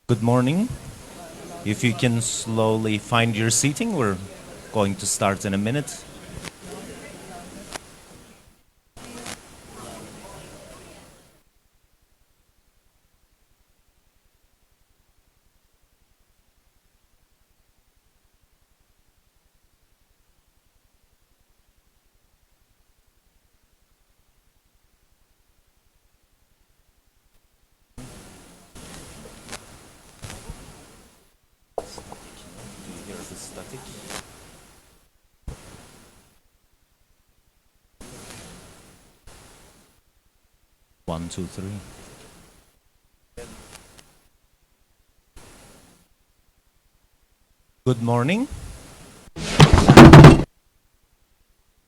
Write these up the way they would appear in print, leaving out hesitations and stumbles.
Good morning. If you can slowly find your seating, we're going to start in a minute. Do you hear the static? 1, 2, 3. Good morning.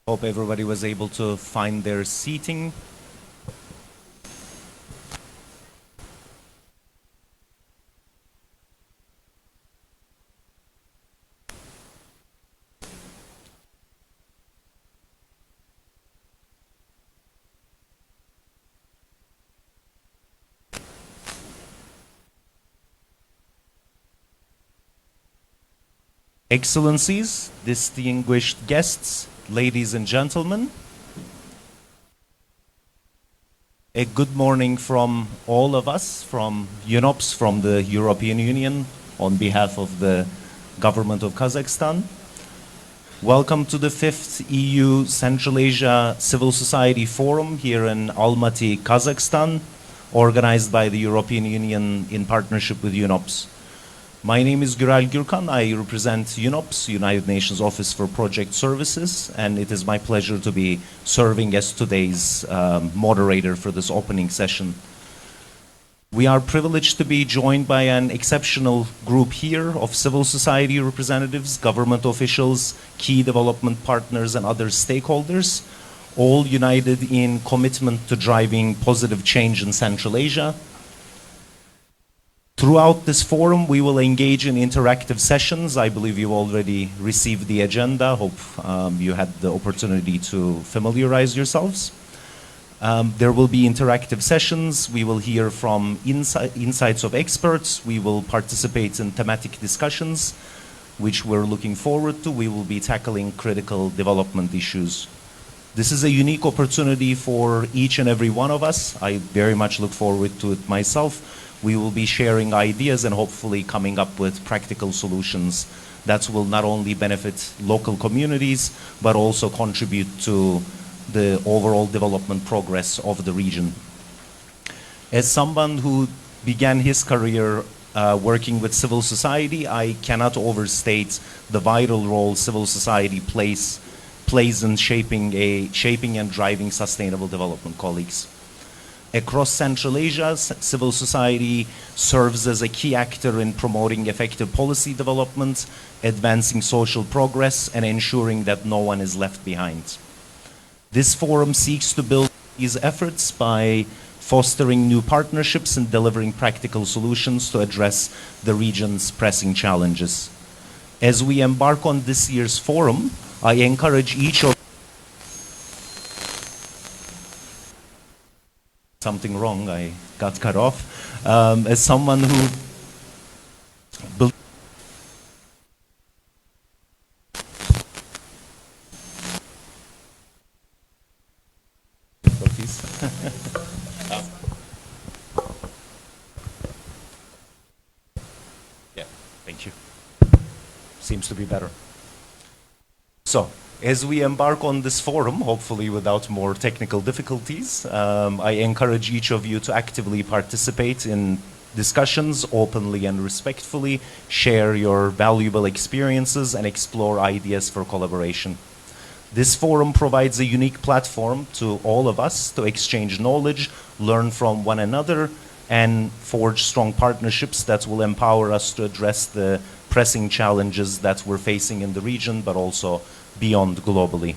Hope everybody was able to find their seating. Excellencies, distinguished guests, ladies and gentlemen, a good morning from all of us, from UNOPS, from the European Union, on behalf of the government of Kazakhstan. Welcome to the 5th EU Central Asia Civil Society Forum here in Almaty, Kazakhstan, organized by the European Union in partnership with UNOPS. My name is Güral Gürkan. I represent UNOPS, United Nations Office for Project Services, and it is my pleasure to be serving as today's moderator for this opening session. We are privileged to be joined by an exceptional group here of civil society representatives, government officials, key development partners, and other stakeholders, all united in commitment to driving positive change in Central Asia. Throughout this forum, we will engage in interactive sessions. I believe you already received the agenda. Hope you had the opportunity to familiarize yourselves. There will be interactive sessions. We will hear from insights of experts. We will participate in thematic discussions, which we're looking forward to. We will be tackling critical development issues. This is a unique opportunity for each and every one of us. I very much look forward to it myself. We will be sharing ideas and hopefully coming up with practical solutions that will not only benefit local communities, but also contribute to the overall development progress of the region. As someone who began his career working with civil society, I cannot overstate the vital role civil society plays in shaping and driving sustainable development, colleagues. Across Central Asia, civil society serves as a key actor in promoting effective policy development, advancing social progress, and ensuring that no one is left behind. This forum seeks to build these efforts by fostering new partnerships and delivering practical solutions to address the region's pressing challenges. As we embark on this year's forum, I encourage each of something wrong, I got cut off. As someone who yeah, thank you. Seems to be better. So, as we embark on this forum, hopefully without more technical difficulties, I encourage each of you to actively participate in discussions openly and respectfully, share your valuable experiences, and explore ideas for collaboration. This forum provides a unique platform to all of us to exchange knowledge, learn from one another, and forge strong partnerships that will empower us to address the pressing challenges that we're facing in the region, but also beyond globally.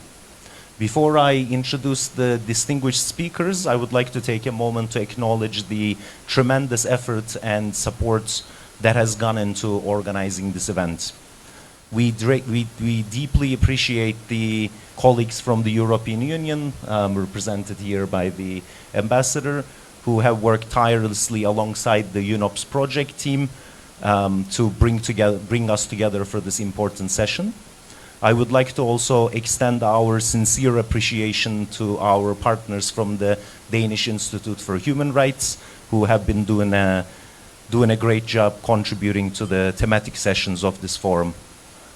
Before I introduce the distinguished speakers, I would like to take a moment to acknowledge the tremendous effort and support that has gone into organizing this event. We deeply appreciate the colleagues from the European Union, represented here by the ambassador, who have worked tirelessly alongside the UNOPS project team to bring us together for this important session. I would like to also extend our sincere appreciation to our partners from the Danish Institute for Human Rights, who have been doing a great job contributing to the thematic sessions of this forum.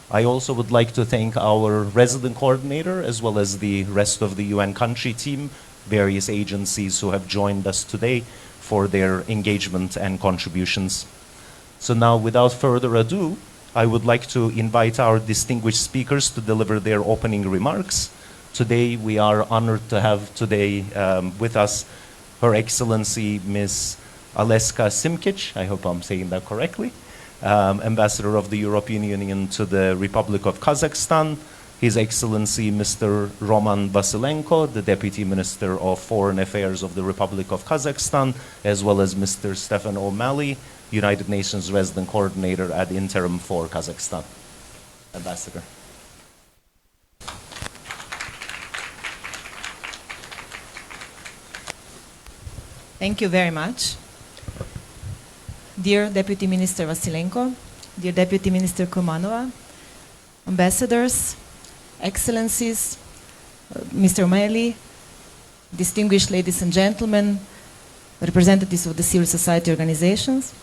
I also would like to thank our resident coordinator, as well as the rest of the UN country team, various agencies who have joined us today for their engagement and contributions. So now, without further ado, I would like to invite our distinguished speakers to deliver their opening remarks. Today, we are honored to have with us Her Excellency Ms. Aleska Simkic, I hope I'm saying that correctly, Ambassador of the European Union to the Republic of Kazakhstan, His Excellency Mr. Roman Vasilenko, the Deputy Minister of Foreign Affairs of the Republic of Kazakhstan, as well as Mr. Stefan O'Malley, United Nations Resident Coordinator ad interim for Kazakhstan. Ambassador. Thank you very much. Dear Deputy Minister Vasilenko, dear Deputy Minister Kumanova, ambassadors, excellencies, Mr. O'Malley, distinguished ladies and gentlemen, representatives of the civil society organizations,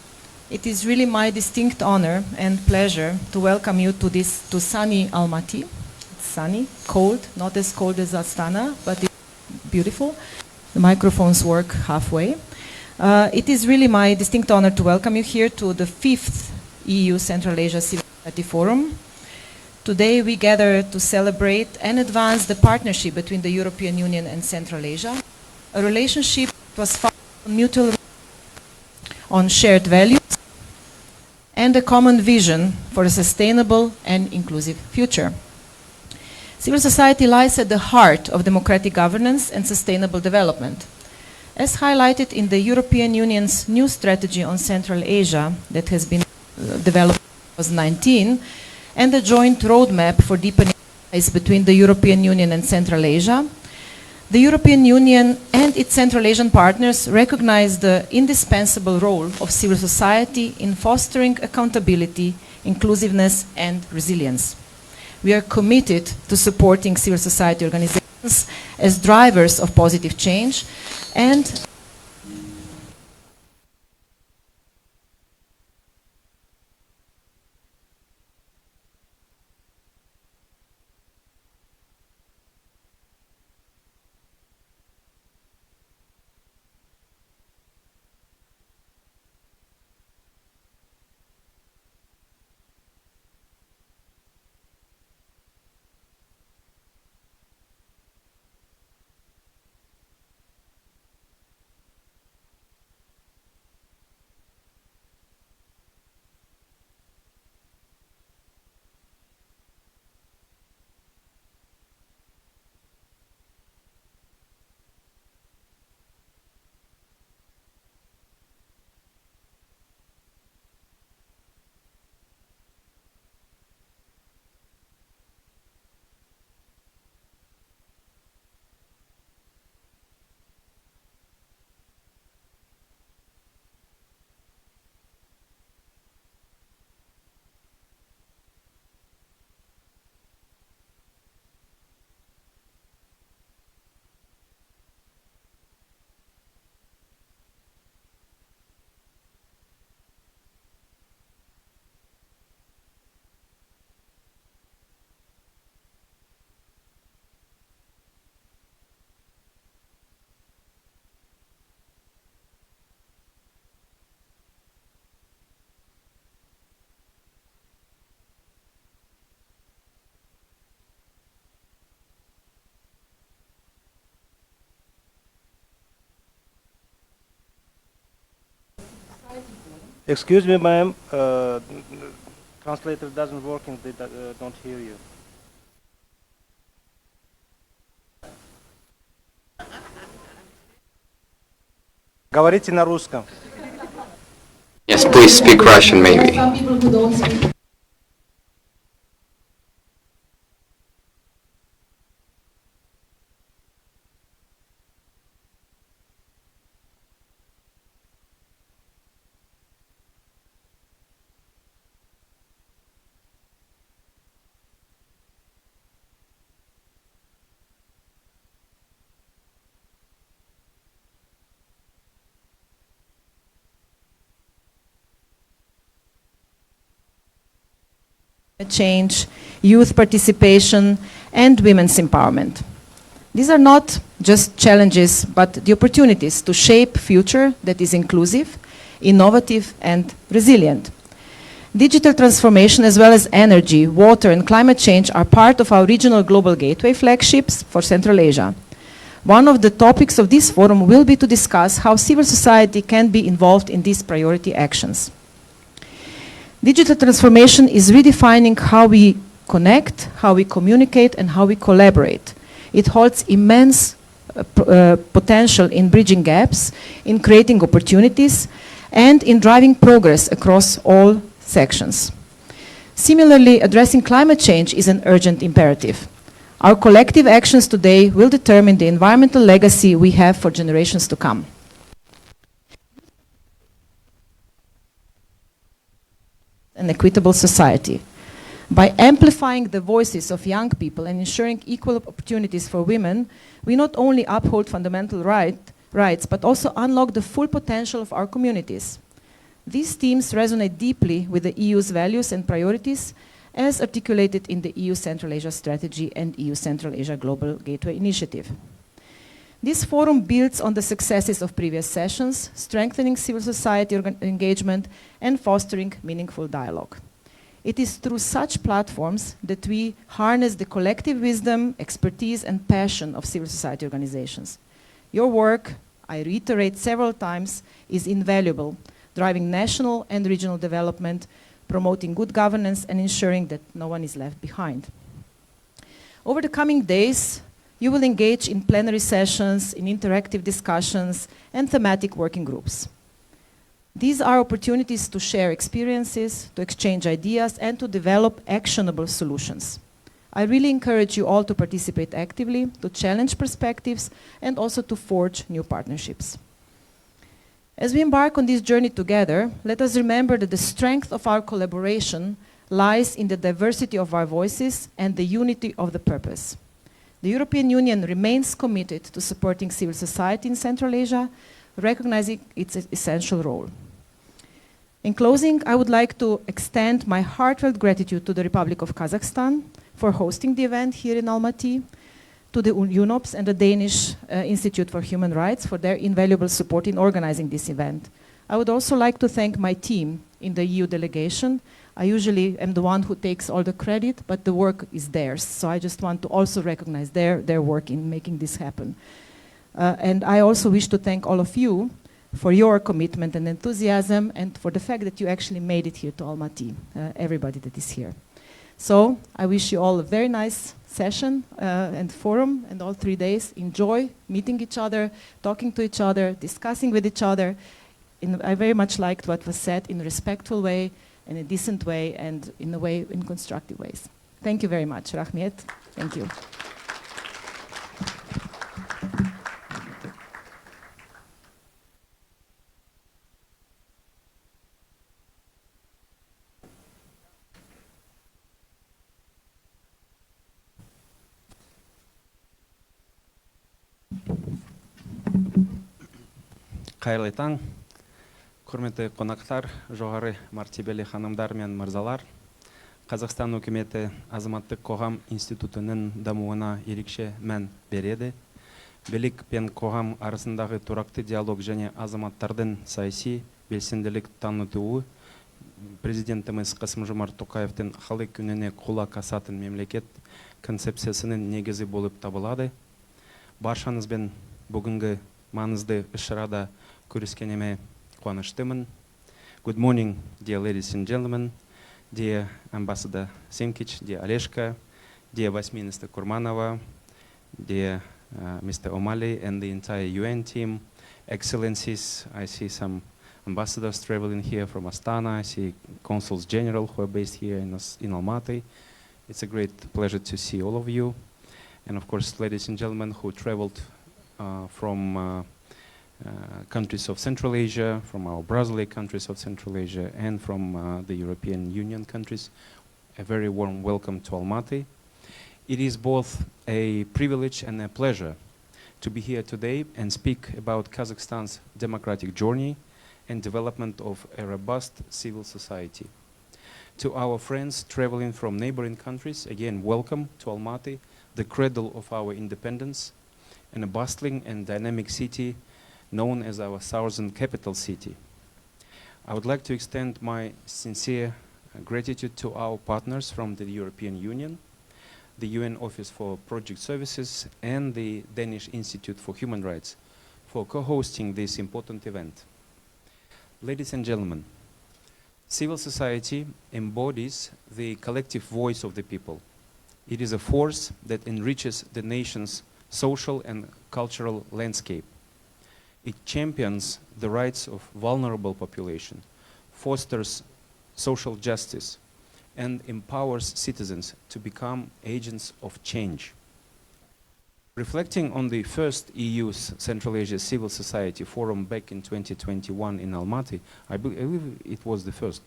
it is really my distinct honor and pleasure to welcome you to sunny Almaty. It's sunny, cold, not as cold as Astana, but it's beautiful. The microphones work halfway. It is really my distinct honor to welcome you here to the 5th EU Central Asia Civil Society Forum. Today we gather to celebrate and advance the partnership between the European Union and Central Asia, a relationship that was founded on mutual on shared values and a common vision for a sustainable and inclusive future. Civil society lies at the heart of democratic governance and sustainable development. As highlighted in the European Union's new strategy on Central Asia that has been developed in 2019, and the joint roadmap for deepening ties between the European Union and Central Asia, the European Union and its Central Asian partners recognize the indispensable role of civil society in fostering accountability, inclusiveness, and resilience. We are committed to supporting civil society organizations as drivers of positive change and Excuse me, ma'am. Translator doesn't work and they don't hear you. Говорите на русском. Yes, please speak Russian, maybe. some people who don't speak. change, youth participation, and women's empowerment. These are not just challenges, but the opportunities to shape future that is inclusive, innovative, and resilient. Digital transformation, as well as energy, water, and climate change are part of our regional Global Gateway flagships for Central Asia. One of the topics of this forum will be to discuss how civil society can be involved in these priority actions. Digital transformation is redefining how we connect, how we communicate, and how we collaborate. It holds immense potential in bridging gaps, in creating opportunities, and in driving progress across all sections. Similarly, addressing climate change is an urgent imperative. Our collective actions today will determine the environmental legacy we have for generations to come. An equitable society. By amplifying the voices of young people and ensuring equal opportunities for women, we not only uphold fundamental rights, but also unlock the full potential of our communities. These themes resonate deeply with the EU's values and priorities as articulated in the EU Central Asia Strategy and EU Central Asia Global Gateway Initiative. This forum builds on the successes of previous sessions, strengthening civil society engagement and fostering meaningful dialogue. It is through such platforms that we harness the collective wisdom, expertise, and passion of civil society organizations. Your work, I reiterate several times, is invaluable, driving national and regional development, promoting good governance, and ensuring that no one is left behind. Over the coming days, you will engage in plenary sessions, in interactive discussions, and thematic working groups. These are opportunities to share experiences, to exchange ideas, and to develop actionable solutions. I really encourage you all to participate actively, to challenge perspectives, and also to forge new partnerships. As we embark on this journey together, let us remember that the strength of our collaboration lies in the diversity of our voices and the unity of the purpose. The European Union remains committed to supporting civil society in Central Asia, recognizing its essential role. In closing, I would like to extend my heartfelt gratitude to the Republic of Kazakhstan for hosting the event here in Almaty, to the UNOPS and the Danish Institute for Human Rights for their invaluable support in organizing this event. I would also like to thank my team in the EU delegation. I usually am the one who takes all the credit, but the work is theirs. So I just want to also recognize their work in making this happen. And I also wish to thank all of you for your commitment and enthusiasm and for the fact that you actually made it here to Almaty, everybody that is here. So I wish you all a very nice session and forum and all 3 days. Enjoy meeting each other, talking to each other, discussing with each other. I very much liked what was said in a respectful way, in a decent way, and in constructive ways. Thank you very much. Rahmet. Thank you. Қайырлы таң, құрметті қонақтар, жоғары мәртебелі ханымдар мен мырзалар. Қазақстан үкіметі азаматтық қоғам институтының дамуына ерекше мән береді. Билік пен қоғам арасындағы тұрақты диалог және азаматтардың саяси белсенділік танытуы президентіміз Қасым-Жомарт Тоқаевтың халық күніне құлақ асатын мемлекет концепциясының негізі болып табылады. Баршаңызбен бүгінгі маңызды іс-шарада көріскеніме қуаныштымын. Good morning, dear ladies and gentlemen, dear Ambassador Simkic, dear Aleshka, dear Vice Minister Kurmanova, dear Mr. O'Malley and the entire UN team, Excellencies. I see some ambassadors traveling here from Astana. I see consuls general who are based here in Almaty. It's a great pleasure to see all of you. And of course, ladies and gentlemen who traveled from countries of Central Asia, from our brotherly countries of Central Asia, and from the European Union countries, a very warm welcome to Almaty. It is both a privilege and a pleasure to be here today and speak about Kazakhstan's democratic journey and development of a robust civil society. To our friends traveling from neighboring countries, again, welcome to Almaty, the cradle of our independence, and a bustling and dynamic city known as our southern capital city. I would like to extend my sincere gratitude to our partners from the European Union, the UN Office for Project Services, and the Danish Institute for Human Rights for co-hosting this important event. Ladies and gentlemen, civil society embodies the collective voice of the people. It is a force that enriches the nation's social and cultural landscape. It champions the rights of vulnerable population, fosters social justice, and empowers citizens to become agents of change. Reflecting on the first EU's Central Asia Civil Society Forum back in 2021 in Almaty, I believe it was the first.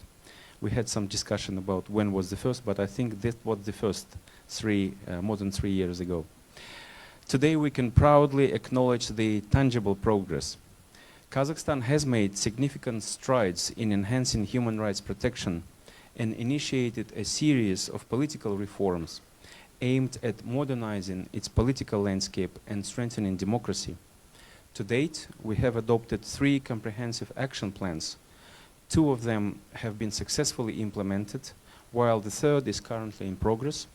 We had some discussion about when was the first, but I think that was the first more than 3 years ago. Today we can proudly acknowledge the tangible progress. Kazakhstan has made significant strides in enhancing human rights protection and initiated a series of political reforms aimed at modernizing its political landscape and strengthening democracy. To date, we have adopted 3 comprehensive action plans. 2 of them have been successfully implemented, while the 3rd is currently in progress,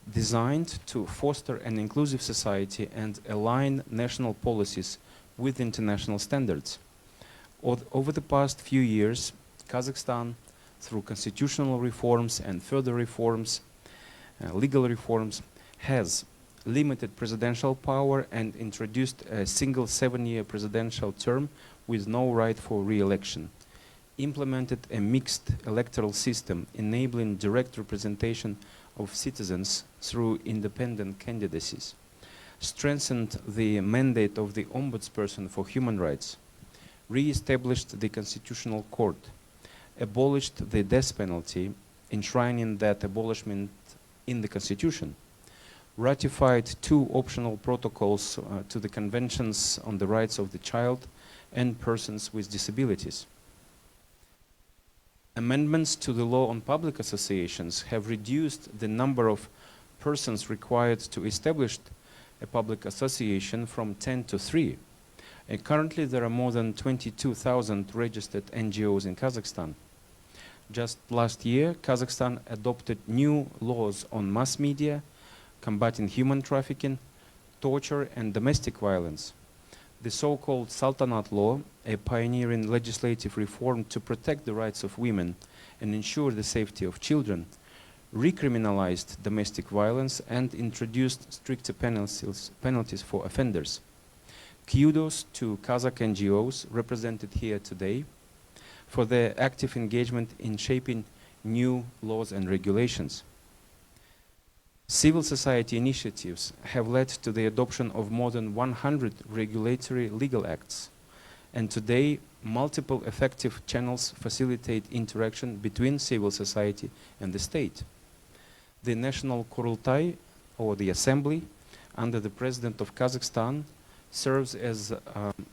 designed to foster an inclusive society and align national policies with international standards. Over the past few years, Kazakhstan, through constitutional reforms and further reforms, legal reforms, has limited presidential power and introduced a single 7-year presidential term with no right for re-election, implemented a mixed electoral system enabling direct representation of citizens through independent candidacies, strengthened the mandate of the Ombudsperson for Human Rights, re-established the Constitutional Court, abolished the death penalty, enshrining that abolishment in the Constitution, ratified 2 optional protocols to the Conventions on the Rights of the Child and Persons with Disabilities. Amendments to the law on public associations have reduced the number of persons required to establish a public association from 10 to 3. And currently there are more than 22,000 registered NGOs in Kazakhstan. Just last year, Kazakhstan adopted new laws on mass media, combating human trafficking, torture, and domestic violence. The so-called Saltanat Law, a pioneering legislative reform to protect the rights of women and ensure the safety of children, recriminalized domestic violence and introduced stricter penalties for offenders. Kudos to Kazakh NGOs represented here today for their active engagement in shaping new laws and regulations. Civil society initiatives have led to the adoption of more than 100 regulatory legal acts, and today multiple effective channels facilitate interaction between civil society and the state. The National Kurultai, or the Assembly, under the President of Kazakhstan, serves as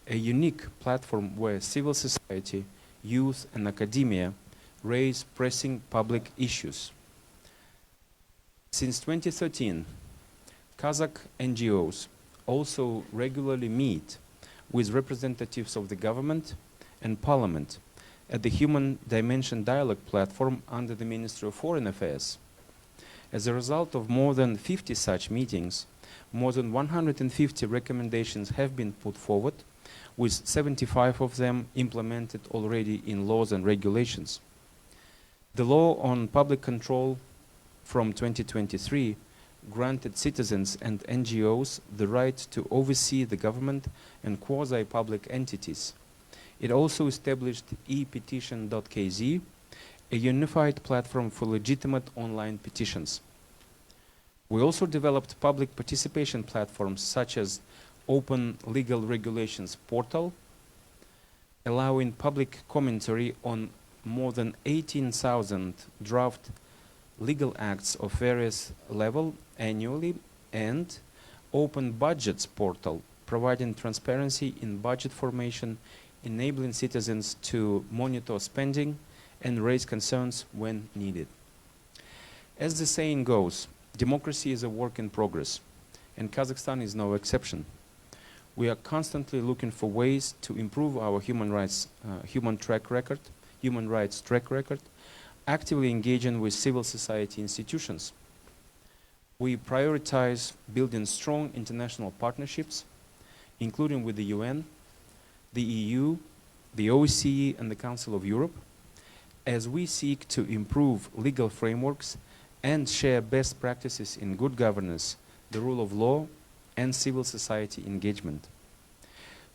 a unique platform where civil society, youth, and academia raise pressing public issues. Since 2013, Kazakh NGOs also regularly meet with representatives of the government and parliament at the Human Dimension Dialogue platform under the Ministry of Foreign Affairs. As a result of more than 50 such meetings, more than 150 recommendations have been put forward, with 75 of them implemented already in laws and regulations. The law on public control from 2023 granted citizens and NGOs the right to oversee the government and quasi-public entities. It also established e-petition.kz, a unified platform for legitimate online petitions. We also developed public participation platforms such as Open Legal Regulations Portal, allowing public commentary on more than 18,000 draft legal acts of various level annually, and Open Budgets Portal, providing transparency in budget formation, enabling citizens to monitor spending and raise concerns when needed. As the saying goes, democracy is a work in progress, and Kazakhstan is no exception. We are constantly looking for ways to improve our human rights track record, actively engaging with civil society institutions. We prioritize building strong international partnerships, including with the UN, the EU, the OSCE, and the Council of Europe, as we seek to improve legal frameworks and share best practices in good governance, the rule of law, and civil society engagement.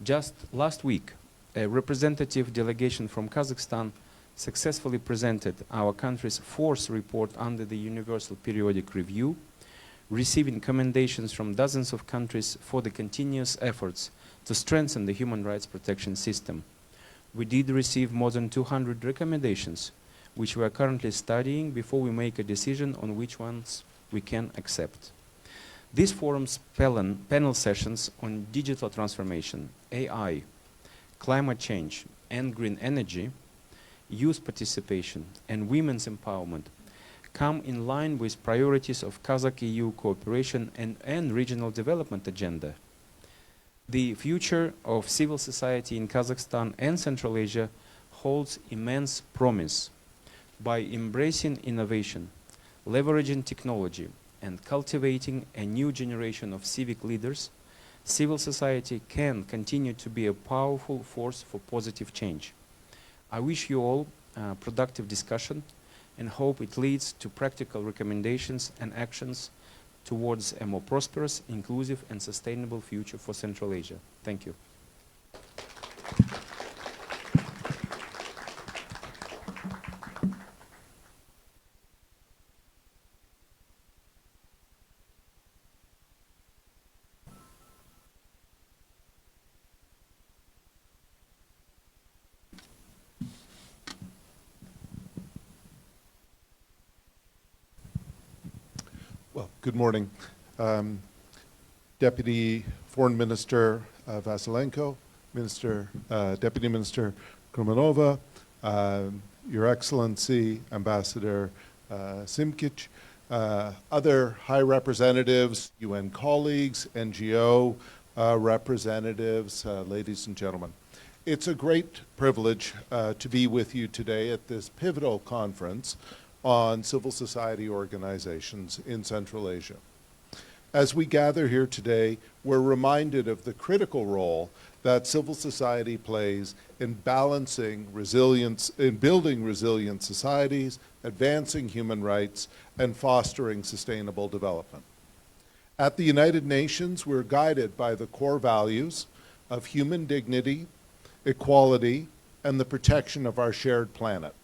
Just last week, a representative delegation from Kazakhstan successfully presented our country's fourth report under the Universal Periodic Review, receiving commendations from dozens of countries for the continuous efforts to strengthen the human rights protection system. We did receive more than 200 recommendations, which we are currently studying before we make a decision on which ones we can accept. This forum's panel sessions on digital transformation, AI, climate change, and green energy, youth participation, and women's empowerment come in line with priorities of Kazakh-EU cooperation and regional development agenda. The future of civil society in Kazakhstan and Central Asia holds immense promise. By embracing innovation, leveraging technology, and cultivating a new generation of civic leaders, civil society can continue to be a powerful force for positive change. I wish you all a productive discussion and hope it leads to practical recommendations and actions towards a more prosperous, inclusive, and sustainable future for Central Asia. Thank you. Well, good morning. Deputy Foreign Minister Vasilenko, Deputy Minister Kurmanova, Your Excellency Ambassador Simkic, other high representatives, UN colleagues, NGO representatives, ladies and gentlemen. It's a great privilege to be with you today at this pivotal conference on civil society organizations in Central Asia. As we gather here today, we're reminded of the critical role that civil society plays in balancing resilience, in building resilient societies, advancing human rights, and fostering sustainable development. At the United Nations, we're guided by the core values of human dignity, equality, and the protection of our shared planet.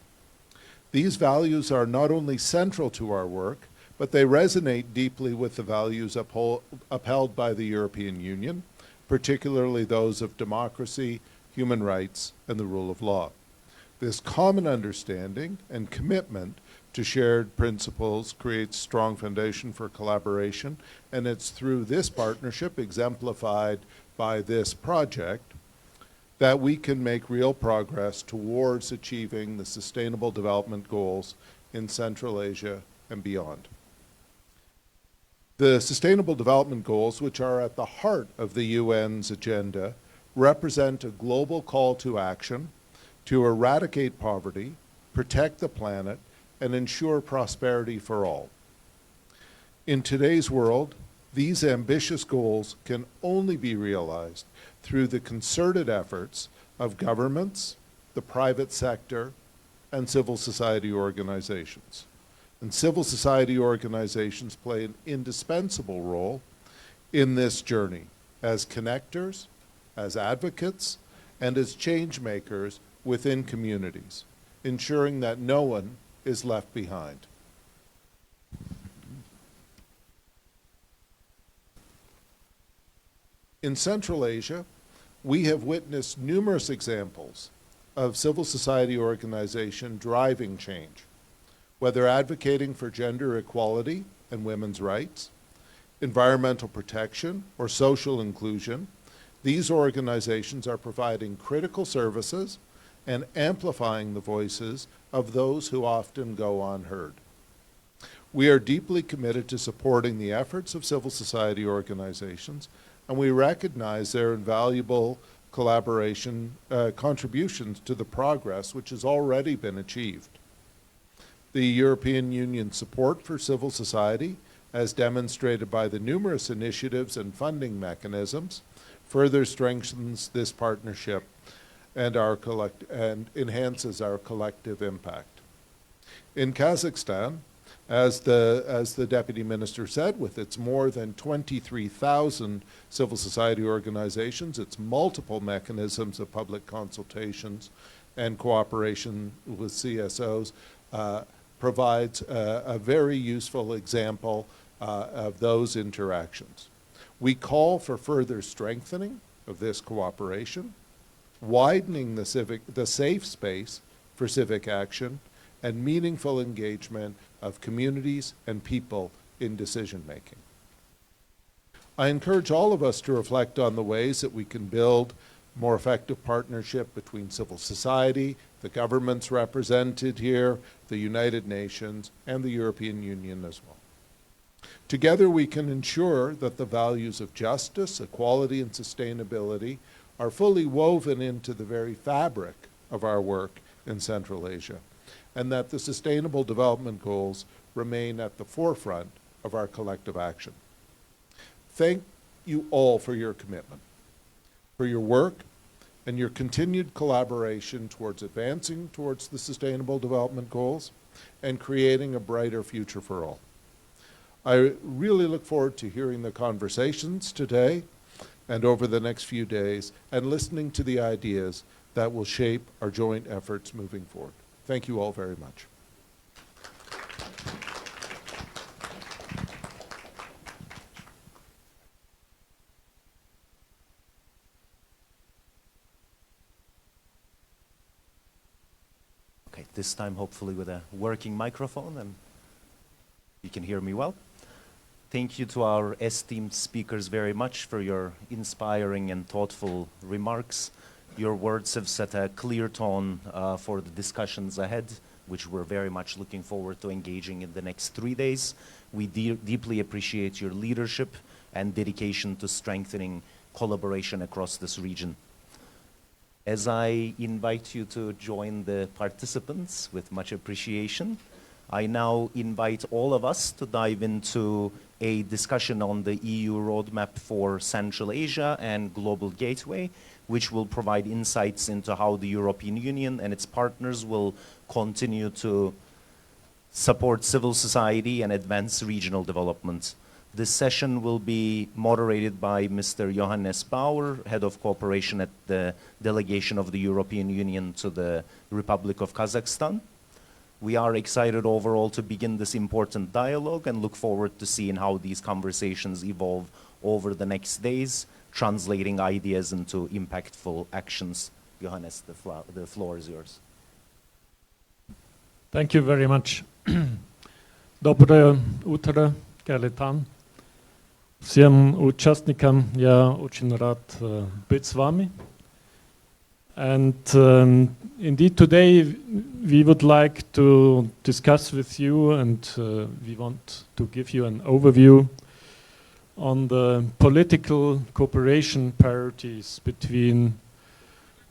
These values are not only central to our work, but they resonate deeply with the values upheld by the European Union, particularly those of democracy, human rights, and the rule of law. This common understanding and commitment to shared principles creates a strong foundation for collaboration, and it's through this partnership, exemplified by this project, that we can make real progress towards achieving the Sustainable Development Goals in Central Asia and beyond. The Sustainable Development Goals, which are at the heart of the UN's agenda, represent a global call to action to eradicate poverty, protect the planet, and ensure prosperity for all. In today's world, these ambitious goals can only be realized through the concerted efforts of governments, the private sector, and civil society organizations. And civil society organizations play an indispensable role in this journey as connectors, as advocates, and as change makers within communities, ensuring that no one is left behind. In Central Asia, we have witnessed numerous examples of civil society organization driving change, whether advocating for gender equality and women's rights, environmental protection, or social inclusion. These organizations are providing critical services and amplifying the voices of those who often go unheard. We are deeply committed to supporting the efforts of civil society organizations, and we recognize their invaluable collaboration contributions to the progress which has already been achieved. The European Union's support for civil society, as demonstrated by the numerous initiatives and funding mechanisms, further strengthens this partnership and enhances our collective impact. In Kazakhstan, as the Deputy Minister said, with its more than 23,000 civil society organizations, its multiple mechanisms of public consultations and cooperation with CSOs, provides a very useful example of those interactions. We call for further strengthening of this cooperation, widening the safe space for civic action, and meaningful engagement of communities and people in decision-making. I encourage all of us to reflect on the ways that we can build more effective partnership between civil society, the governments represented here, the United Nations, and the European Union as well. Together we can ensure that the values of justice, equality, and sustainability are fully woven into the very fabric of our work in Central Asia, and that the Sustainable Development Goals remain at the forefront of our collective action. Thank you all for your commitment, for your work, and your continued collaboration towards advancing towards the Sustainable Development Goals and creating a brighter future for all. I really look forward to hearing the conversations today and over the next few days and listening to the ideas that will shape our joint efforts moving forward. Thank you all very much. Okay, this time hopefully with a working microphone and you can hear me well. Thank you to our esteemed speakers very much for your inspiring and thoughtful remarks. Your words have set a clear tone for the discussions ahead, which we're very much looking forward to engaging in the next 3 days. We deeply appreciate your leadership and dedication to strengthening collaboration across this region. As I invite you to join the participants with much appreciation, I now invite all of us to dive into a discussion on the EU roadmap for Central Asia and Global Gateway, which will provide insights into how the European Union and its partners will continue to support civil society and advance regional development. This session will be moderated by Mr. Johannes Bauer, Head of Cooperation at the Delegation of the European Union to the Republic of Kazakhstan. We are excited overall to begin this important dialogue and look forward to seeing how these conversations evolve over the next days, translating ideas into impactful actions. Johannes, the floor is yours. Thank you very much. Доброе утро, Калитан. Всем участникам я очень рад быть с вами. And indeed today we would like to discuss with you and we want to give you an overview on the political cooperation priorities between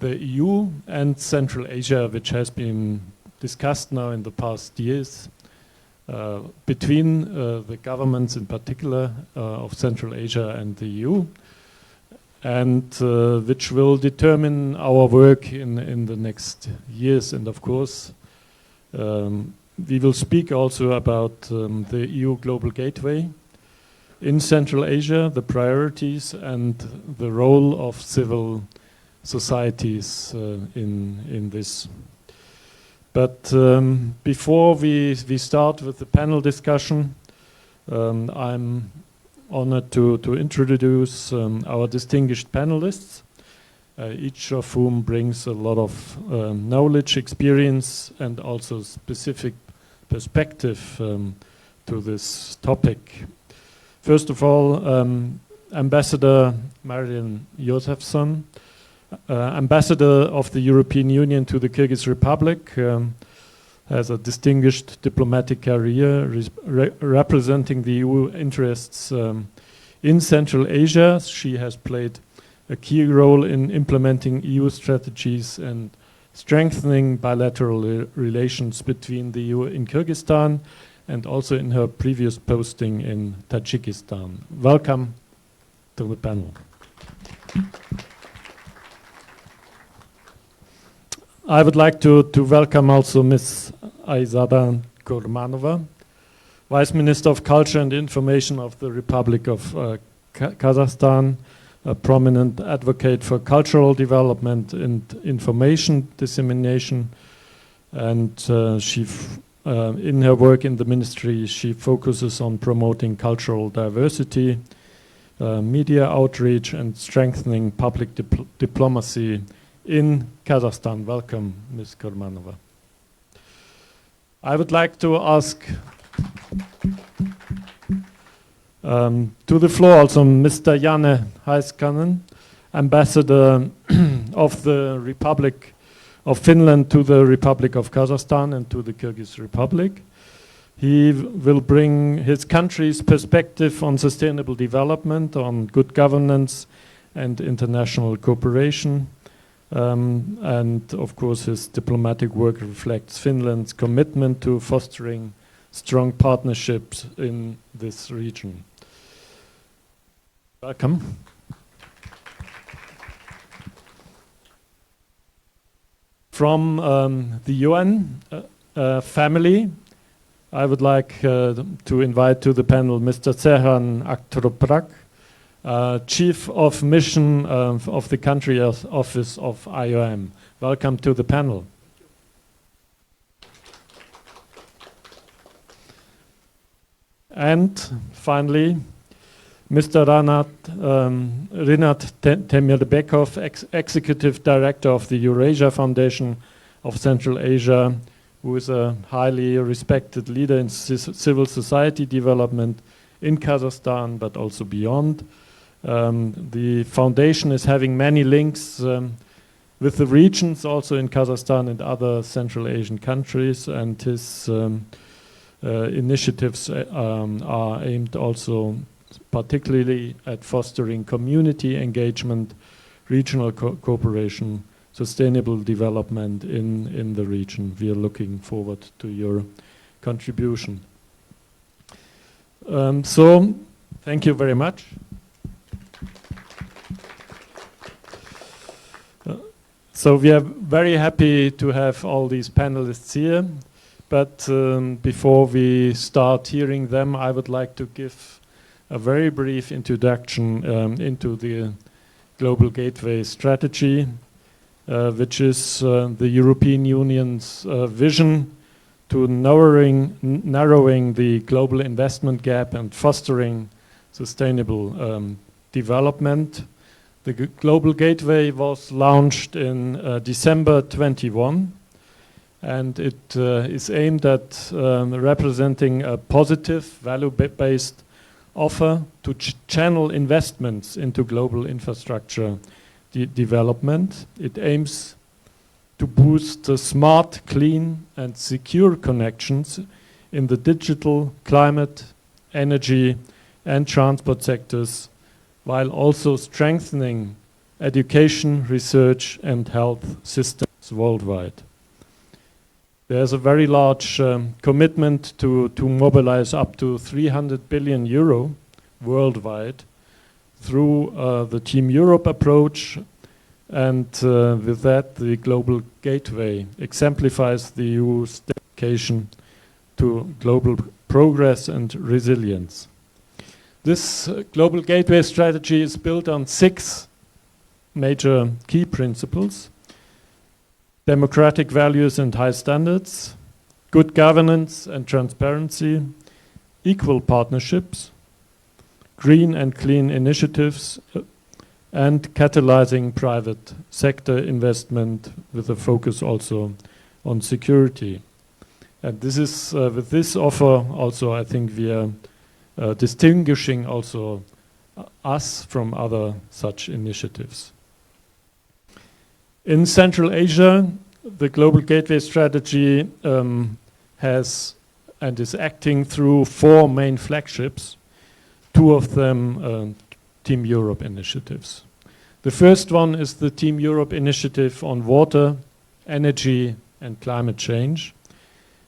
the EU and Central Asia, which has been discussed now in the past years between the governments in particular of Central Asia and the EU, and which will determine our work in the next years. And of course, we will speak also about the EU Global Gateway in Central Asia, the priorities and the role of civil societies in this. But before we start with the panel discussion, I'm honored to introduce our distinguished panelists, each of whom brings a lot of knowledge, experience, and also specific perspective to this topic. First of all, Ambassador Marian Josephson, ambassador of the European Union to the Kyrgyz Republic, has a distinguished diplomatic career representing the EU interests in Central Asia. She has played a key role in implementing EU strategies and strengthening bilateral relations between the EU and Kyrgyzstan, and also in her previous posting in Tajikistan. Welcome to the panel. I would like to welcome also Ms. Aizada Kurmanova, Vice Minister of Culture and Information of the Republic of Kazakhstan, a prominent advocate for cultural development and information dissemination. And in her work in the ministry, she focuses on promoting cultural diversity, media outreach, and strengthening public diplomacy in Kazakhstan. Welcome, Ms. Kurmanova. I would like to ask to the floor also Mr. Janne Heiskanen, Ambassador of the Republic of Finland to the Republic of Kazakhstan and to the Kyrgyz Republic. He will bring his country's perspective on sustainable development, on good governance and international cooperation. And of course his diplomatic work reflects Finland's commitment to fostering strong partnerships in this region. Welcome. From the UN family, I would like to invite to the panel Mr. Serhan Aktroprak, Chief of Mission of the Country Office of IOM. Welcome to the panel. And finally, Mr. Rinat Temirbekov, Executive Director of the Eurasia Foundation of Central Asia, who is a highly respected leader in civil society development in Kazakhstan, but also beyond. The foundation is having many links with the regions, also in Kazakhstan and other Central Asian countries, and his initiatives are aimed also particularly at fostering community engagement, regional cooperation, sustainable development in the region. We are looking forward to your contribution. So, thank you very much. So we are very happy to have all these panelists here, but before we start hearing them, I would like to give a very brief introduction into the Global Gateway strategy, which is the European Union's vision to narrowing the global investment gap and fostering sustainable development. The Global Gateway was launched in December 21, and it is aimed at representing a positive, value-based offer to channel investments into global infrastructure development. It aims to boost the smart, clean, and secure connections in the digital, climate, energy, and transport sectors, while also strengthening education, research, and health systems worldwide. There's a very large commitment to mobilize up to 300 billion euro worldwide through the Team Europe approach, and with that the Global Gateway exemplifies the EU's dedication to global progress and resilience. This Global Gateway strategy is built on 6 major key principles: democratic values and high standards, good governance and transparency, equal partnerships, green and clean initiatives, and catalyzing private sector investment with a focus also on security. And this is, with this offer also, I think we are distinguishing also us from other such initiatives. In Central Asia, the Global Gateway Strategy has and is acting through 4 main flagships, 2 of them Team Europe initiatives. The first one is the Team Europe initiative on water, energy and climate change.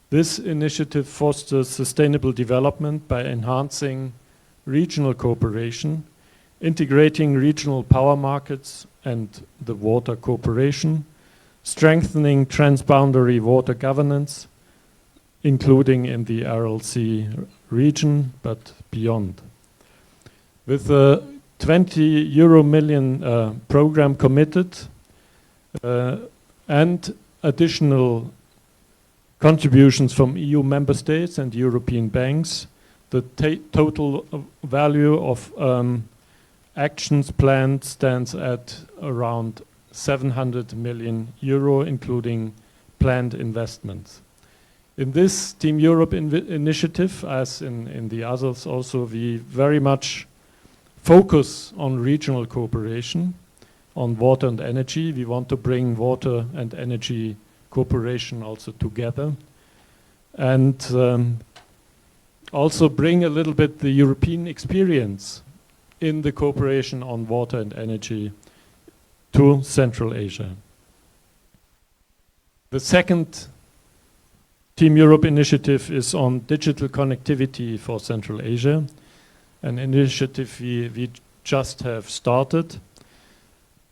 This initiative fosters sustainable development by enhancing regional cooperation, integrating regional power markets and the water cooperation, strengthening transboundary water governance, including in the Aral Sea region, but beyond. With a 20 million euro program committed and additional contributions from EU member states and European banks, the total value of actions planned stands at around 700 million euro, including planned investments. In this Team Europe initiative, as in the others also, we very much focus on regional cooperation, on water and energy. We want to bring water and energy cooperation also together, and also bring a little bit the European experience in the cooperation on water and energy to Central Asia. The second Team Europe initiative is on digital connectivity for Central Asia, an initiative we just have started.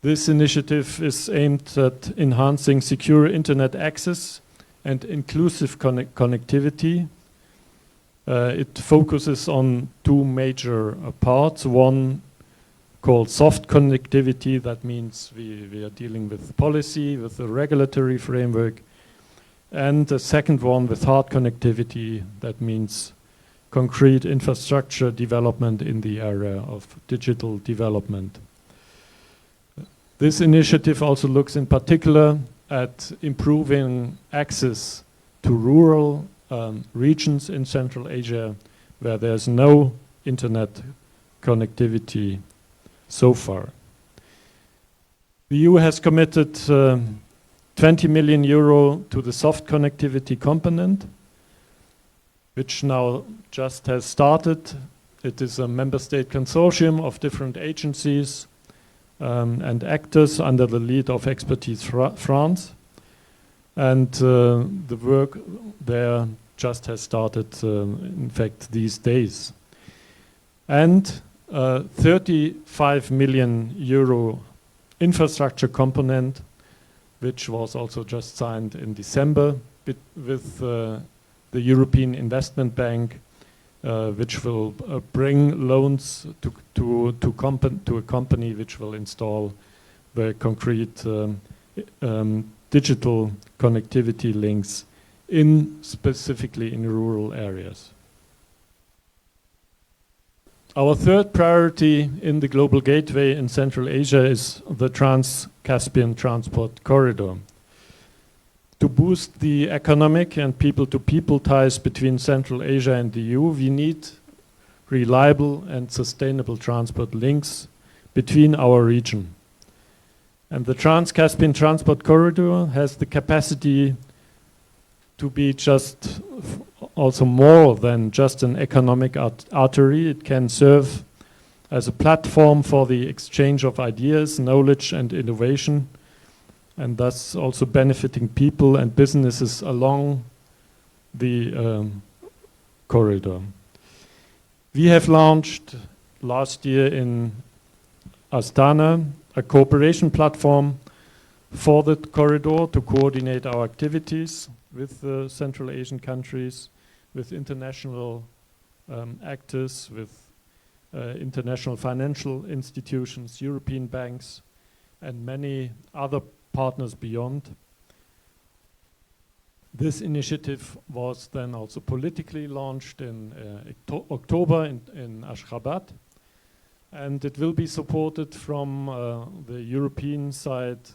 This initiative is aimed at enhancing secure internet access and inclusive connectivity. It focuses on 2 major parts. One called soft connectivity, that means we are dealing with policy, with the regulatory framework. And the second one with hard connectivity, that means concrete infrastructure development in the area of digital development. This initiative also looks in particular at improving access to rural regions in Central Asia where there's no internet connectivity so far. The EU has committed 20 million euro to the soft connectivity component, which now just has started. It is a member state consortium of different agencies and actors under the lead of Expertise France. And the work there just has started, in fact, these days. And 35 million euro infrastructure component, which was also just signed in December with the European Investment Bank, which will bring loans to a company which will install very concrete digital connectivity links specifically in rural areas. Our third priority in the Global Gateway in Central Asia is the Trans-Caspian Transport Corridor. To boost the economic and people-to-people ties between Central Asia and the EU, we need reliable and sustainable transport links between our region. And the Trans-Caspian Transport Corridor has the capacity to be just also more than just an economic artery. It can serve as a platform for the exchange of ideas, knowledge and innovation, and thus also benefiting people and businesses along the corridor. We have launched last year in Astana a cooperation platform for the corridor to coordinate our activities with the Central Asian countries, with international actors, with international financial institutions, European banks, and many other partners beyond. This initiative was then also politically launched in October in Ashgabat, and it will be supported from the European side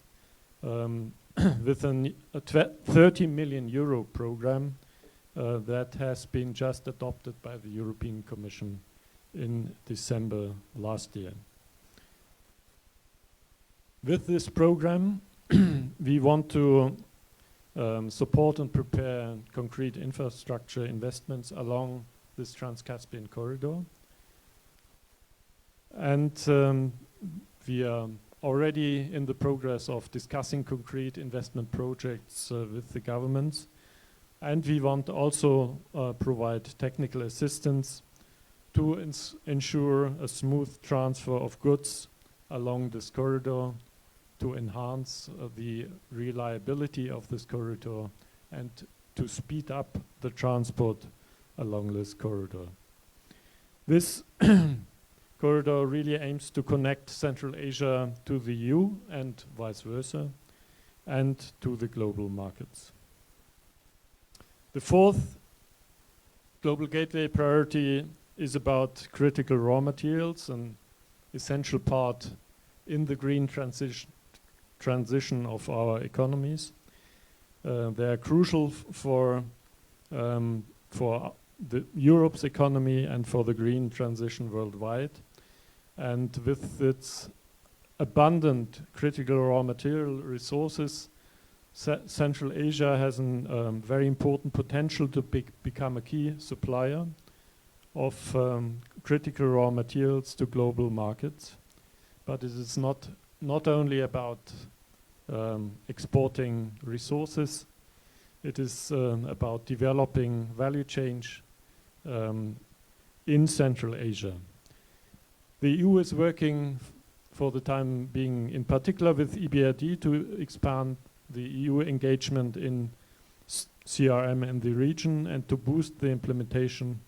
with a 30 million euro program that has been just adopted by the European Commission in December last year. With this program, we want to support and prepare concrete infrastructure investments along this Trans-Caspian corridor. And we are already in the progress of discussing concrete investment projects with the governments. And we want also provide technical assistance to ensure a smooth transfer of goods along this corridor, to enhance the reliability of this corridor and to speed up the transport along this corridor. This corridor really aims to connect Central Asia to the EU and vice versa, and to the global markets. The fourth Global Gateway priority is about critical raw materials, an essential part in the green transition of our economies. They are crucial for Europe's economy and for the green transition worldwide. And with its abundant critical raw material resources, Central Asia has a very important potential to become a key supplier of critical raw materials to global markets. But it is not only about exporting resources, it is about developing value chains in Central Asia. The EU is working for the time being, in particular with EBRD, to expand the EU engagement in CRM in the region and to boost the implementation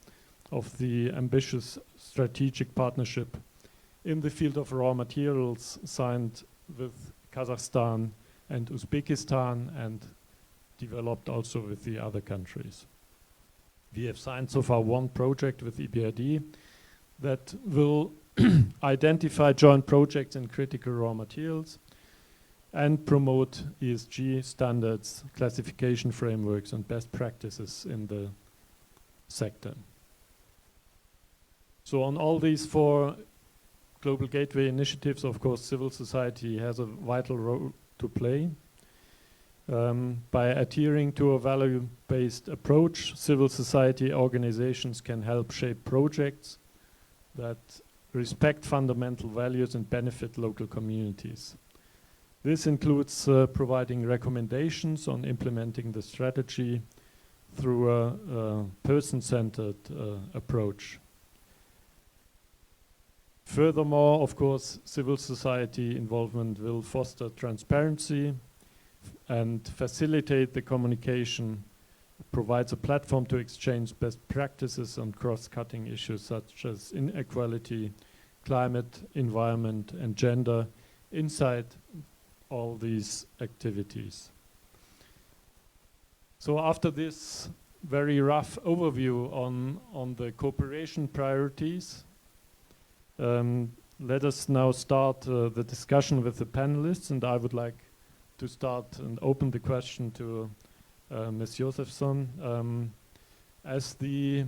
of the ambitious strategic partnership in the field of raw materials signed with Kazakhstan and Uzbekistan and developed also with the other countries. We have signed so far one project with EBRD that will identify joint projects in critical raw materials and promote ESG standards, classification frameworks, and best practices in the sector. So on all these four Global Gateway initiatives, of course, civil society has a vital role to play. By adhering to a value-based approach, civil society organizations can help shape projects that respect fundamental values and benefit local communities. This includes providing recommendations on implementing the strategy through a person-centered approach. Furthermore, of course, civil society involvement will foster transparency and facilitate the communication, provides a platform to exchange best practices on cross-cutting issues such as inequality, climate, environment, and gender inside all these activities. So after this very rough overview on the cooperation priorities, let us now start the discussion with the panelists, and I would like to start and open the question to Ms. Josefsson. As the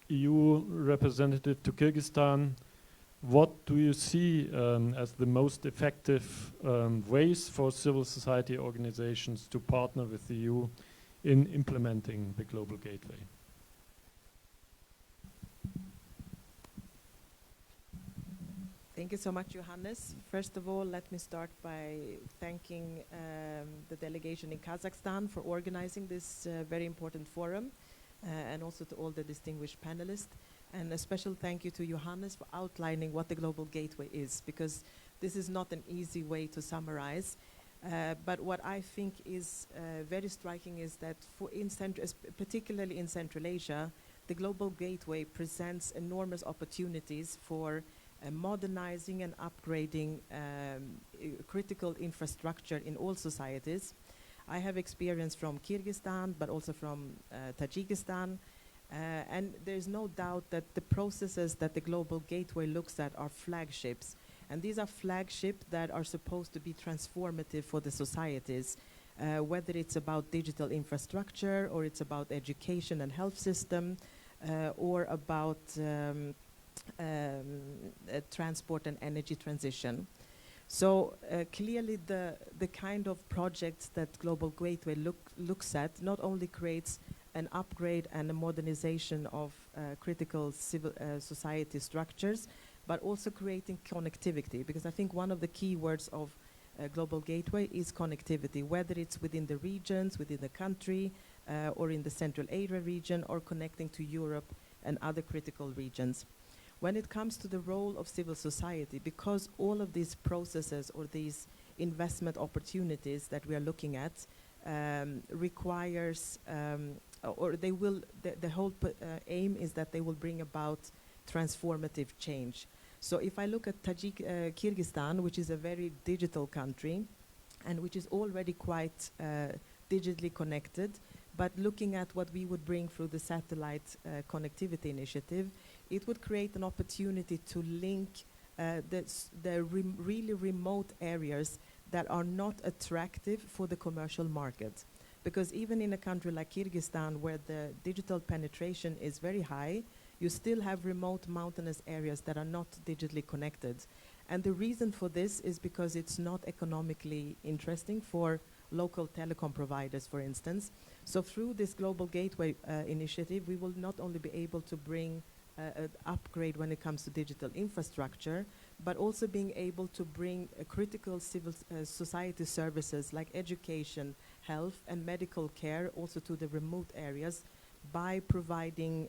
EU representative to Kyrgyzstan, what do you see as the most effective ways for civil society organizations to partner with the EU in implementing the Global Gateway? Thank you so much, Johannes. First of all, let me start by thanking the delegation in Kazakhstan for organizing this very important forum, and also to all the distinguished panelists. And a special thank you to Johannes for outlining what the Global Gateway is, because this is not an easy way to summarize. But what I think is very striking is that particularly in Central Asia, the Global Gateway presents enormous opportunities for modernizing and upgrading critical infrastructure in all societies. I have experience from Kyrgyzstan, but also from Tajikistan. And there's no doubt that the processes that the Global Gateway looks at are flagships. And these are flagships that are supposed to be transformative for the societies, whether it's about digital infrastructure, or it's about education and health system, or about transport and energy transition. So clearly the kind of projects that Global Gateway looks at not only creates an upgrade and a modernization of critical civil society structures, but also creating connectivity, because I think one of the key words of Global Gateway is connectivity, whether it's within the regions, within the country, or in the Central Asia region, or connecting to Europe and other critical regions. When it comes to the role of civil society, because all of these processes or these investment opportunities that we are looking at requires, or they will, the whole aim is that they will bring about transformative change. So if I look at Kyrgyzstan, which is a very digital country, and which is already quite digitally connected, but looking at what we would bring through the satellite connectivity initiative, it would create an opportunity to link the really remote areas that are not attractive for the commercial market. Because even in a country like Kyrgyzstan, where the digital penetration is very high, you still have remote mountainous areas that are not digitally connected. And the reason for this is because it's not economically interesting for local telecom providers, for instance. So through this Global Gateway initiative, we will not only be able to bring an upgrade when it comes to digital infrastructure, but also being able to bring critical civil society services like education, health, and medical care also to the remote areas by providing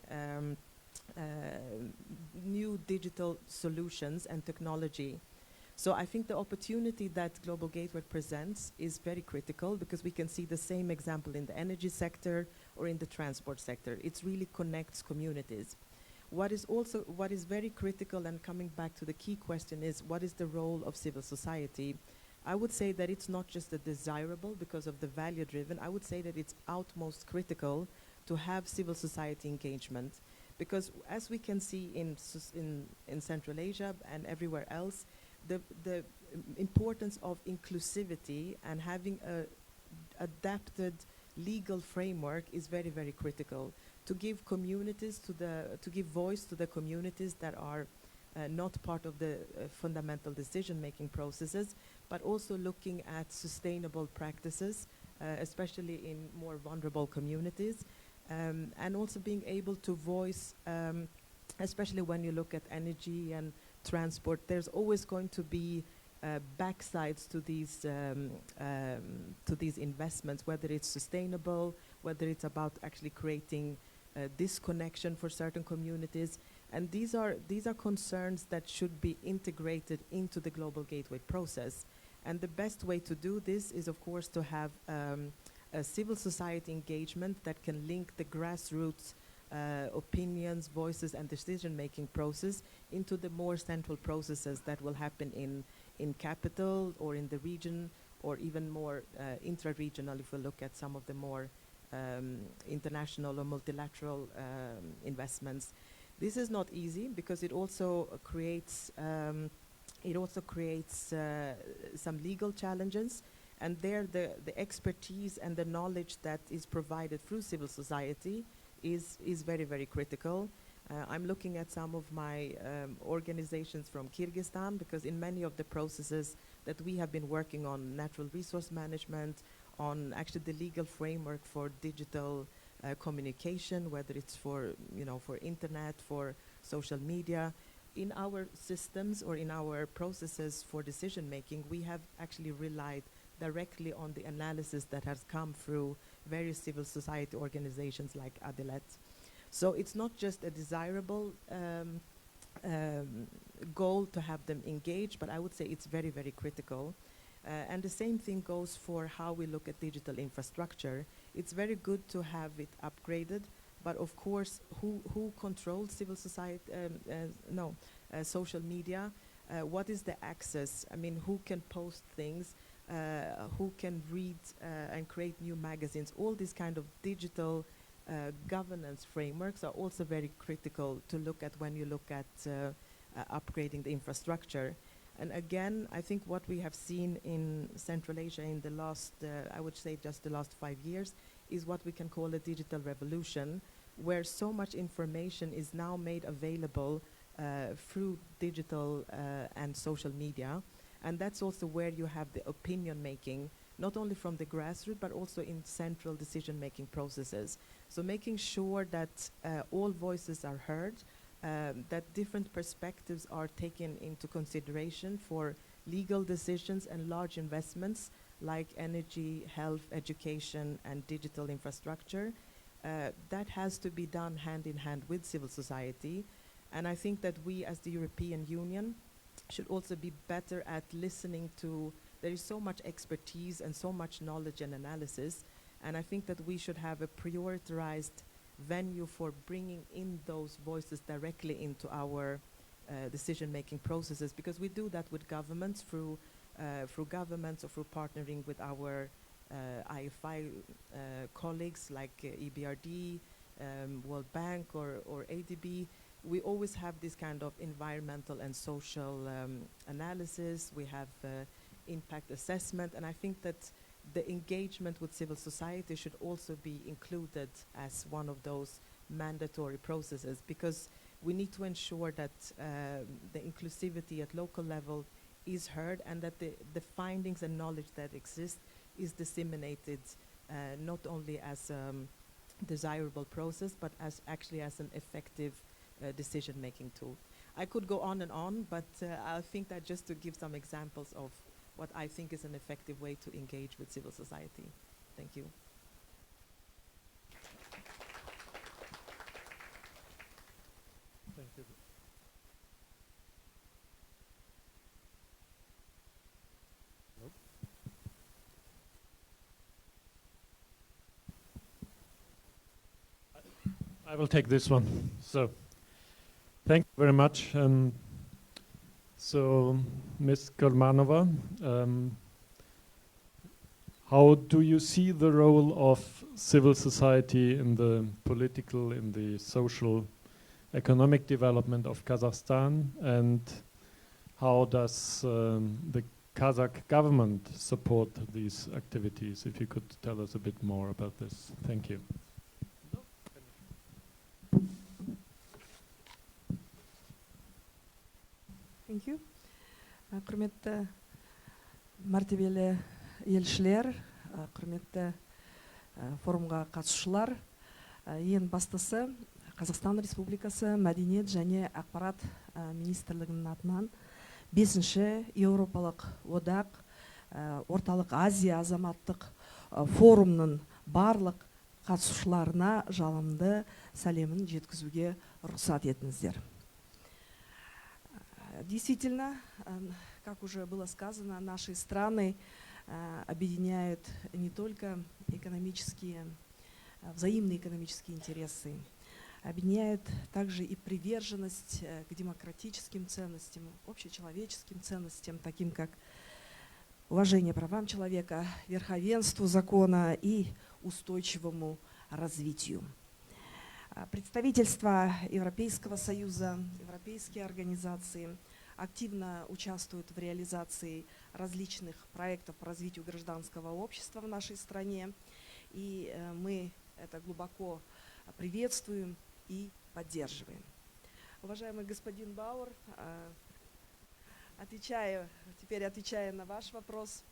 new digital solutions and technology. So I think the opportunity that Global Gateway presents is very critical, because we can see the same example in the energy sector or in the transport sector. It really connects communities. What is very critical, and coming back to the key question, is what is the role of civil society? I would say that it's not just a desirable because of the value driven. I would say that it's utmost critical to have civil society engagement, because as we can see in Central Asia and everywhere else, the importance of inclusivity and having a adapted legal framework is very, very critical to give communities to give voice to the communities that are not part of the fundamental decision-making processes, but also looking at sustainable practices, especially in more vulnerable communities, and also being able to voice, especially when you look at energy and transport, there's always going to be backsides to these investments, whether it's sustainable, whether it's about actually creating disconnection for certain communities. And these are concerns that should be integrated into the Global Gateway process. And the best way to do this is, of course, to have a civil society engagement that can link the grassroots opinions, voices, and decision-making process into the more central processes that will happen in capital or in the region, or even more intra-regional if we look at some of the more international or multilateral investments. This is not easy, because it also creates some legal challenges, and there the expertise and the knowledge that is provided through civil society is very, very critical. I'm looking at some of my organizations from Kyrgyzstan, because in many of the processes that we have been working on, natural resource management, on actually the legal framework for digital communication, whether it's for internet, for social media, in our systems or in our processes for decision making, we have actually relied directly on the analysis that has come through various civil society organizations like Adilet. So it's not just a desirable goal to have them engage, but I would say it's very, very critical. And the same thing goes for how we look at digital infrastructure. It's very good to have it upgraded, but of course, who controls civil society? Social media. What is the access? I mean, who can post things? Who can read and create new magazines? All these kind of digital governance frameworks are also very critical to look at when you look at upgrading the infrastructure. And again, I think what we have seen in Central Asia in the last, I would say just the last 5 years, is what we can call a digital revolution, where so much information is now made available through digital and social media. And that's also where you have the opinion making, not only from the grassroots, but also in central decision-making processes. So making sure that all voices are heard, that different perspectives are taken into consideration for legal decisions and large investments like energy, health, education, and digital infrastructure. That has to be done hand in hand with civil society. And I think that we as the European Union should also be better at listening to, there is so much expertise and so much knowledge and analysis, and I think that we should have a prioritized venue for bringing in those voices directly into our decision-making processes, because we do that with governments through governments or through partnering with our IFI colleagues like EBRD, World Bank or ADB. We always have this kind of environmental and social analysis. We have impact assessment, and I think that the engagement with civil society should also be included as one of those mandatory processes, because we need to ensure that the inclusivity at local level is heard, and that the findings and knowledge that exist is disseminated not only as a desirable process, but as actually as an effective decision-making tool. I could go on and on, but I think that just to give some examples of what I think is an effective way to engage with civil society. Thank you. Thank you. I will take this one. So, thank you very much. So, Ms. Kurmanova, how do you see the role of civil society in the political, in the social, economic development of Kazakhstan, and how does the Kazakh government support these activities? If you could tell us a bit more about this. Thank you. Thank you. Құрметті мәртебелі елшілер, құрметті форумға қатысушылар, ең бастысы Қазақстан Республикасы Мәдениет және ақпарат министрлігінің атынан 5-ші Еуропалық одақ Орталық Азия азаматтық форумның барлық қатысушыларына жалынды сәлемін жеткізуге рұқсат етіңіздер. Действительно, как уже было сказано, наши страны объединяют не только взаимные экономические интересы, объединяют также и приверженность к демократическим ценностям, общечеловеческим ценностям, таким как уважение правам человека, верховенству закона и устойчивому развитию. Представительства Европейского Союза, европейские организации активно участвуют в реализации различных проектов по развитию гражданского общества в нашей стране, и мы это глубоко приветствуем и поддерживаем. Уважаемый господин Бауэр, теперь отвечая на ваш вопрос,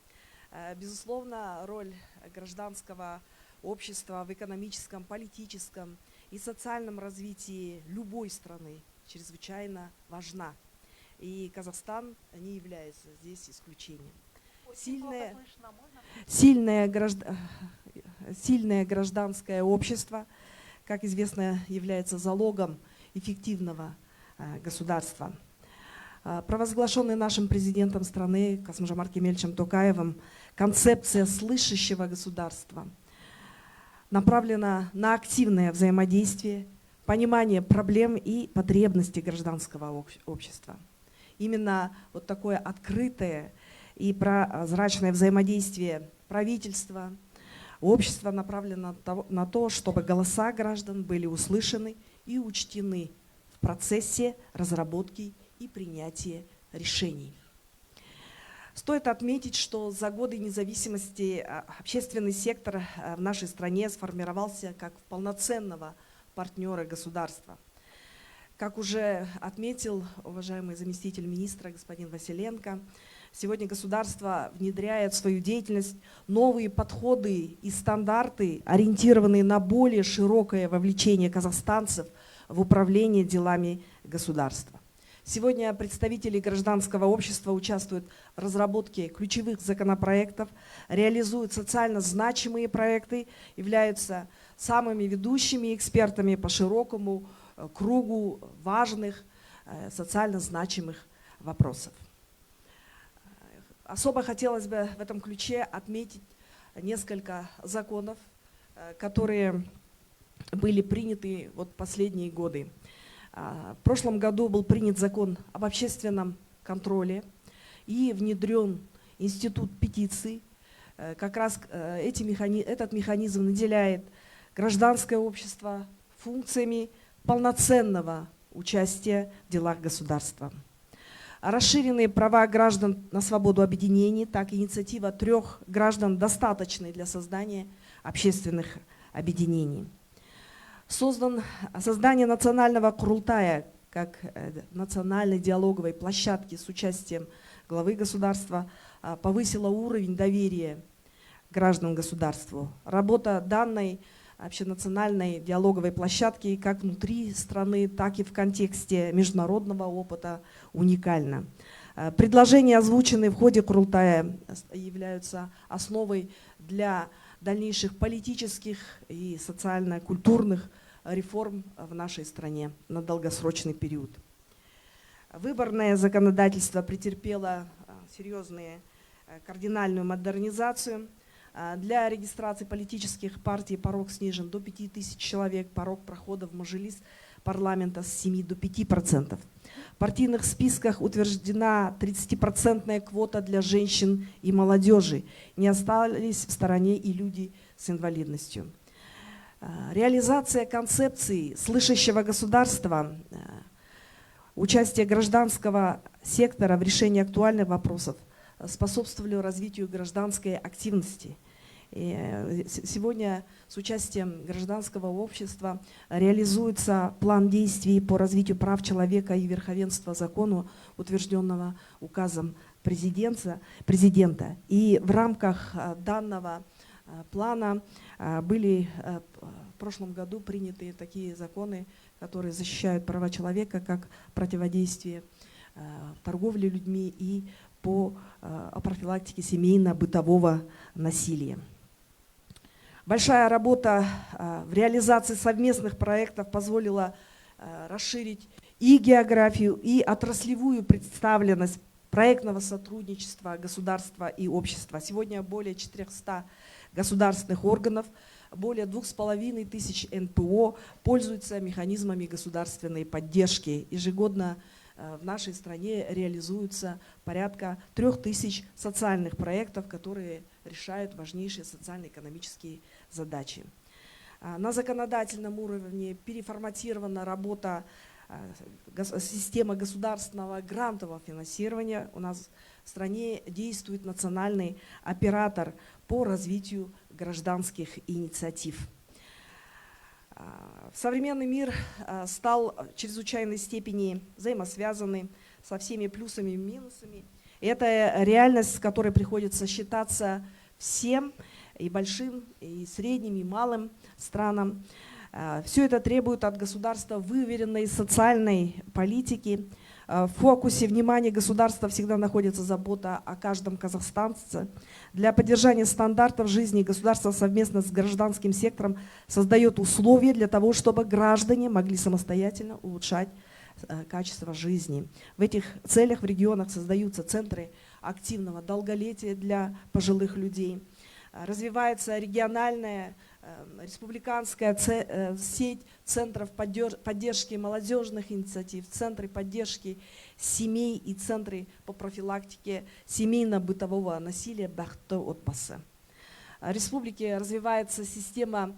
безусловно, роль гражданского общества в экономическом, политическом и социальном развитии любой страны чрезвычайно важна. И Казахстан не является здесь исключением. Сильное гражданское общество, как известно, является залогом эффективного государства. Провозглашенная нашим президентом страны Касым-Жомарт Кемельевичем Токаевым концепция слышащего государства направлена на активное взаимодействие, понимание проблем и потребностей гражданского общества. Именно вот такое открытое и прозрачное взаимодействие правительства, общества направлено на то, чтобы голоса граждан были услышаны и учтены в процессе разработки и принятия решений. Стоит отметить, что за годы независимости общественный сектор в нашей стране сформировался как полноценного партнера государства. Как уже отметил уважаемый заместитель министра господин Василенко, Сегодня государство внедряет в свою деятельность новые подходы и стандарты, ориентированные на более широкое вовлечение казахстанцев в управление делами государства. Сегодня представители гражданского общества участвуют в разработке ключевых законопроектов, реализуют социально значимые проекты, являются самыми ведущими экспертами по широкому кругу важных социально значимых вопросов. Особо хотелось бы в этом ключе отметить несколько законов, которые были приняты вот последние годы. В прошлом году был принят закон об общественном контроле и внедрен институт петиций. Как раз этот механизм наделяет гражданское общество функциями полноценного участия в делах государства. Расширенные права граждан на свободу объединений, так инициатива 3 граждан достаточны для создания общественных объединений. Создание национального Курултая как национальной диалоговой площадки с участием главы государства повысило уровень доверия граждан к государству. Работа данной общенациональной диалоговой площадки как внутри страны, так и в контексте международного опыта уникальна. Предложения, озвученные в ходе Курултая, являются основой для дальнейших политических и социально-культурных реформ в нашей стране на долгосрочный период. Выборное законодательство претерпело серьезную кардинальную модернизацию. Для регистрации политических партий порог снижен до 5000 человек, порог прохода в мажилис парламента с 7 до 5%. В партийных списках утверждена 30% квота для женщин и молодежи. Не остались в стороне и люди с инвалидностью. Реализация концепции слышащего государства, участие гражданского сектора в решении актуальных вопросов способствовали развитию гражданской активности. И сегодня с участием гражданского общества реализуется план действий по развитию прав человека и верховенства закона, утвержденного указом президента. И в рамках данного плана были в прошлом году приняты такие законы, которые защищают права человека, как противодействие торговле людьми и по профилактике семейно-бытового насилия. Большая работа в реализации совместных проектов позволила расширить и географию, и отраслевую представленность проектного сотрудничества государства и общества. Сегодня более 400 государственных органов, более 2500 НПО пользуются механизмами государственной поддержки. Ежегодно в нашей стране реализуется порядка 3000 социальных проектов, которые решают важнейшие социально-экономические задачи. На законодательном уровне переформатирована работа системы государственного грантового финансирования. У нас в стране действует национальный оператор по развитию гражданских инициатив. Современный мир стал в чрезвычайной степени взаимосвязанный со всеми плюсами и минусами. И это реальность, с которой приходится считаться всем, и большим, и средним, и малым странам. Все это требует от государства выверенной социальной политики. В фокусе внимания государства всегда находится забота о каждом казахстанце. Для поддержания стандартов жизни государство совместно с гражданским сектором создает условия для того, чтобы граждане могли самостоятельно улучшать качество жизни. В этих целях в регионах создаются центры активного долголетия для пожилых людей. Развивается региональная, республиканская сеть центров поддержки молодежных инициатив, центры поддержки семей и центры по профилактике семейно-бытового насилия «Бақытты отбасы». В республике развивается система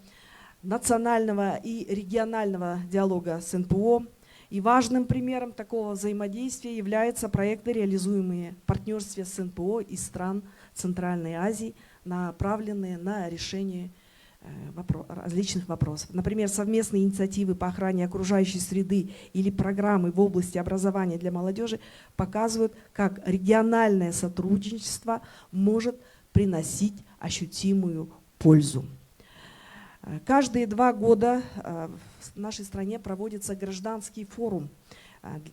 национального и регионального диалога с НПО. И важным примером такого взаимодействия являются проекты, реализуемые в партнерстве с НПО из стран Центральной Азии, направленные на решение различных вопросов. Например, совместные инициативы по охране окружающей среды или программы в области образования для молодежи показывают, как региональное сотрудничество может приносить ощутимую пользу. Каждые 2 года в нашей стране проводится гражданский форум,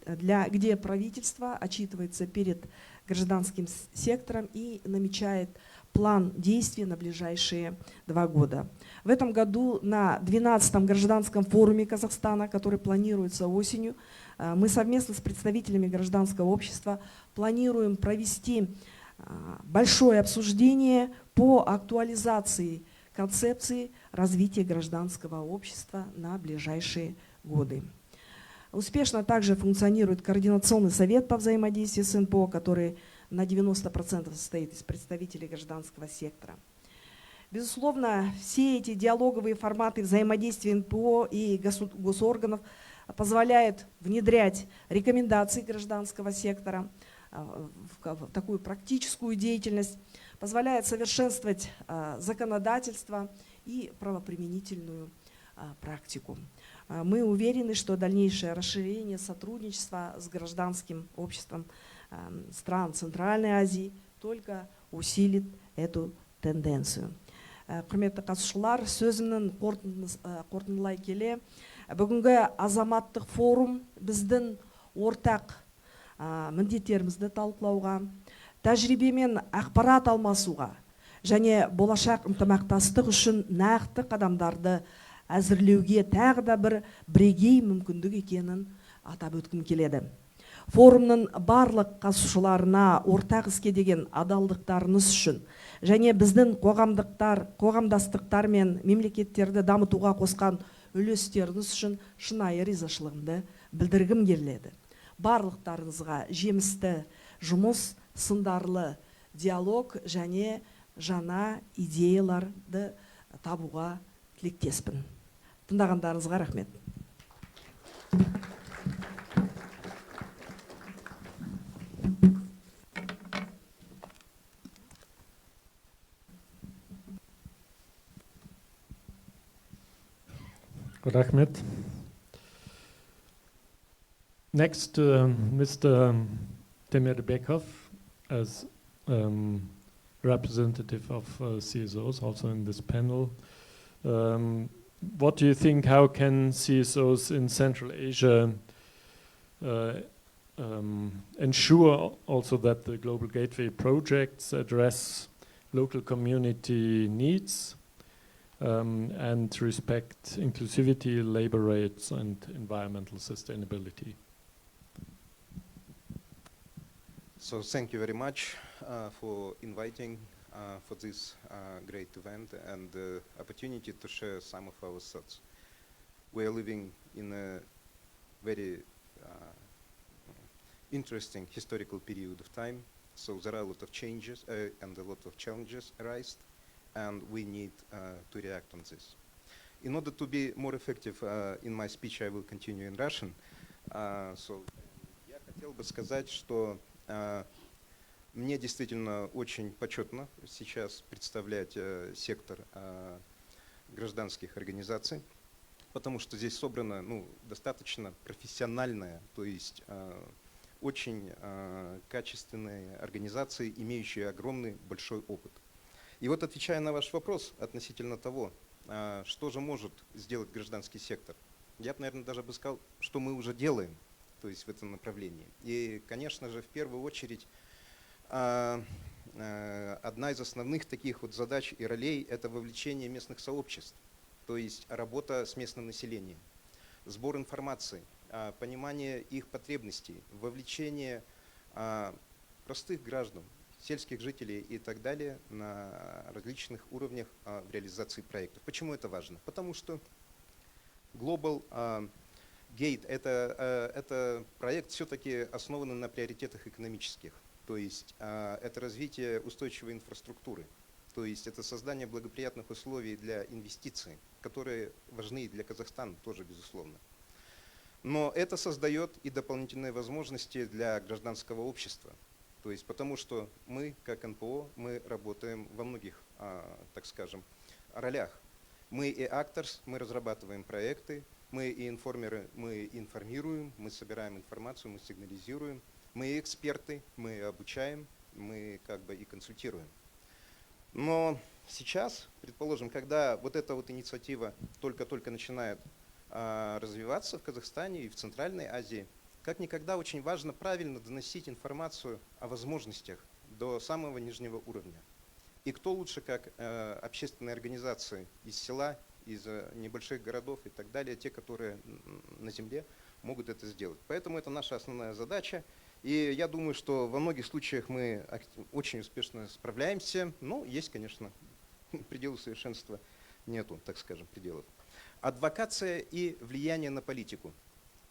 где правительство отчитывается перед гражданским сектором и намечает план действий на ближайшие 2 года. В этом году на 12-м гражданском форуме Казахстана, который планируется осенью, мы совместно с представителями гражданского общества планируем провести большое обсуждение по актуализации концепции развития гражданского общества на ближайшие годы. Успешно также функционирует Координационный совет по взаимодействию с НПО, который на 90% состоит из представителей гражданского сектора. Безусловно, все эти диалоговые форматы взаимодействия НПО и госорганов позволяют внедрять рекомендации гражданского сектора в такую практическую деятельность, позволяет совершенствовать законодательство и правоприменительную практику. Мы уверены, что дальнейшее расширение сотрудничества с гражданским обществом стран Центральной Азии только усилит эту тенденцию. Құрметті қатысушылар, сөзімнің қорытындылай келе, бүгінгі азаматтық форум біздің ортақ міндеттерімізді талқылауға, тәжірибе мен ақпарат алмасуға және болашақ ынтымақтастық үшін нақты қадамдарды әзірлеуге тағы да бір бірегей мүмкіндік екенін атап өткім келеді. Форумның барлық қатысушыларына ортақ іске деген адалдықтарыңыз үшін және біздің қоғамдастықтар мен мемлекеттерді дамытуға қосқан үлестеріңіз үшін шынайы ризашылығымды білдіргім келеді. Барлықтарыңызға жемісті жұмыс, сындарлы диалог және жаңа идеяларды табуға тілектеспін. Тыңдағандарыңызға рахмет. Rahmet. Next, Mr. Demirbekov, as representative of CSOs, also in this panel. What do you think, how can CSOs in Central Asia ensure also that the Global Gateway projects address local community needs and respect inclusivity, labor rates, and environmental sustainability? So thank you very much for inviting for this great event and the opportunity to share some of our thoughts. We are living in a very interesting historical period of time, so there are a lot of changes and a lot of challenges arise, and we need to react on this. In order to be more effective in my speech, I will continue in Russian. So, я хотел бы сказать, что мне действительно очень почетно сейчас представлять сектор гражданских организаций, потому что здесь собрана достаточно профессиональная, то есть очень качественные организации, имеющие огромный большой опыт. И вот, отвечая на ваш вопрос относительно того, что же может сделать гражданский сектор, я бы, наверное, даже бы сказал, что мы уже делаем, то есть в этом направлении. И, конечно же, в первую очередь, одна из основных таких вот задач и ролей – это вовлечение местных сообществ, то есть работа с местным населением, сбор информации, понимание их потребностей, вовлечение простых граждан, сельских жителей и так далее на различных уровнях в реализации проектов. Почему это важно? Потому что Global Gate – это проект все-таки основан на приоритетах экономических. То есть это развитие устойчивой инфраструктуры. То есть это создание благоприятных условий для инвестиций, которые важны и для Казахстана тоже, безусловно. Но это создает и дополнительные возможности для гражданского общества. То есть потому что мы, как НПО, мы работаем во многих, так скажем, ролях. Мы и actors, мы разрабатываем проекты, мы и информеры, мы информируем, мы собираем информацию, мы сигнализируем, мы и эксперты, мы обучаем, мы как бы и консультируем. Но сейчас, предположим, когда вот эта вот инициатива только-только начинает развиваться в Казахстане и в Центральной Азии, как никогда очень важно правильно доносить информацию о возможностях до самого нижнего уровня. И кто лучше, как общественные организации из села, из небольших городов и так далее, те, которые на земле могут это сделать. Поэтому это наша основная задача. И я думаю, что во многих случаях мы очень успешно справляемся. Но есть, конечно, пределы совершенства нету, так скажем, пределов. Адвокация и влияние на политику.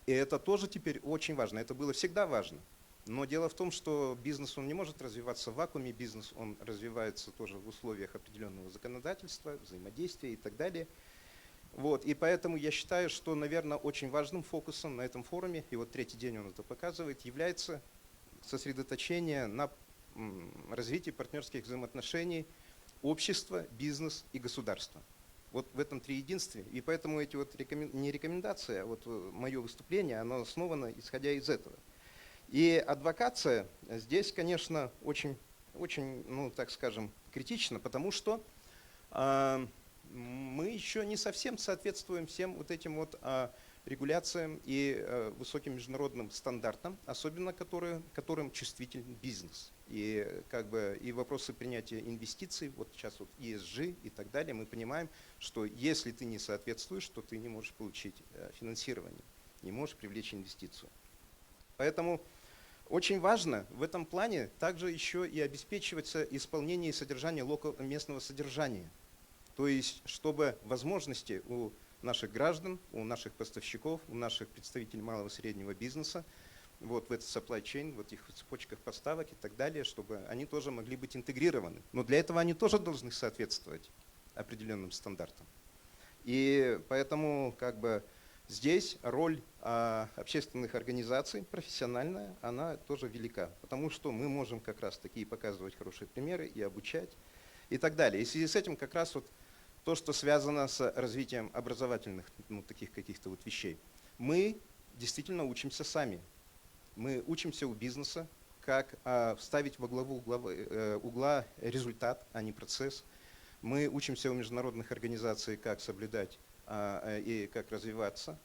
И это тоже теперь очень важно. Это было всегда важно. Но дело в том, что бизнес, он не может развиваться в вакууме. Бизнес, он развивается тоже в условиях определенного законодательства, взаимодействия и так далее. Вот. И поэтому я считаю, что, наверное, очень важным фокусом на этом форуме, и вот третий день он это показывает, является сосредоточение на развитии партнерских взаимоотношений общества, бизнес и государства. Вот в этом триединстве. И поэтому эти вот не рекомендации, а вот мое выступление, оно основано исходя из этого. И адвокация здесь, конечно, очень, ну, так скажем, критична, потому что мы еще не совсем соответствуем всем вот этим вот регуляциям и высоким международным стандартам, особенно которым чувствителен бизнес. И как бы и вопросы принятия инвестиций, вот сейчас вот ESG и так далее, мы понимаем, что если ты не соответствуешь, то ты не можешь получить финансирование, не можешь привлечь инвестицию. Поэтому очень важно в этом плане также еще и обеспечивать исполнение и содержание местного содержания. То есть, чтобы возможности у наших граждан, у наших поставщиков, у наших представителей малого и среднего бизнеса, вот в этой supply chain, в этих цепочках поставок и так далее, чтобы они тоже могли быть интегрированы. Но для этого они тоже должны соответствовать определенным стандартам. И поэтому как бы здесь роль общественных организаций профессиональная, она тоже велика, потому что мы можем как раз таки показывать хорошие примеры и обучать и так далее. И в связи с этим как раз вот то, что связано с развитием образовательных, ну, таких каких-то вот вещей. Мы действительно учимся сами. Мы учимся у бизнеса, как вставить во главу угла результат, а не процесс. Мы учимся у международных организаций, как соблюдать и как развиваться,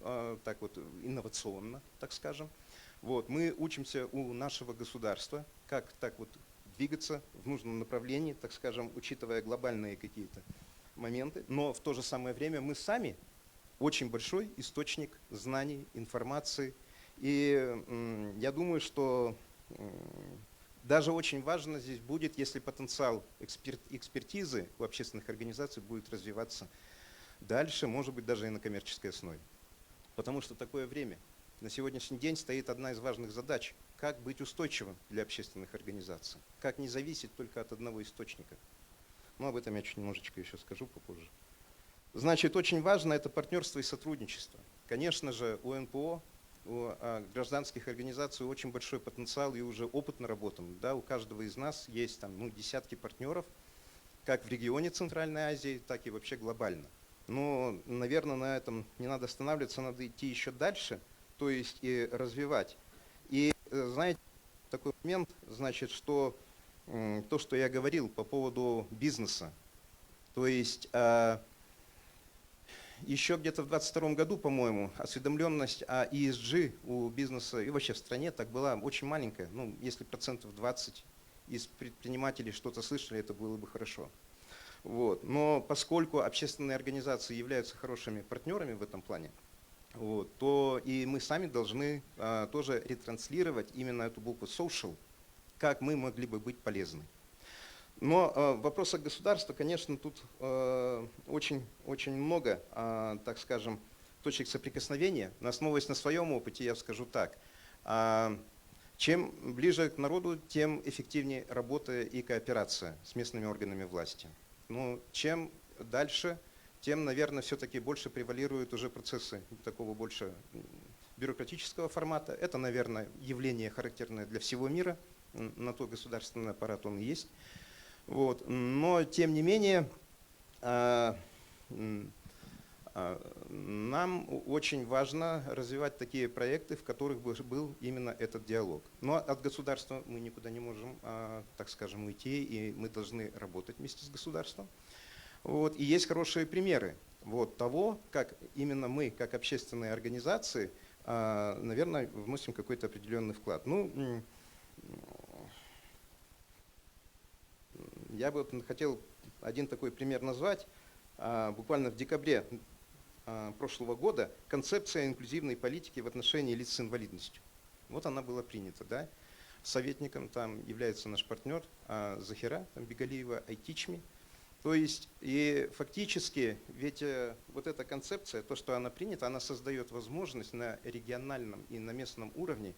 так вот инновационно, так скажем. Вот. Мы учимся у нашего государства, как так вот двигаться в нужном направлении, так скажем, учитывая глобальные какие-то моменты. Но в то же самое время мы сами очень большой источник знаний, информации. И я думаю, что даже очень важно здесь будет, если потенциал экспертизы у общественных организаций будет развиваться дальше, может быть, даже и на коммерческой основе. Потому что такое время. На сегодняшний день стоит одна из важных задач – как быть устойчивым для общественных организаций, как не зависеть только от одного источника. Но об этом я чуть немножечко еще скажу попозже. Значит, очень важно это партнерство и сотрудничество. Конечно же, у НПО, у гражданских организаций очень большой потенциал и уже опыт наработан. Да, у каждого из нас есть там, ну, десятки партнеров, как в регионе Центральной Азии, так и вообще глобально. Но, наверное, на этом не надо останавливаться, надо идти еще дальше, то есть и развивать. И знаете, такой момент, значит, что то, что я говорил по поводу бизнеса, то есть еще где-то в 2022 году, по-моему, осведомленность о ESG у бизнеса и вообще в стране так была очень маленькая. Ну, если 20% из предпринимателей что-то слышали, это было бы хорошо. Вот. Но поскольку общественные организации являются хорошими партнерами в этом плане, вот, то и мы сами должны тоже ретранслировать именно эту букву social, как мы могли бы быть полезны. Но в вопросах государства, конечно, тут очень много, так скажем, точек соприкосновения. Основываясь на своем опыте, я скажу так. Чем ближе к народу, тем эффективнее работа и кооперация с местными органами власти. Но чем дальше, тем, наверное, все-таки больше превалируют уже процессы такого больше бюрократического формата. Это, наверное, явление характерное для всего мира. На то государственный аппарат он и есть. Вот. Но, тем не менее, Нам очень важно развивать такие проекты, в которых бы был именно этот диалог. Но от государства мы никуда не можем, так скажем, уйти, и мы должны работать вместе с государством. Вот. И есть хорошие примеры вот, того, как именно мы, как общественные организации, наверное, вносим какой-то определенный вклад. Ну, я бы вот хотел один такой пример назвать. Буквально в декабре прошлого года концепция инклюзивной политики в отношении лиц с инвалидностью. Вот она была принята. Да? Советником там является наш партнер Захира Бегалиева, iTeach.me. То есть и фактически ведь вот эта концепция, то, что она принята, она создает возможность на региональном и на местном уровне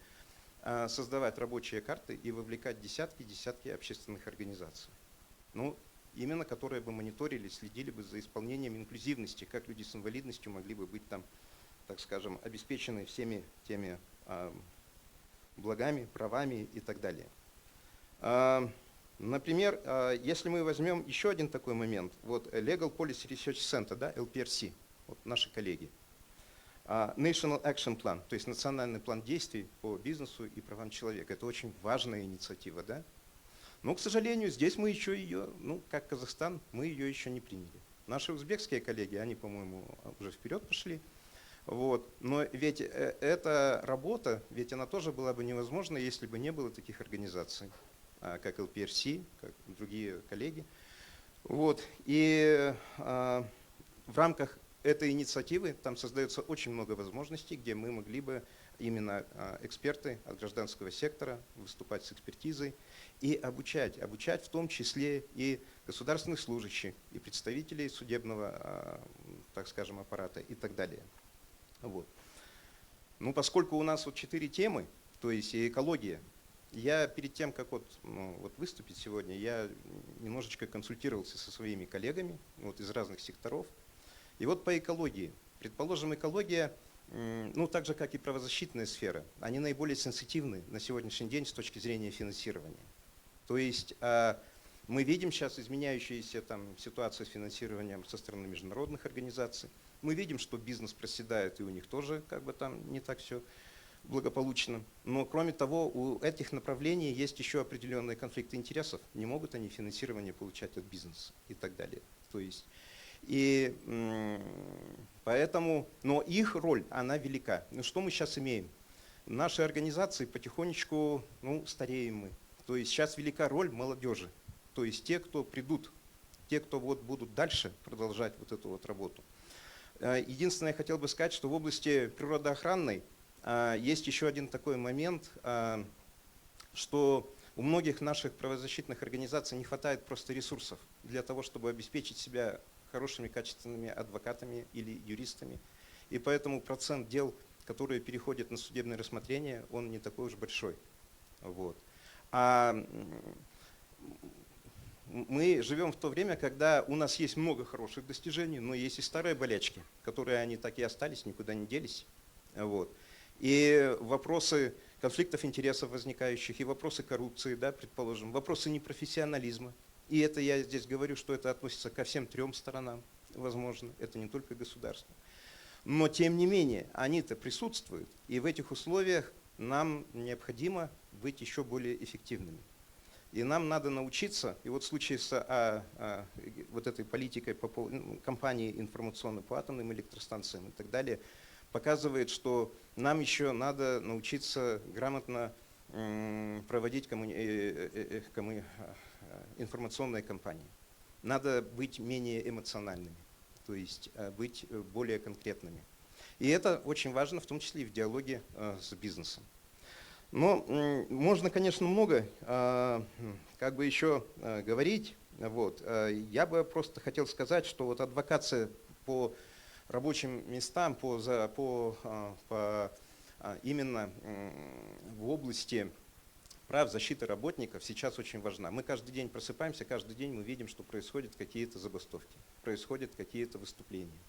создавать рабочие карты и вовлекать десятки общественных организаций. Ну, именно которые бы мониторили, следили бы за исполнением инклюзивности, как люди с инвалидностью могли бы быть там, так скажем, обеспечены всеми теми благами, правами и так далее. Например, если мы возьмем еще один такой момент, вот Legal Policy Research Center, да, LPRC, вот наши коллеги, National Action Plan, то есть национальный план действий по бизнесу и правам человека, это очень важная инициатива, да? Но, к сожалению, здесь мы еще ее, ну, как Казахстан, мы ее еще не приняли. Наши узбекские коллеги, они, по-моему, уже вперед пошли. Вот. Но ведь эта работа, ведь она тоже была бы невозможна, если бы не было таких организаций, как LPRC, как другие коллеги. Вот. И в рамках этой инициативы там создается очень много возможностей, где мы могли бы именно эксперты от гражданского сектора выступать с экспертизой и обучать в том числе и государственных служащих, и представителей судебного, так скажем, аппарата и так далее. Вот. Ну, поскольку у нас вот 4 темы, то есть и экология, я перед тем, как вот выступить сегодня, я немножечко консультировался со своими коллегами вот, из разных секторов. И вот по экологии. Предположим, экология, ну, так же, как и правозащитная сфера, они наиболее сенситивны на сегодняшний день с точки зрения финансирования. То есть мы видим сейчас изменяющуюся там ситуацию с финансированием со стороны международных организаций. Мы видим, что бизнес проседает, и у них тоже как бы там не так все благополучно. Но кроме того, у этих направлений есть еще определенные конфликты интересов. Не могут они финансирование получать от бизнеса и так далее. То есть, и поэтому, но их роль, она велика. Ну, что мы сейчас имеем? Наши организации потихонечку, ну, стареем мы. То есть сейчас велика роль молодежи. То есть те, кто придут, те, кто вот будут дальше продолжать вот эту вот работу. Единственное, я хотел бы сказать, что в области природоохранной есть еще один такой момент, что у многих наших правозащитных организаций не хватает просто ресурсов для того, чтобы обеспечить себя хорошими, качественными адвокатами или юристами. И поэтому процент дел, которые переходят на судебное рассмотрение, он не такой уж большой. Вот. А мы живем в то время, когда у нас есть много хороших достижений, но есть и старые болячки, которые они так и остались, никуда не делись. Вот. И вопросы конфликтов интересов возникающих, и вопросы коррупции, да, предположим, вопросы непрофессионализма. И это я здесь говорю, что это относится ко всем 3 сторонам, возможно, это не только государство. Но тем не менее, они-то присутствуют, и в этих условиях нам необходимо быть еще более эффективными. И нам надо научиться, и вот в случае с вот этой политикой по компании информационной по атомным электростанциям и так далее, показывает, что нам еще надо научиться грамотно проводить информационные кампании. Надо быть менее эмоциональными, то есть быть более конкретными. И это очень важно, в том числе и в диалоге с бизнесом. Но можно, конечно, много как бы еще говорить. Вот. Я бы просто хотел сказать, что вот адвокация по рабочим местам, именно в области прав защиты работников сейчас очень важна. Мы каждый день просыпаемся, каждый день мы видим, что происходят какие-то забастовки, происходят какие-то выступления.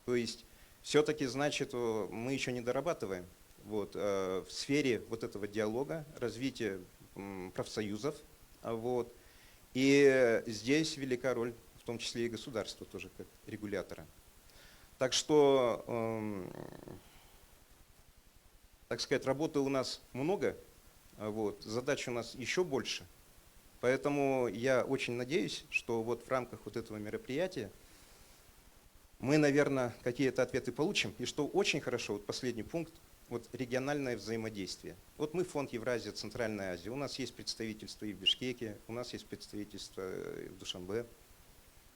То есть все-таки, значит, мы еще не дорабатываем вот, в сфере вот этого диалога, развития профсоюзов. Вот. И здесь велика роль, в том числе и государства тоже, как регулятора. Так что, так сказать, работы у нас много, вот, задач у нас еще больше. Поэтому я очень надеюсь, что вот в рамках вот этого мероприятия мы, наверное, какие-то ответы получим. И что очень хорошо, вот последний пункт, вот региональное взаимодействие. Вот мы фонд Евразия, Центральная Азия, у нас есть представительство и в Бишкеке, у нас есть представительство и в Душанбе.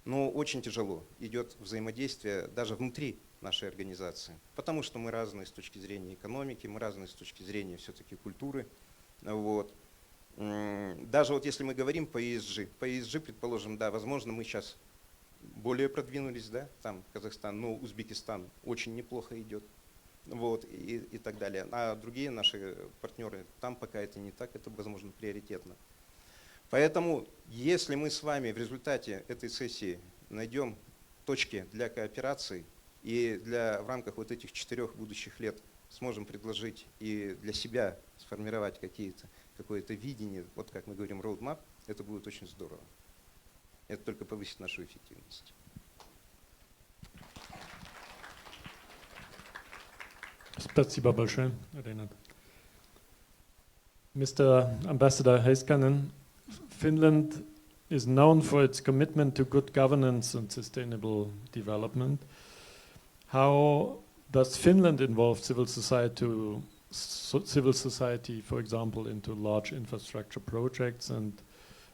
Но очень тяжело идет взаимодействие даже внутри нашей организации, потому что мы разные с точки зрения экономики, мы разные с точки зрения все-таки культуры. Вот. Даже вот если мы говорим по ESG, предположим, да, возможно, мы сейчас более продвинулись, да, там Казахстан, но Узбекистан очень неплохо идет, вот, и так далее. А другие наши партнеры, там пока это не так, это, возможно, приоритетно. Поэтому, если мы с вами в результате этой сессии найдем точки для кооперации и в рамках вот этих 4 будущих лет сможем предложить и для себя сформировать какое-то видение, вот как мы говорим, roadmap, это будет очень здорово. Это только повысит нашу эффективность. Спасибо большое, Reinhard. Mr. Ambassador Heiskanen, Finland is known for its commitment to good governance and sustainable development. How does Finland involve civil society, for example, into large infrastructure projects? And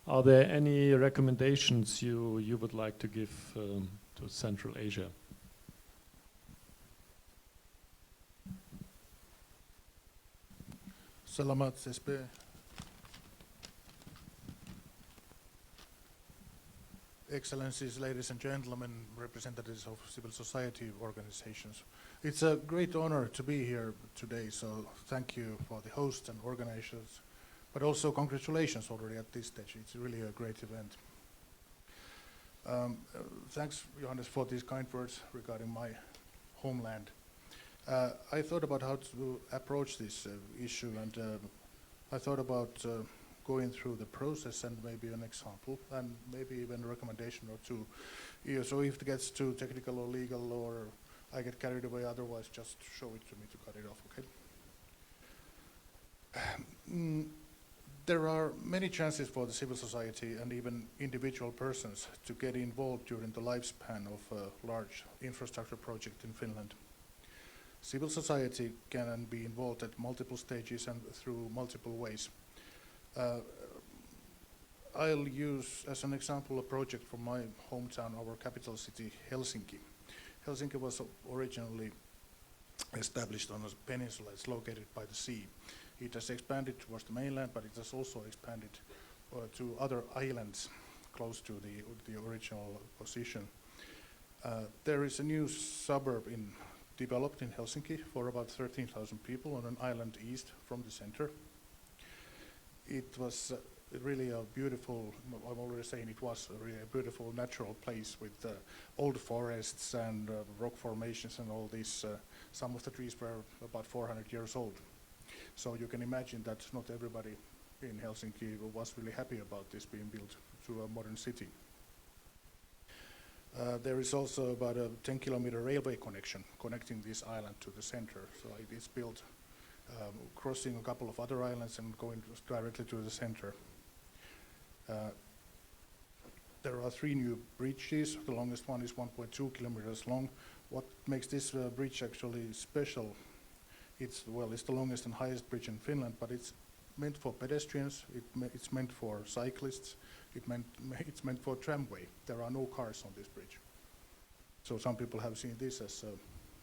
are there any recommendations you would like to give to Central Asia? Salamat, SB. Excellencies, ladies and gentlemen, representatives of civil society organizations. It's a great honor to be here today, so thank you for the hosts and organizers, but also congratulations already at this stage. It's really a great event. Thanks, Johannes, for these kind words regarding my homeland. I thought about how to approach this issue, and I thought about going through the process and maybe an example and maybe even a recommendation or two. Yeah, so if it gets too technical or legal or I get carried away, otherwise just show it to me to cut it off, okay? There are many chances for the civil society and even individual persons to get involved during the lifespan of a large infrastructure project in Finland. Civil society can be involved at multiple stages and through multiple ways. I'll use as an example a project from my hometown, our capital city, Helsinki. Helsinki was originally established on a peninsula. It's located by the sea. It has expanded towards the mainland, but it has also expanded to other islands close to the original position. There is a new suburb developed in Helsinki for about 13,000 people on an island east from the center. It was really a beautiful, I'm already saying it was really a beautiful natural place with old forests and rock formations and all this. Some of the trees were about 400 years old. So you can imagine that not everybody in Helsinki was really happy about this being built to a modern city. There is also about a 10-kilometer railway connection connecting this island to the center. So it is built crossing a couple of other islands and going directly to the center. There are 3 new bridges. The longest one is 1.2 kilometers long. What makes this bridge actually special? It's the longest and highest bridge in Finland, but it's meant for pedestrians. It's meant for cyclists. It's meant for tramway. There are no cars on this bridge. So some people have seen this as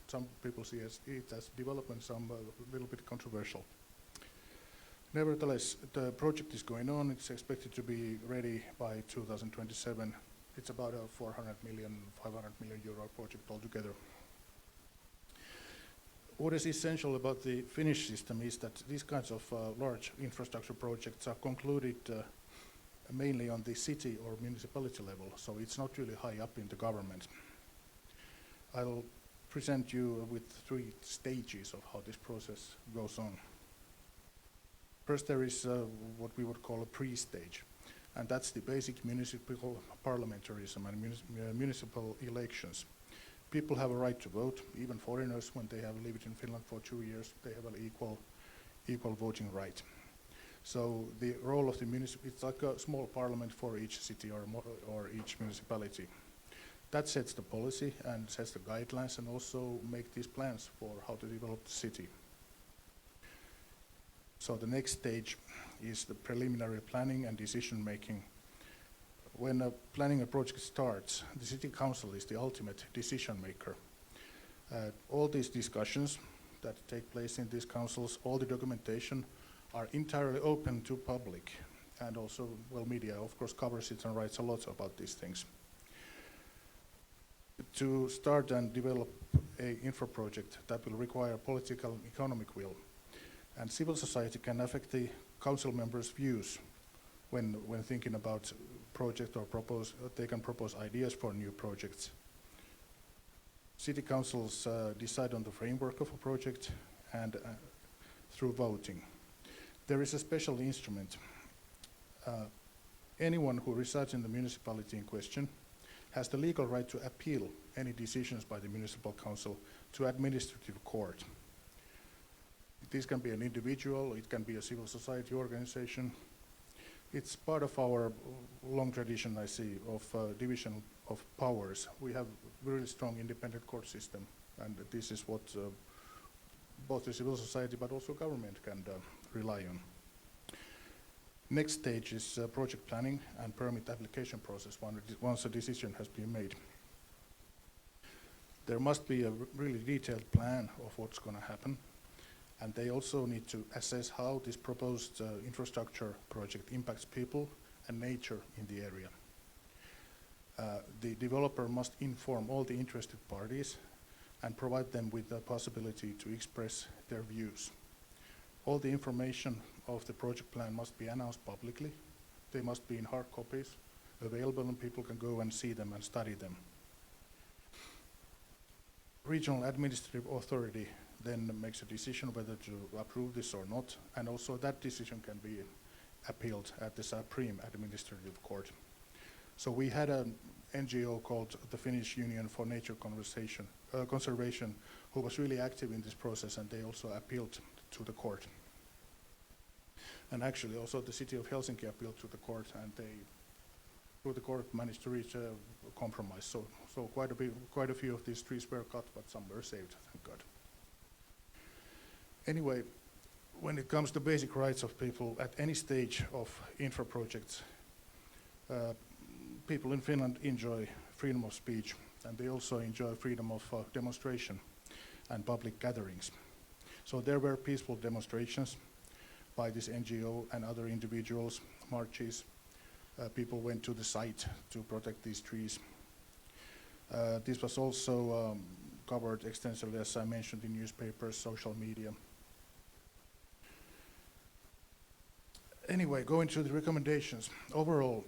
some people see it as development, some a little bit controversial. Nevertheless, the project is going on. It's expected to be ready by 2027. It's about a 500 million euro project altogether. What is essential about the Finnish system is that these kinds of large infrastructure projects are concluded mainly on the city or municipality level, so it's not really high up in the government. I'll present you with 3 stages of how this process goes on. First, there is what we would call a pre-stage, and that's the basic municipal parliamentarism and municipal elections. people have a right to vote, even foreigners, when they have lived in Finland for 2 years, they have an equal voting right. So the role of the municipality, it's like a small parliament for each city or each municipality. That sets the policy and sets the guidelines and also make these plans for how to develop the city. So the next stage is the preliminary planning and decision making. When planning a project starts, the city council is the ultimate decision maker. All these discussions that take place in these councils, all the documentation are entirely open to public, and also, well, media of course covers it and writes a lot about these things. To start and develop a infra project, that will require political and economic will, and civil society can affect the council members' views when thinking about project or they can propose ideas for new projects. City councils decide on the framework of a project and through voting. There is a special instrument. Anyone who resides in the municipality in question has the legal right to appeal any decisions by the municipal council to administrative court. This can be an individual, it can be a civil society organization. It's part of our long tradition, I see, of division of powers. We have a really strong independent court system, and this is what both the civil society but also government can rely on. Next stage is project planning and permit application process once a decision has been made. There must be a really detailed plan of what's going to happen, and they also need to assess how this proposed infrastructure project impacts people and nature in the area. The developer must inform all the interested parties and provide them with the possibility to express their views. All the information of the project plan must be announced publicly. They must be in hard copies, available, and people can go and see them and study them. Regional administrative authority then makes a decision whether to approve this or not, and also that decision can be appealed at the Supreme Administrative Court. So we had an NGO called the Finnish Union for Nature Conservation who was really active in this process, and they also appealed to the court. And actually also the city of Helsinki appealed to the court, and they, through the court, managed to reach a compromise. So quite a few of these trees were cut, but some were saved, thank God. Anyway, when it comes to basic rights of people at any stage of infra projects, people in Finland enjoy freedom of speech, and they also enjoy freedom of demonstration and public gatherings. So there were peaceful demonstrations by this NGO and other individuals, marches. People went to the site to protect these trees. This was also covered extensively, as I mentioned, in newspapers, social media. Anyway, going to the recommendations. Overall,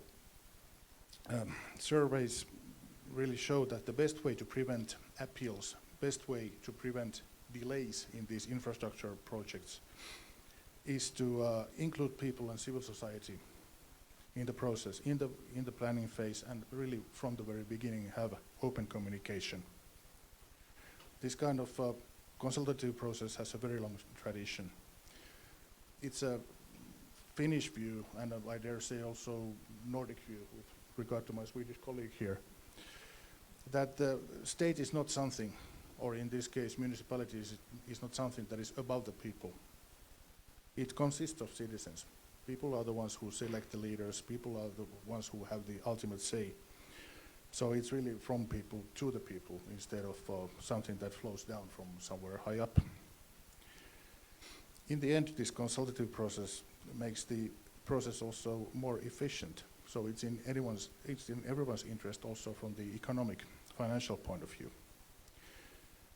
surveys really show that the best way to prevent appeals, best way to prevent delays in these infrastructure projects is to include people and civil society in the process, in the planning phase, and really from the very beginning have open communication. This kind of consultative process has a very long tradition. It's a Finnish view, and I dare say also Nordic view with regard to my Swedish colleague here, that the state is not something, or in this case municipalities is not something that is above the people. It consists of citizens. People are the ones who select the leaders, people are the ones who have the ultimate say. So it's really from people to the people instead of something that flows down from somewhere high up. In the end, this consultative process makes the process also more efficient. So it's in everyone's interest also from the economic, financial point of view.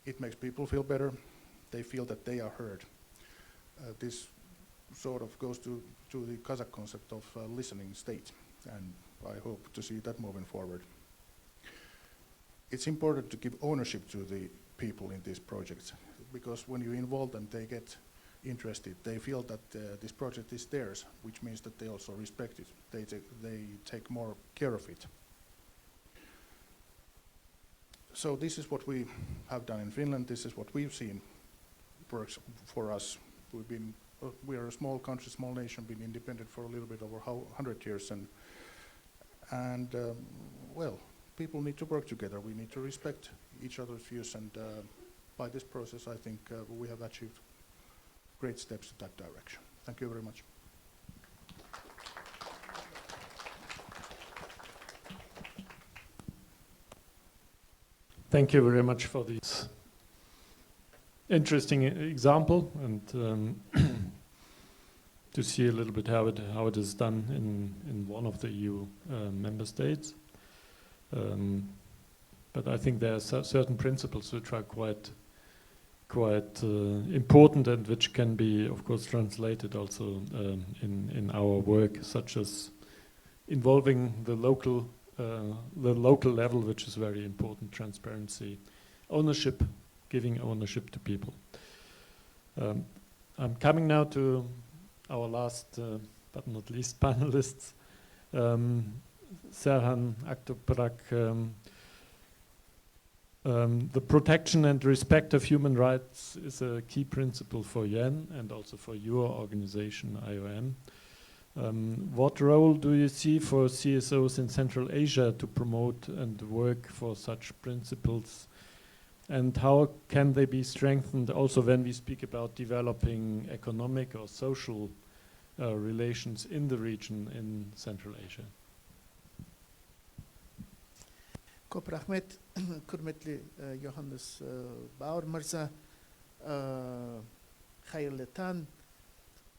It makes people feel better. They feel that they are heard. This sort of goes to the Kazakh concept of listening state, and I hope to see that moving forward. It's important to give ownership to the people in these projects, because when you involve them, they get interested. They feel that this project is theirs, which means that they also respect it. They take more care of it. So this is what we have done in Finland. This is what we've seen works for us. We are a small country, small nation, been independent for a little bit over 100 years, and well, people need to work together. We need to respect each other's views, and by this process, I think we have achieved great steps in that direction. Thank you very much. Thank you very much for this interesting example, and to see a little bit how it is done in one of the EU member states. But I think there are certain principles which are quite important, and which can be, of course, translated also in our work, such as involving the local level, which is very important, transparency, ownership, giving ownership to people. I'm coming now to our last, but not least, panelists. Serhan Aktoprak, the protection and respect of human rights is a key principle for UN and also for your organization, IOM. What role do you see for CSOs in Central Asia to promote and work for such principles? And how can they be strengthened also when we speak about developing economic or social relations in the region in Central Asia? Көп рахмет, құрметті Йоханнес Бауыр мырза, қайырлы таң,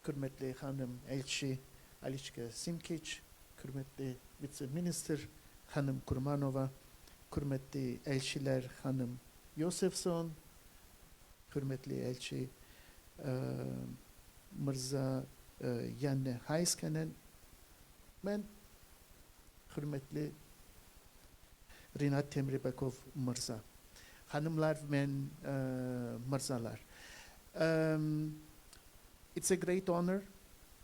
құрметті ханым Эльчи Аличка Симкич, құрметті вице-министр ханым Курманова, құрметті эльчилер ханым Йосефсон, құрметті эльчи мырза Янне Хайсканен, мен құрметті Rinat Temrebekov Mirza. Hanımlar men Mirzalar. It's a great honor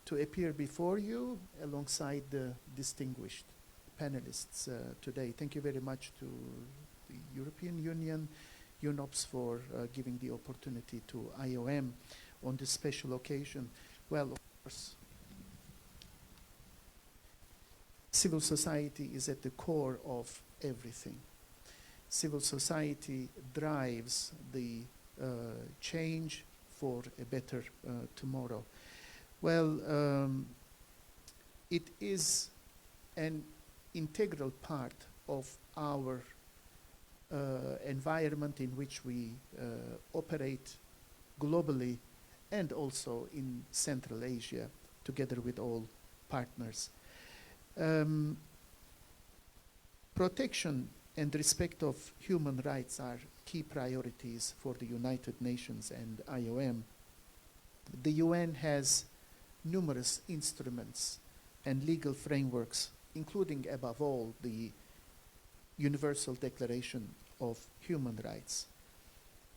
to appear before you alongside the distinguished panelists today. Thank you very much to the European Union, UNOPS, for giving the opportunity to IOM on this special occasion. Well, of course, civil society is at the core of everything. Civil society drives the change for a better tomorrow. Well, it is an integral part of our environment in which we operate globally and also in Central Asia, together with all partners. Protection and respect of human rights are key priorities for the United Nations and IOM. The UN has numerous instruments and legal frameworks, including, above all, the Universal Declaration of Human Rights,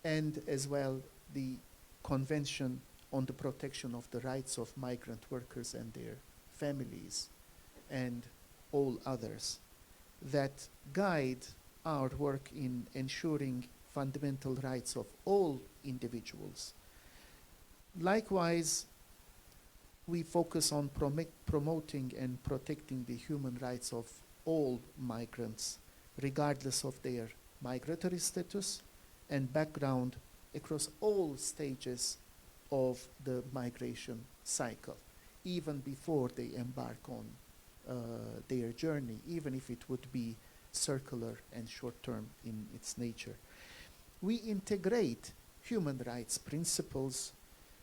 and as well the Convention on the Protection of the Rights of Migrant Workers and their families, and all others that guide our work in ensuring fundamental rights of all individuals. Likewise, we focus on promoting and protecting the human rights of all migrants, regardless of their migratory status and background across all stages of the migration cycle, even before they embark on their journey, even if it would be circular and short-term in its nature. We integrate human rights principles,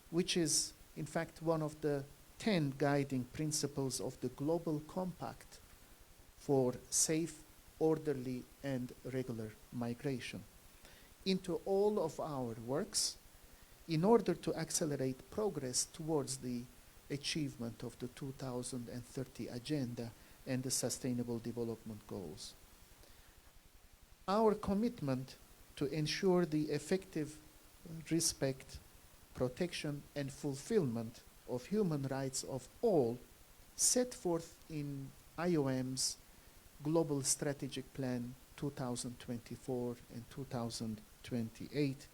which is, in fact, one of the 10 guiding principles of the Global Compact for safe, orderly, and regular migration, into all of our works in order to accelerate progress towards the achievement of the 2030 Agenda and the Sustainable Development Goals. Our commitment to ensure the effective respect, protection, and fulfillment of human rights of all set forth in IOM's Global Strategic Plan 2024 and 2028.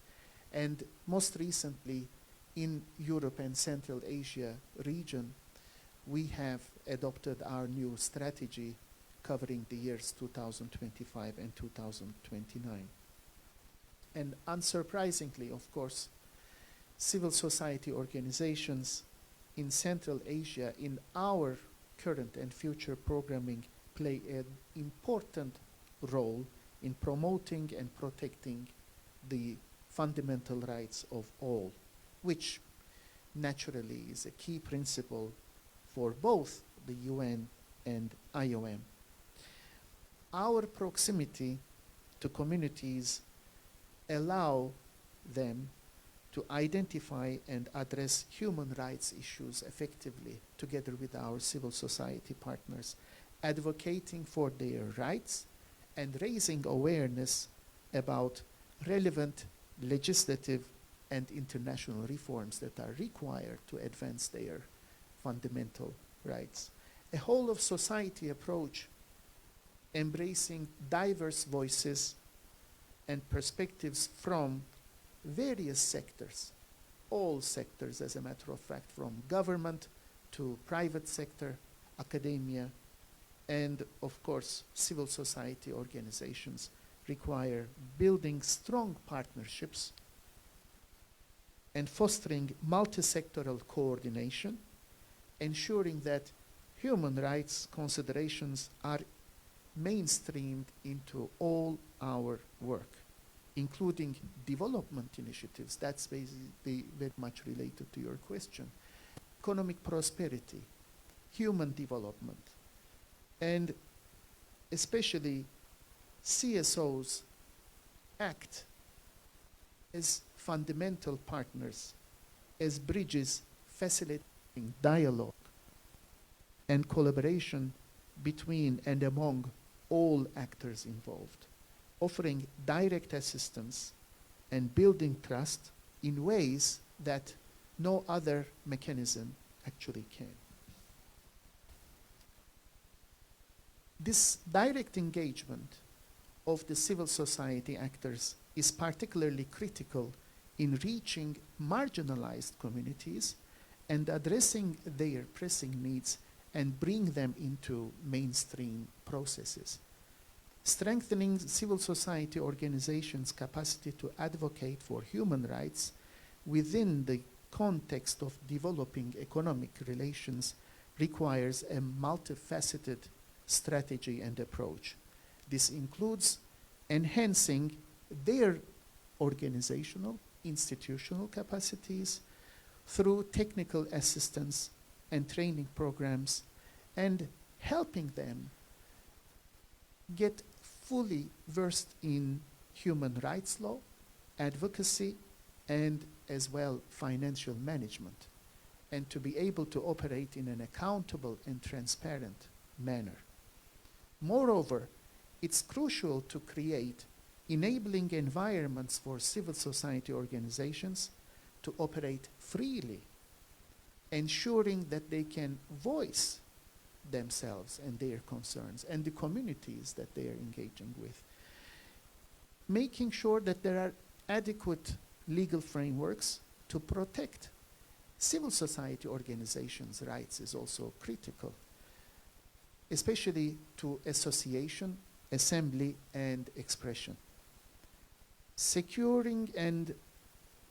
And most recently, in Europe and Central Asia region, we have adopted our new strategy covering the years 2025 and 2029. And unsurprisingly, of course, civil society organizations in Central Asia in our current and future programming play an important role in promoting and protecting the fundamental rights of all, which naturally is a key principle for both the UN and IOM. Our proximity to communities allow them to identify and address human rights issues effectively together with our civil society partners, advocating for their rights and raising awareness about relevant legislative and international reforms that are required to advance their fundamental rights. A whole of society approach embracing diverse voices and perspectives from various sectors, all sectors as a matter of fact, from government to private sector, academia, and of course civil society organizations require building strong partnerships and fostering multi-sectoral coordination, ensuring that human rights considerations are mainstreamed into all our work, including development initiatives. That's basically very much related to your question. Economic prosperity, human development, and especially CSOs act as fundamental partners, as bridges facilitating dialogue and collaboration between and among all actors involved, offering direct assistance and building trust in ways that no other mechanism actually can. This direct engagement of the civil society actors is particularly critical in reaching marginalized communities and addressing their pressing needs and bring them into mainstream processes. Strengthening civil society organizations' capacity to advocate for human rights within the context of developing economic relations requires a multifaceted strategy and approach. This includes enhancing their organizational, institutional capacities through technical assistance and training programs, and helping them get fully versed in human rights law, advocacy, and as well financial management, and to be able to operate in an accountable and transparent manner. Moreover, it's crucial to create enabling environments for civil society organizations to operate freely, ensuring that they can voice themselves and their concerns and the communities that they are engaging with. Making sure that there are adequate legal frameworks to protect civil society organizations' rights is also critical, especially to association, assembly, and expression. Securing and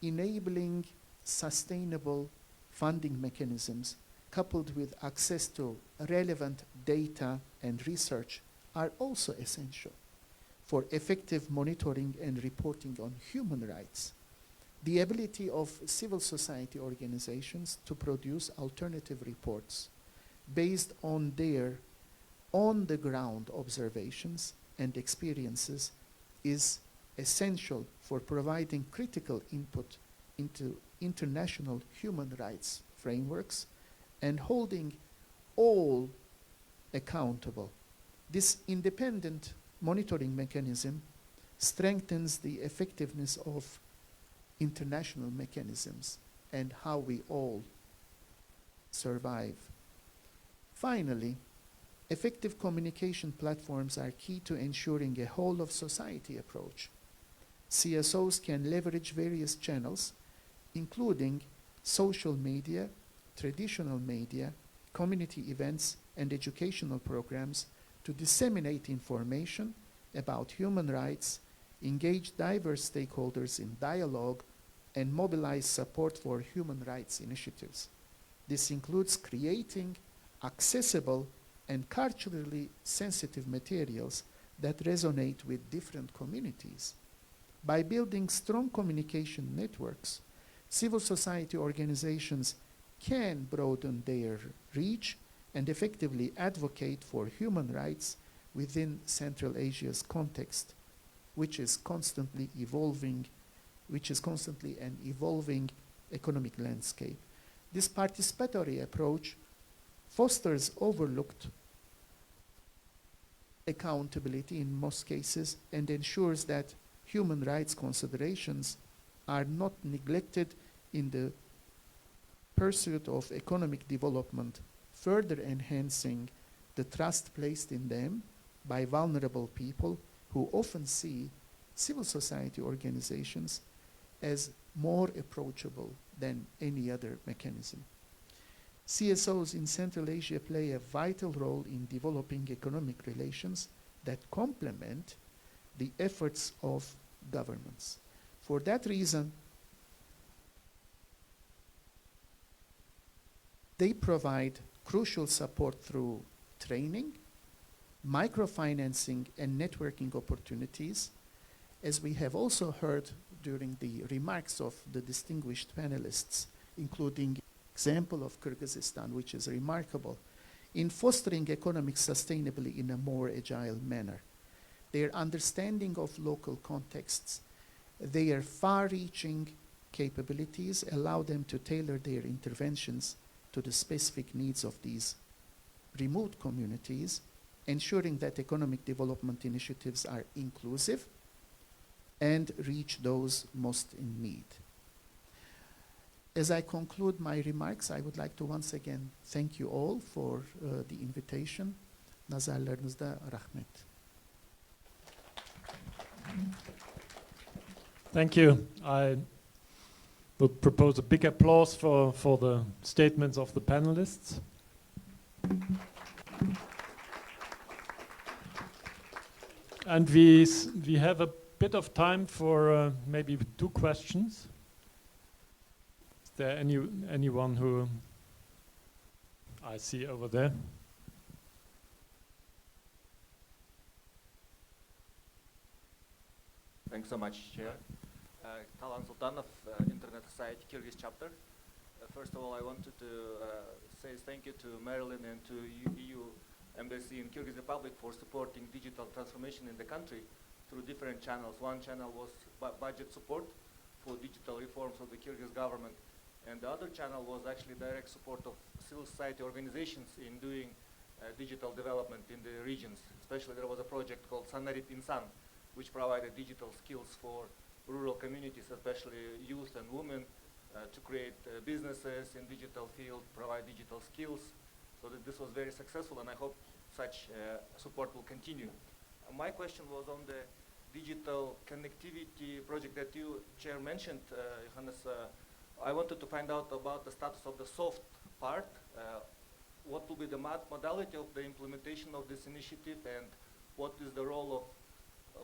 enabling sustainable funding mechanisms coupled with access to relevant data and research are also essential for effective monitoring and reporting on human rights. The ability of civil society organizations to produce alternative reports based on their on-the-ground observations and experiences is essential for providing critical input into international human rights frameworks and holding all accountable. This independent monitoring mechanism strengthens the effectiveness of international mechanisms and how we all survive. Finally, Effective communication platforms are key to ensuring a whole of society approach. CSOs can leverage various channels, including social media, traditional media, community events, and educational programs to disseminate information about human rights, engage diverse stakeholders in dialogue, and mobilize support for human rights initiatives. This includes creating accessible and culturally sensitive materials that resonate with different communities. By building strong communication networks, civil society organizations can broaden their reach and effectively advocate for human rights within Central Asia's context, which is constantly an evolving economic landscape. This participatory approach fosters overlooked accountability in most cases and ensures that human rights considerations are not neglected in the pursuit of economic development, further enhancing the trust placed in them by vulnerable people who often see civil society organizations as more approachable than any other mechanism. CSOs in Central Asia play a vital role in developing economic relations that complement the efforts of governments. For that reason, they provide crucial support through training, microfinancing, and networking opportunities, as we have also heard during the remarks of the distinguished panelists, including example of Kyrgyzstan, which is remarkable in fostering economic sustainability in a more agile manner. Their understanding of local contexts, their far-reaching capabilities allow them to tailor their interventions to the specific needs of these remote communities, ensuring that economic development initiatives are inclusive and reach those most in need. As I conclude my remarks, I would like to once again thank you all for the invitation. Nazarlarınızda rahmet. Thank you. I would propose a big applause for the statements of the panelists. And we have a bit of time for maybe 2 questions. Is there anyone who I see over there? Thanks so much, Chair. Talan Sultanov, Internet Society Kyrgyz chapter. First of all, I wanted to say thank you to Marilyn and to EU Embassy in Kyrgyz Republic for supporting digital transformation in the country through different channels. One channel was budget support for digital reforms of the Kyrgyz government, and the other channel was actually direct support of civil society organizations in doing digital development in the regions. Especially there was a project called Sanarit Insan, which provided digital skills for rural communities, especially youth and women, to create businesses in digital field, provide digital skills. So that this was very successful, and I hope such support will continue. My question was on the digital connectivity project that you, Chair, mentioned, Johannes. I wanted to find out about the status of the soft part. What will be the modality of the implementation of this initiative, and what is the role of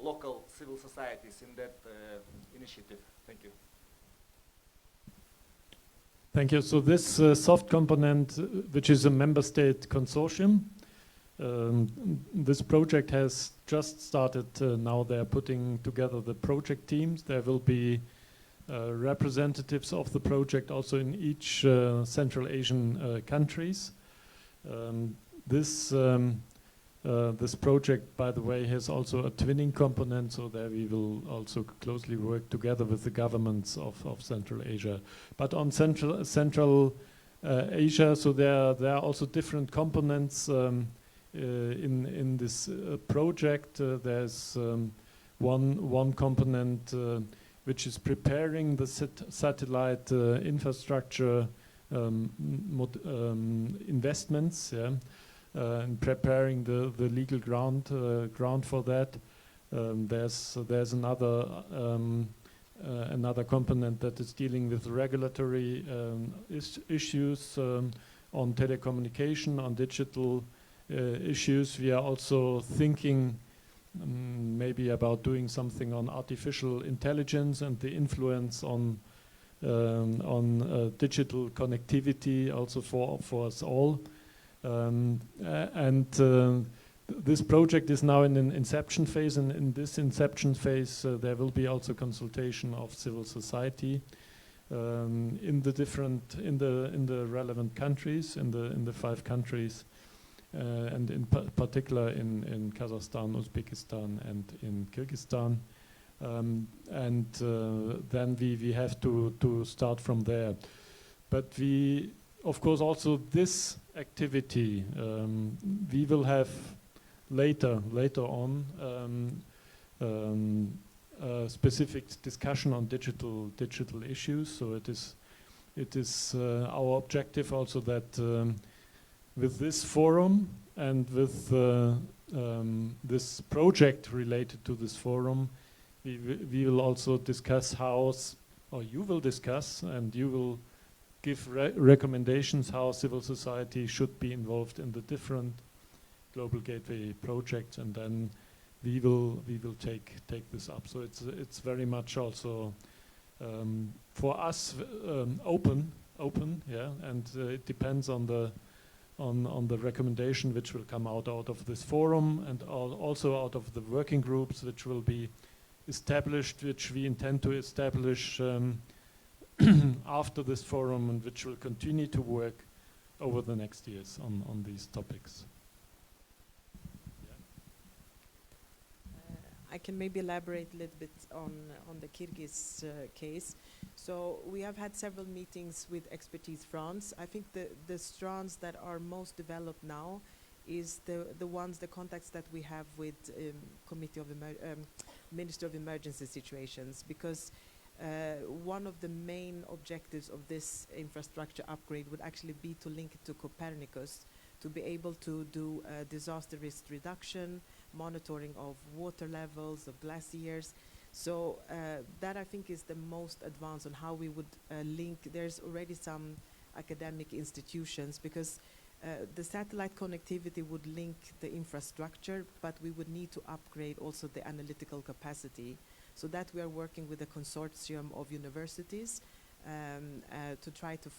local civil societies in that initiative? Thank you. Thank you. So this soft component, which is a member state consortium, this project has just started. Now they're putting together the project teams. There will be representatives of the project also in each Central Asian countries. This project, by the way, has also a twinning component, so there we will also closely work together with the governments of Central Asia. But on Central Asia, so there are also different components in this project. There's one component which is preparing the satellite infrastructure investments. Yeah. and preparing the legal ground for that. There's another component that is dealing with regulatory issues on telecommunication, on digital issues. We are also thinking maybe about doing something on artificial intelligence and the influence on digital connectivity, also for us all. This project is now in an inception phase, and in this inception phase, there will be also consultation of civil society in the relevant countries, in the 5 countries, and in particular in Kazakhstan, Uzbekistan, and in Kyrgyzstan. Then we have to start from there. But we, of course, also this activity we will have later on a specific discussion on digital issues. So it is our objective also that with this forum and with this project related to this forum, we will also discuss or you will discuss and you will give recommendations how civil society should be involved in the different Global Gateway projects, and then we will take this up. So it's very much also for us open, yeah, and it depends on the recommendation which will come out of this forum, and also out of the working groups which will be established, which we intend to establish after this forum, and which will continue to work over the next years on these topics. I can maybe elaborate a little bit on the Kyrgyz case. So we have had several meetings with Expertise France. I think the strands that are most developed now is the contacts that we have with Minister of Emergency Situations, because one of the main objectives of this infrastructure upgrade would actually be to link it to Copernicus, to be able to do disaster risk reduction, monitoring of water levels, of glaciers. So that I think is the most advanced on how we would link. There's already some academic institutions, because the satellite connectivity would link the infrastructure, but we would need to upgrade also the analytical capacity. So that we are working with a consortium of universities to try to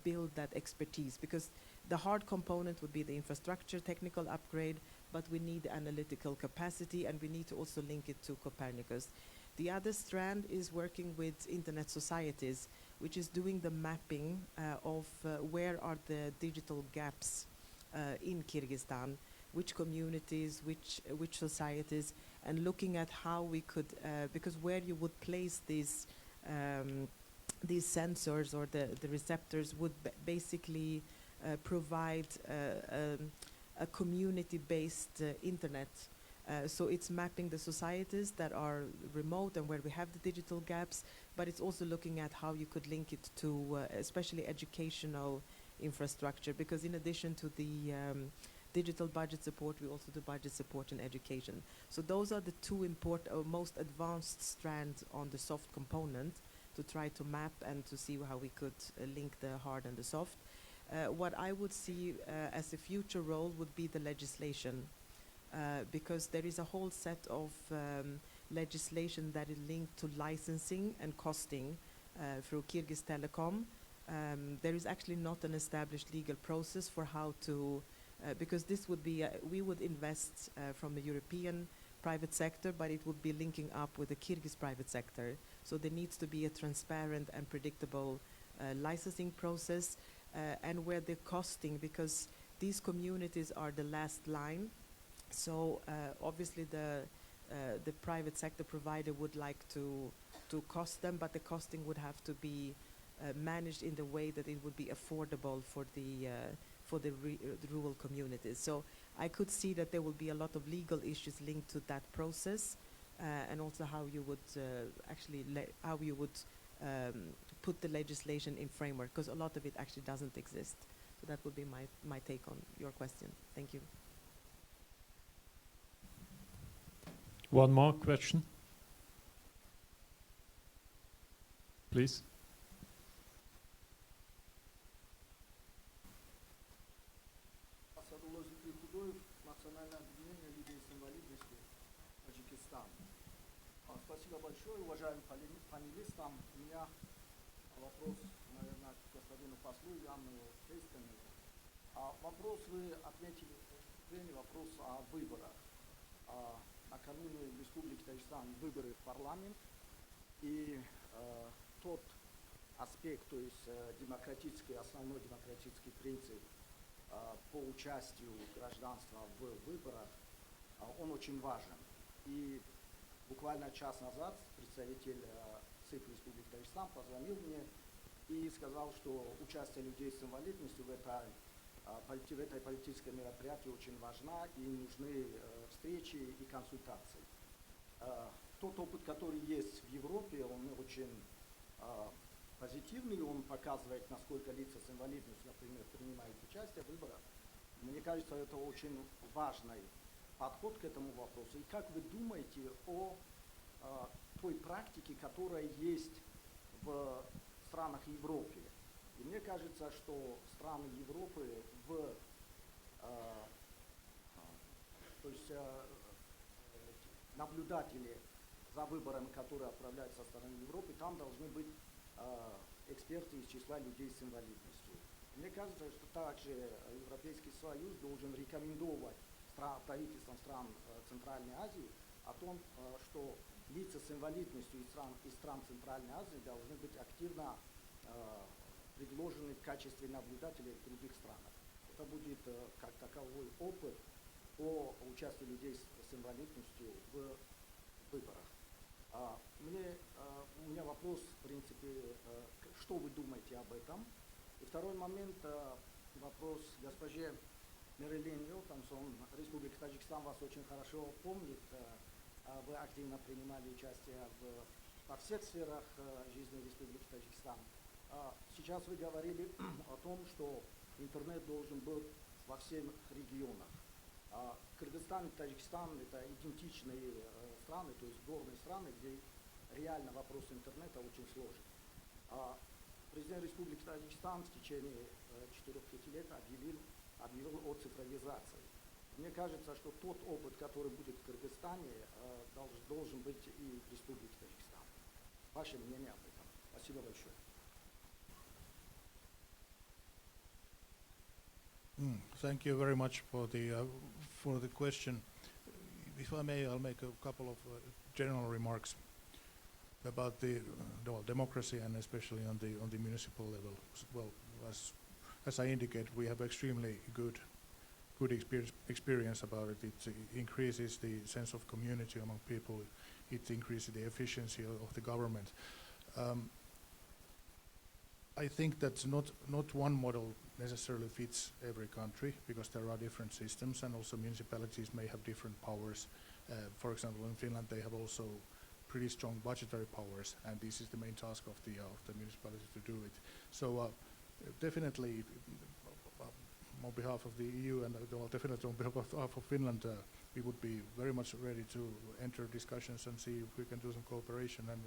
build that expertise, because the hard component would be the infrastructure technical upgrade, but we need the analytical capacity, and we need to also link it to Copernicus. The other strand is working with internet societies, which is doing the mapping of where are the digital gaps in Kyrgyzstan, which communities, which societies, and looking at how we could, because where you would place these sensors or the receptors would basically provide a community-based internet. So it's mapping the societies that are remote and where we have the digital gaps, but it's also looking at how you could link it to especially educational infrastructure, because in addition to the digital budget support, we also do budget support in education. So those are the two most advanced strands on the soft component to try to map and to see how we could link the hard and the soft. What I would see as a future role would be the legislation, because there is a whole set of legislation that is linked to licensing and costing through Kyrgyz Telecom. There is actually not an established legal process for how to, because this would be, we would invest from the European private sector, but it would be linking up with the Kyrgyz private sector. So there needs to be a transparent and predictable licensing process, and where the costing, because these communities are the last line. So obviously the private sector provider would like to cost them, but the costing would have to be managed in the way that it would be affordable for the rural communities. So I could see that there will be a lot of legal issues linked to that process, and also how you would how you would put the legislation in framework, because a lot of it actually doesn't exist. So that would be my take on your question. Thank you. One more question, please. Асадулла Зикрихудоев, Национальное объединение людей с инвалидностью, Таджикистан. Спасибо большое, уважаемым панелистам. У меня вопрос, наверное, к господину послу Яну Фейскому. Вопрос вы отметили, вопрос о выборах. Накануне в Республике Таджикистан выборы в парламент, и тот аспект, то есть демократический, основной демократический принцип по участию гражданства в выборах, он очень важен. И буквально час назад представитель ЦИК Республики Таджикистан позвонил мне и сказал, что участие людей с инвалидностью в этой политической мероприятии очень важна, и нужны встречи и консультации. Тот опыт, который есть в Европе, он очень позитивный, он показывает, насколько лица с инвалидностью, например, принимают участие в выборах. Мне кажется, это очень важный подход к этому вопросу. И как вы думаете о той практике, которая есть в странах Европы? И мне кажется, что страны Европы то есть наблюдатели за выборами, которые отправляются со стороны Европы, там должны быть эксперты из числа людей с инвалидностью. Мне кажется, что также Европейский Союз должен рекомендовать правительствам стран Центральной Азии о том, что лица с инвалидностью из стран Центральной Азии должны быть активно предложены в качестве наблюдателей в других странах. Это будет как таковой опыт по участию людей с инвалидностью в выборах. У меня вопрос, в принципе, что вы думаете об этом? И второй момент, вопрос госпоже Мэрилин Йоханссон. Республика Таджикистан вас очень хорошо помнит. Вы активно принимали участие во всех сферах жизни Республики Таджикистан. Сейчас вы говорили о том, что интернет должен быть во всех регионах. Кыргызстан и Таджикистан – это идентичные страны, то есть горные страны, где реально вопрос интернета очень сложен. Президент Республики Таджикистан в течение 4-5 лет объявил о цифровизации. Мне кажется, что тот опыт, который будет в Кыргызстане, должен быть и в Республике Таджикистан. Ваше мнение об этом? Спасибо большое. Thank you very much for the question. If I may, I'll make a couple of general remarks about the democracy, and especially on the municipal level. Well, as I indicate, we have extremely good experience about it. It increases the sense of community among people. It increases the efficiency of the government. I think that not one model necessarily fits every country, because there are different systems, and also municipalities may have different powers. For example, in Finland they have also pretty strong budgetary powers, and this is the main task of the municipalities to do it. So definitely, on behalf of the EU and definitely on behalf of Finland, we would be very much ready to enter discussions and see if we can do some cooperation and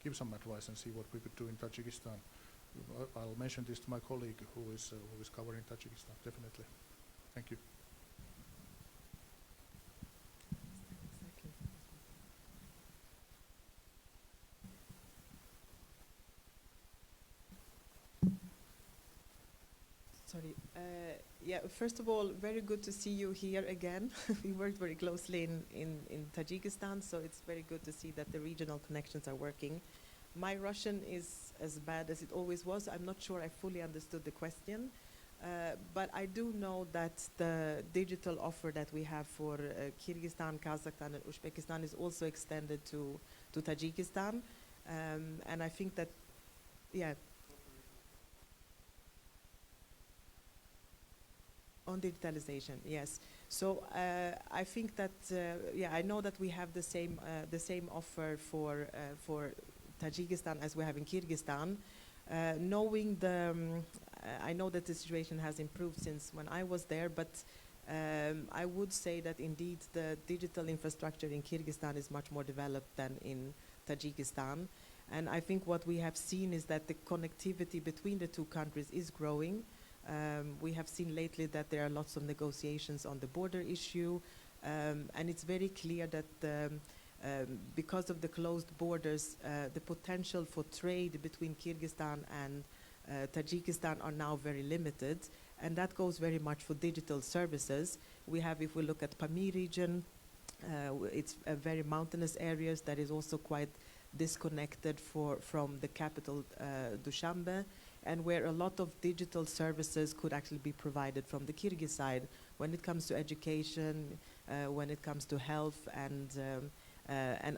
give some advice and see what we could do in Tajikistan. I'll mention this to my colleague who is covering Tajikistan, definitely. Thank you. Sorry. Yeah, first of all, very good to see you here again. We worked very closely in Tajikistan, so it's very good to see that the regional connections are working. My Russian is as bad as it always was. I'm not sure I fully understood the question, but I do know that the digital offer that we have for Kyrgyzstan, Kazakhstan, and Uzbekistan is also extended to Tajikistan, and I think that, yeah. On digitalization, yes. So I think that, yeah, I know that we have the same offer for Tajikistan as we have in Kyrgyzstan. Knowing I know that the situation has improved since when I was there, but I would say that indeed the digital infrastructure in Kyrgyzstan is much more developed than in Tajikistan. And I think what we have seen is that the connectivity between the two countries is growing. We have seen lately that there are lots of negotiations on the border issue, and it's very clear that because of the closed borders, the potential for trade between Kyrgyzstan and Tajikistan are now very limited, and that goes very much for digital services. We have, if we look at Pamir region, it's very mountainous areas that is also quite disconnected from the capital, Dushanbe, and where a lot of digital services could actually be provided from the Kyrgyz side when it comes to education, when it comes to health and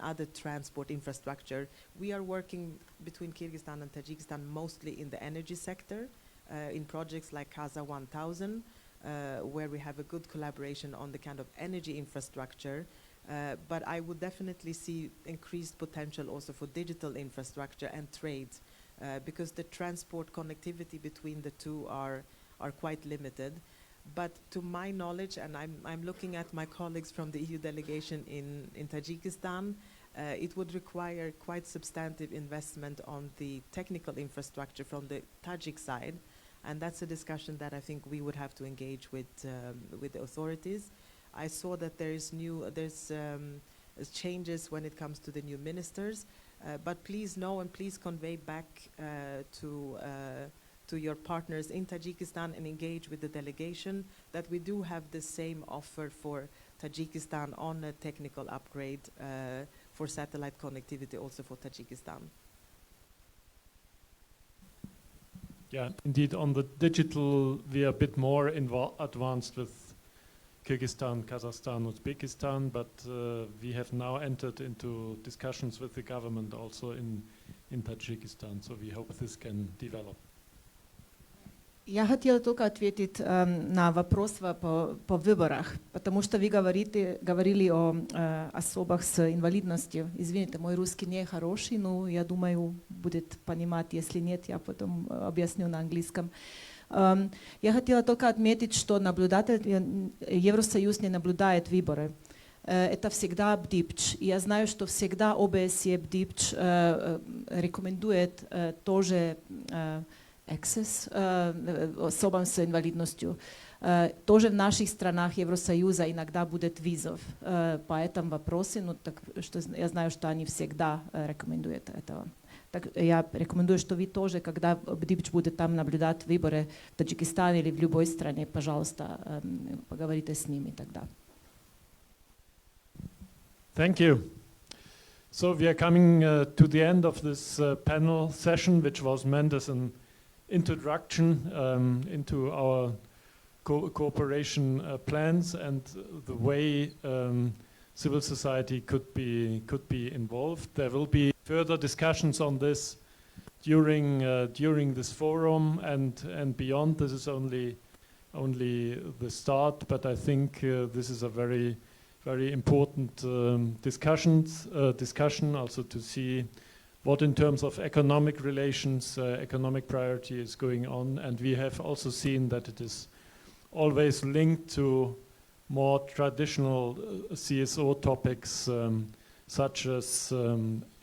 other transport infrastructure. We are working between Kyrgyzstan and Tajikistan mostly in the energy sector, in projects like Kaza 1000, where we have a good collaboration on the kind of energy infrastructure. But I would definitely see increased potential also for digital infrastructure and trade, because the transport connectivity between the two are quite limited. But to my knowledge, and I'm looking at my colleagues from the EU delegation in Tajikistan, it would require quite substantive investment on the technical infrastructure from the Tajik side, and that's a discussion that I think we would have to engage with the authorities. I saw that there's changes when it comes to the new ministers, but please know and please convey back to your partners in Tajikistan and engage with the delegation that we do have the same offer for Tajikistan on a technical upgrade for satellite connectivity also for Tajikistan. Yeah, indeed, on the digital, we are a bit more advanced with Kyrgyzstan, Kazakhstan, Uzbekistan, but we have now entered into discussions with the government also in Tajikistan, so we hope this can develop. Я хотела только ответить на вопрос по выборах, потому что вы говорили о особах с инвалидностью. Извините, мой русский не хороший, но я думаю, будет понимать. Если нет, я потом объясню на английском. Я хотела только отметить, что Евросоюз не наблюдает выборы. Это всегда БДИПЧ. И я знаю, что всегда ОБСЕ, БДИПЧ рекомендует тоже access особам с инвалидностью. Тоже в наших странах Евросоюза иногда будет визов по этому вопросу, но так что я знаю, что они всегда рекомендуют этого. Так я рекомендую, что вы тоже, когда БДИПЧ будет там наблюдать выборы в Таджикистане или в любой стране, пожалуйста, поговорите с ними тогда. Thank you. So we are coming to the end of this panel session, which was meant as an introduction into our cooperation plans and the way civil society could be involved. There will be further discussions on this during this forum and beyond. This is only the start, but I think this is a very important discussion also to see what in terms of economic relations, economic priority is going on. And we have also seen that it is always linked to more traditional CSO topics such as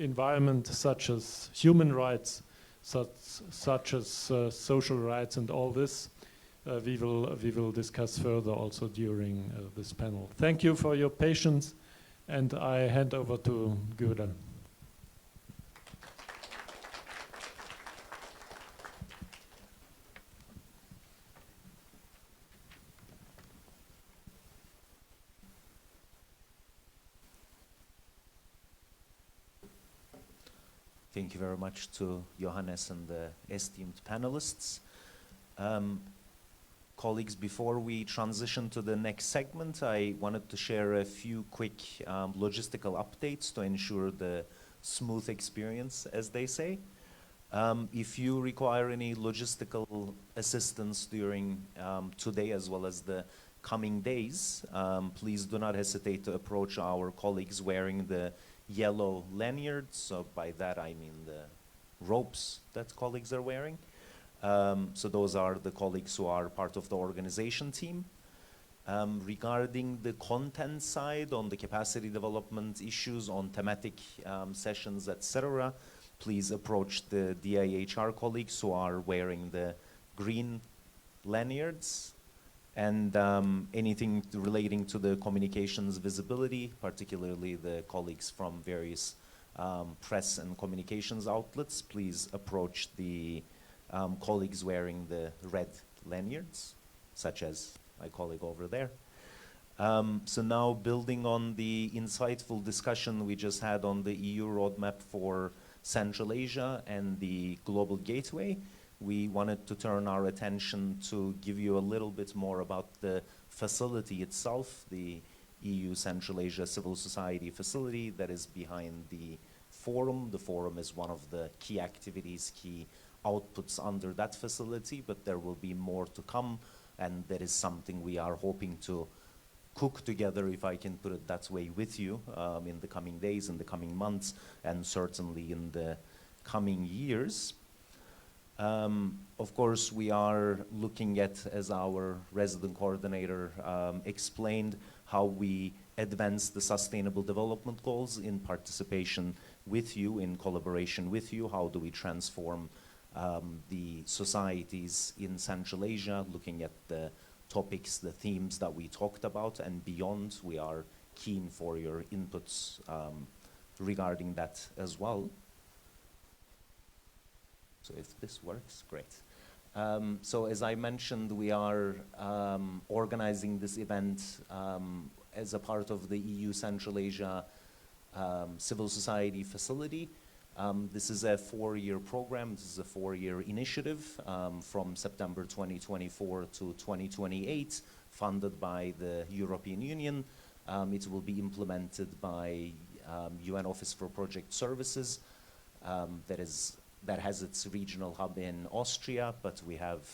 environment, such as human rights, such as social rights, and all this we will discuss further also during this panel. Thank you for your patience, and I hand over to Gudrun. Thank you very much to Johannes and the esteemed panelists. Colleagues, before we transition to the next segment, I wanted to share a few quick logistical updates to ensure the smooth experience, as they say. If you require any logistical assistance during today as well as the coming days, please do not hesitate to approach our colleagues wearing the yellow lanyards. So by that I mean the ropes that colleagues are wearing. So those are the colleagues who are part of the organization team. Regarding the content side, on the capacity development issues, on thematic sessions, etc., please approach the DIHR colleagues who are wearing the green lanyards. And anything relating to the communications visibility, particularly the colleagues from various press and communications outlets, please approach the colleagues wearing the red lanyards, such as my colleague over there. So now, building on the insightful discussion we just had on the EU roadmap for Central Asia and the Global Gateway, we wanted to turn our attention to give you a little bit more about the facility itself, the EU Central Asia Civil Society facility that is behind the forum. The forum is one of the key activities, key outputs under that facility, but there will be more to come, and that is something we are hoping to cook together, if I can put it that way, with you in the coming days, in the coming months, and certainly in the coming years. Of course, we are looking at, as our resident coordinator explained, how we advance the Sustainable Development Goals in participation with you, in collaboration with you. How do we transform the societies in Central Asia, looking at the topics, the themes that we talked about, and beyond. We are keen for your inputs regarding that as well. So if this works, great. So as I mentioned, we are organizing this event as a part of the EU Central Asia Civil Society Facility. This is a 4-year program. This is a 4-year initiative from September 2024 to 2028, funded by the European Union. It will be implemented by UN Office for Project Services, that has its regional hub in Austria, but we have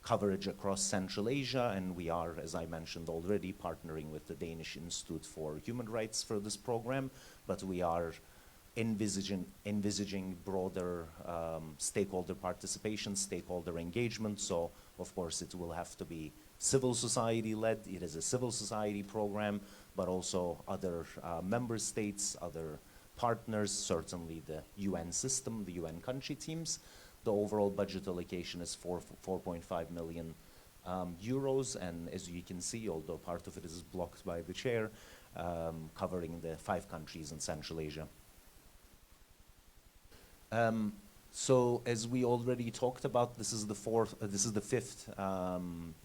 coverage across Central Asia, and we are, as I mentioned already, partnering with the Danish Institute for Human Rights for this program, but we are envisaging broader stakeholder participation, stakeholder engagement. So, of course, it will have to be civil society led. It is a civil society program, but also other member states, other partners, certainly the UN system, the UN country teams. The overall budget allocation is 4.5 million euros, and as you can see, although part of it is blocked by the chair, covering the 5 countries in Central Asia. So as we already talked about, this is the 5th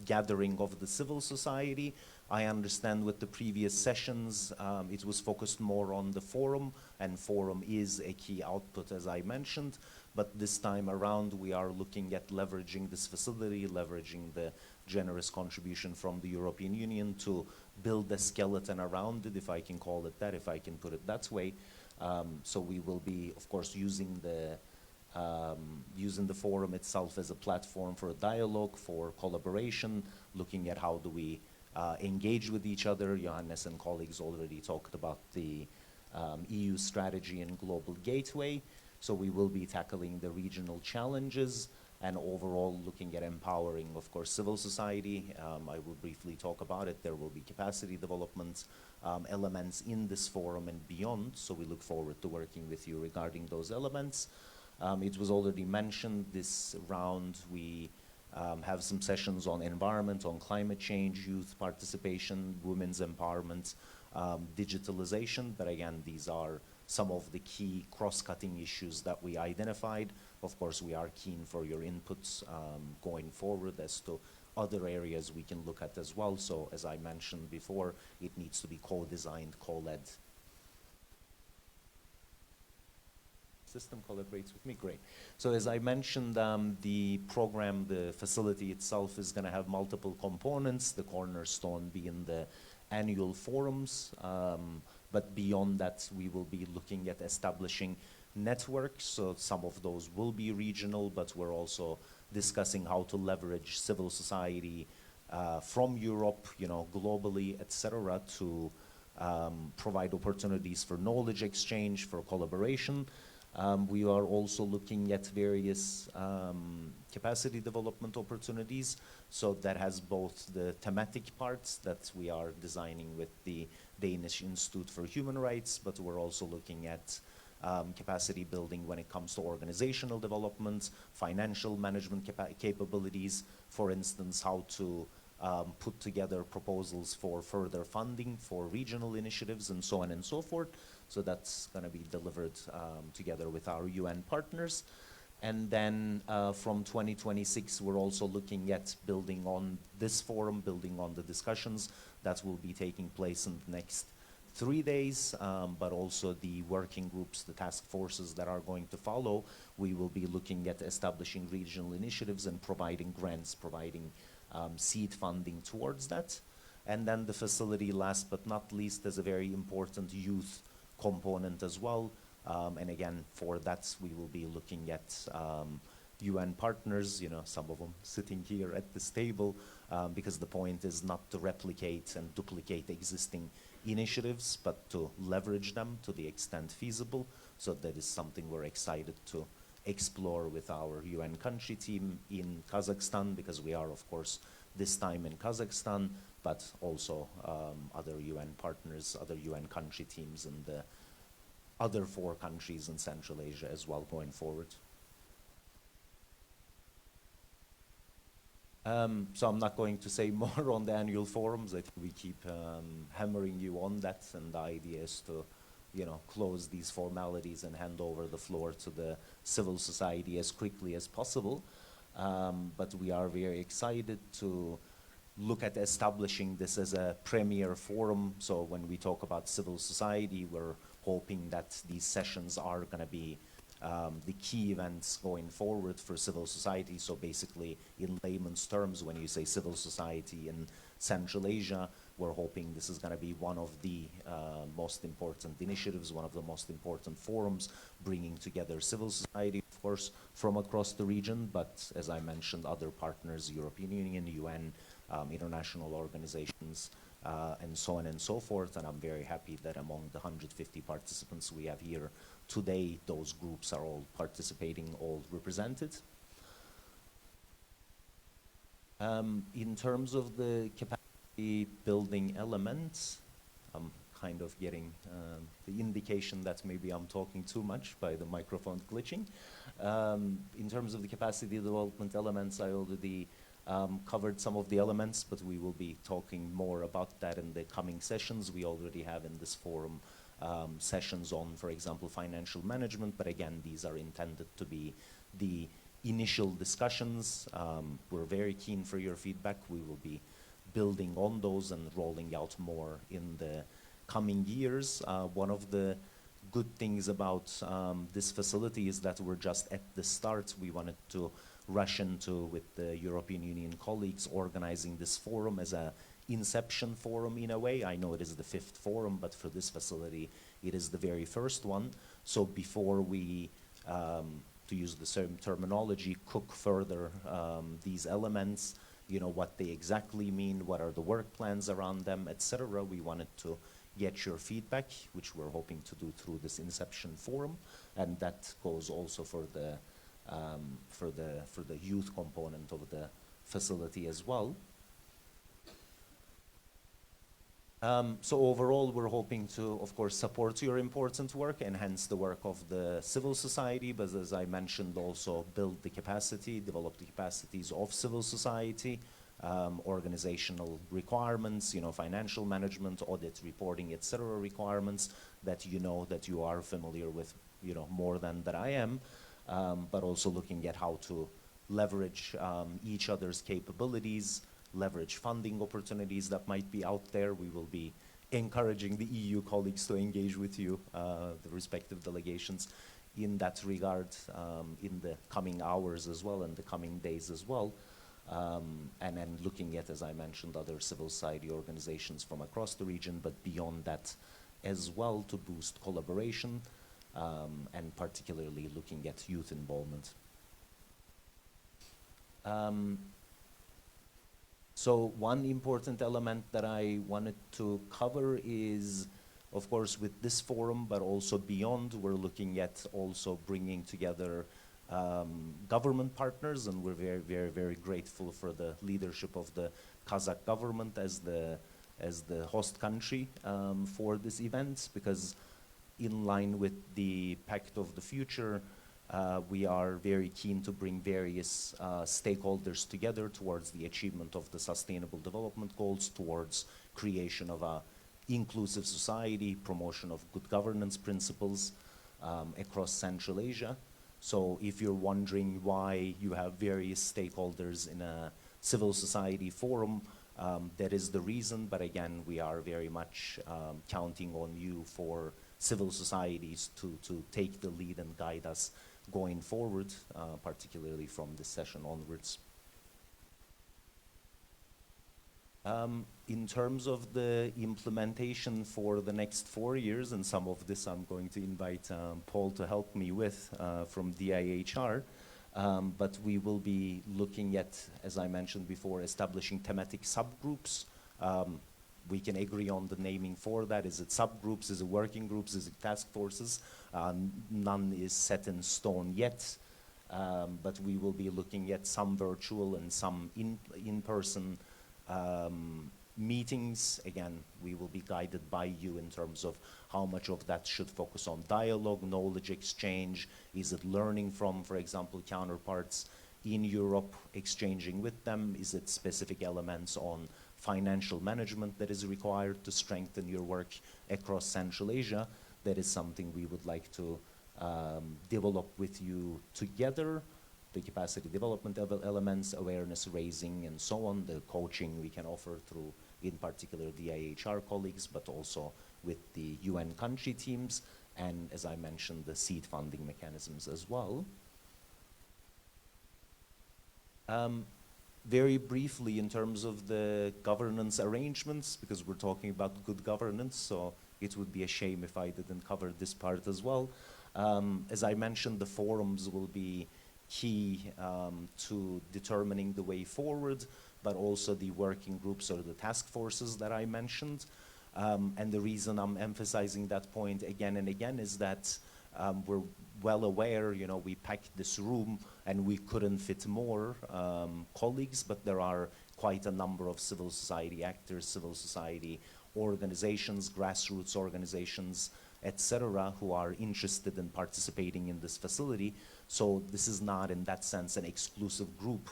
gathering of the civil society. I understand with the previous sessions, it was focused more on the forum, and forum is a key output, as I mentioned. But this time around, we are looking at leveraging this facility, leveraging the generous contribution from the European Union to build a skeleton around it, if I can call it that, if I can put it that way. So we will be, of course, using the forum itself as a platform for a dialogue, for collaboration, looking at how do we engage with each other. Johannes and colleagues already talked about the EU strategy and global gateway. So we will be tackling the regional challenges and overall looking at empowering, of course, civil society. I will briefly talk about it. There will be capacity development elements in this forum and beyond. So we look forward to working with you regarding those elements. It was already mentioned this round, we have some sessions on environment, on climate change, youth participation, women's empowerment, digitalization. But again, these are some of the key cross-cutting issues that we identified. Of course, we are keen for your inputs going forward as to other areas we can look at as well. So as I mentioned before, it needs to be co-designed, co-led. System collaborates with me, great. So as I mentioned, the program, the facility itself is going to have multiple components, the cornerstone being the annual forums, but beyond that we will be looking at establishing networks. So some of those will be regional, but we're also discussing how to leverage civil society from Europe, globally, etc., to provide opportunities for knowledge exchange, for collaboration. We are also looking at various capacity development opportunities. So that has both the thematic parts that we are designing with the Danish Institute for Human Rights, but we're also looking at capacity building when it comes to organizational development, financial management capabilities, for instance, how to put together proposals for further funding for regional initiatives and so on and so forth. So that's going to be delivered together with our UN partners. And then from 2026, we're also looking at building on this forum, building on the discussions that will be taking place in the next 3 days, but also the working groups, the task forces that are going to follow. We will be looking at establishing regional initiatives and providing grants, providing seed funding towards that. And then the facility, last but not least, has a very important youth component as well. And again, for that, we will be looking at UN partners, you know, some of them sitting here at this table, because the point is not to replicate and duplicate existing initiatives, but to leverage them to the extent feasible. So that is something we're excited to explore with our UN country team in Kazakhstan, because we are, of course, this time in Kazakhstan, but also other UN partners, other UN country teams in the other 4 countries in Central Asia as well going forward. So I'm not going to say more on the annual forums. I think we keep hammering you on that, and the idea is to, you know, close these formalities and hand over the floor to the civil society as quickly as possible. But we are very excited to look at establishing this as a premier forum. So when we talk about civil society, we're hoping that these sessions are going to be the key events going forward for civil society. So basically, in layman's terms, when you say civil society in Central Asia, we're hoping this is going to be one of the most important initiatives, one of the most important forums, bringing together civil society, of course, from across the region, but as I mentioned, other partners, European Union, UN, international organizations, and so on and so forth. And I'm very happy that among the 150 participants we have here today, those groups are all participating, all represented. In terms of the capacity building elements, I'm kind of getting the indication that maybe I'm talking too much by the microphone glitching. In terms of the capacity development elements, I already covered some of the elements, but we will be talking more about that in the coming sessions. We already have in this forum sessions on, for example, financial management, but again, these are intended to be the initial discussions. We're very keen for your feedback. We will be building on those and rolling out more in the coming years. One of the good things about this facility is that we're just at the start. We wanted to rush into, with the European Union colleagues, organizing this forum as a inception forum in a way. I know it is the 5th forum, but for this facility, it is the very first one. So before we, to use the same terminology, cook further these elements, you know, what they exactly mean, what are the work plans around them, etc. We wanted to get your feedback, which we're hoping to do through this inception forum, and that goes also for the youth component of the facility as well. So overall, we're hoping to, of course, support your important work, enhance the work of the civil society, but as I mentioned, also build the capacity, develop the capacities of civil society, organizational requirements, you know, financial management, audit, reporting, etc. requirements that you know, that you are familiar with, you know, more than that I am, but also looking at how to leverage each other's capabilities, leverage funding opportunities that might be out there. We will be encouraging the EU colleagues to engage with you, the respective delegations, in that regard in the coming hours as well, and the coming days as well. And then looking at, as I mentioned, other civil society organizations from across the region, but beyond that as well, to boost collaboration, and particularly looking at youth involvement. So one important element that I wanted to cover is Of course, with this forum, but also beyond, we're looking at also bringing together government partners, and we're very, very, very grateful for the leadership of the Kazakh government as the host country for this event, because in line with the Pact of the Future, we are very keen to bring various stakeholders together towards the achievement of the Sustainable Development Goals, towards creation of a inclusive society, promotion of good governance principles across Central Asia. So if you're wondering why you have various stakeholders in a civil society forum, that is the reason. But again, we are very much counting on you for civil societies to take the lead and guide us going forward, particularly from this session onwards. In terms of the implementation for the next 4 years, and some of this I'm going to invite Paul to help me with from DIHR, but we will be looking at, as I mentioned before, establishing thematic subgroups. We can agree on the naming for that. Is it subgroups? Is it working groups? Is it task forces? None is set in stone yet, but we will be looking at some virtual and some in-person meetings. Again, we will be guided by you in terms of how much of that should focus on dialogue, knowledge exchange. Is it learning from, for example, counterparts in Europe, exchanging with them? Is it specific elements on financial management that is required to strengthen your work across Central Asia? That is something we would like to develop with you together. The capacity development elements, awareness raising, and so on, the coaching we can offer through, in particular, the IHR colleagues, but also with the UN country teams, and as I mentioned, the seed funding mechanisms as well. Very briefly, in terms of the governance arrangements, because we're talking about good governance, so it would be a shame if I didn't cover this part as well. As I mentioned, the forums will be key to determining the way forward, but also the working groups or the task forces that I mentioned. And the reason I'm emphasizing that point again and again is that we're well aware, you know, we packed this room and we couldn't fit more colleagues, but there are quite a number of civil society actors, civil society organizations, grassroots organizations, etc., who are interested in participating in this facility. So this is not, in that sense, an exclusive group.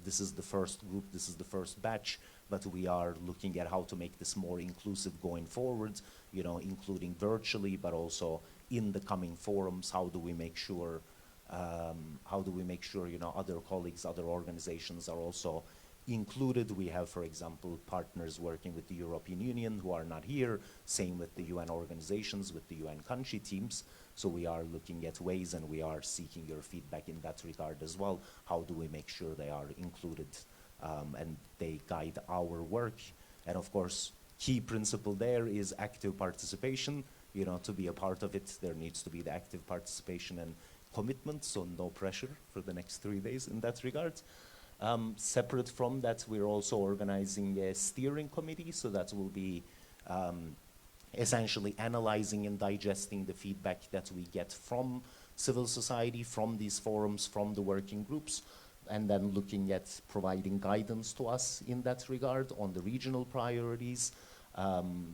This is the first group, this is the first batch, but we are looking at how to make this more inclusive going forward, you know, including virtually, but also in the coming forums. How do we make sure, you know, other colleagues, other organizations are also included? We have, for example, partners working with the European Union who are not here, same with the UN organizations, with the UN country teams. So we are looking at ways, and we are seeking your feedback in that regard as well. How do we make sure they are included and they guide our work? And of course, key principle there is active participation. You know, to be a part of it, there needs to be the active participation and commitment, so no pressure for the next 3 days in that regard. Separate from that, we're also organizing a steering committee, so that will be essentially analyzing and digesting the feedback that we get from civil society, from these forums, from the working groups, and then looking at providing guidance to us in that regard on the regional priorities,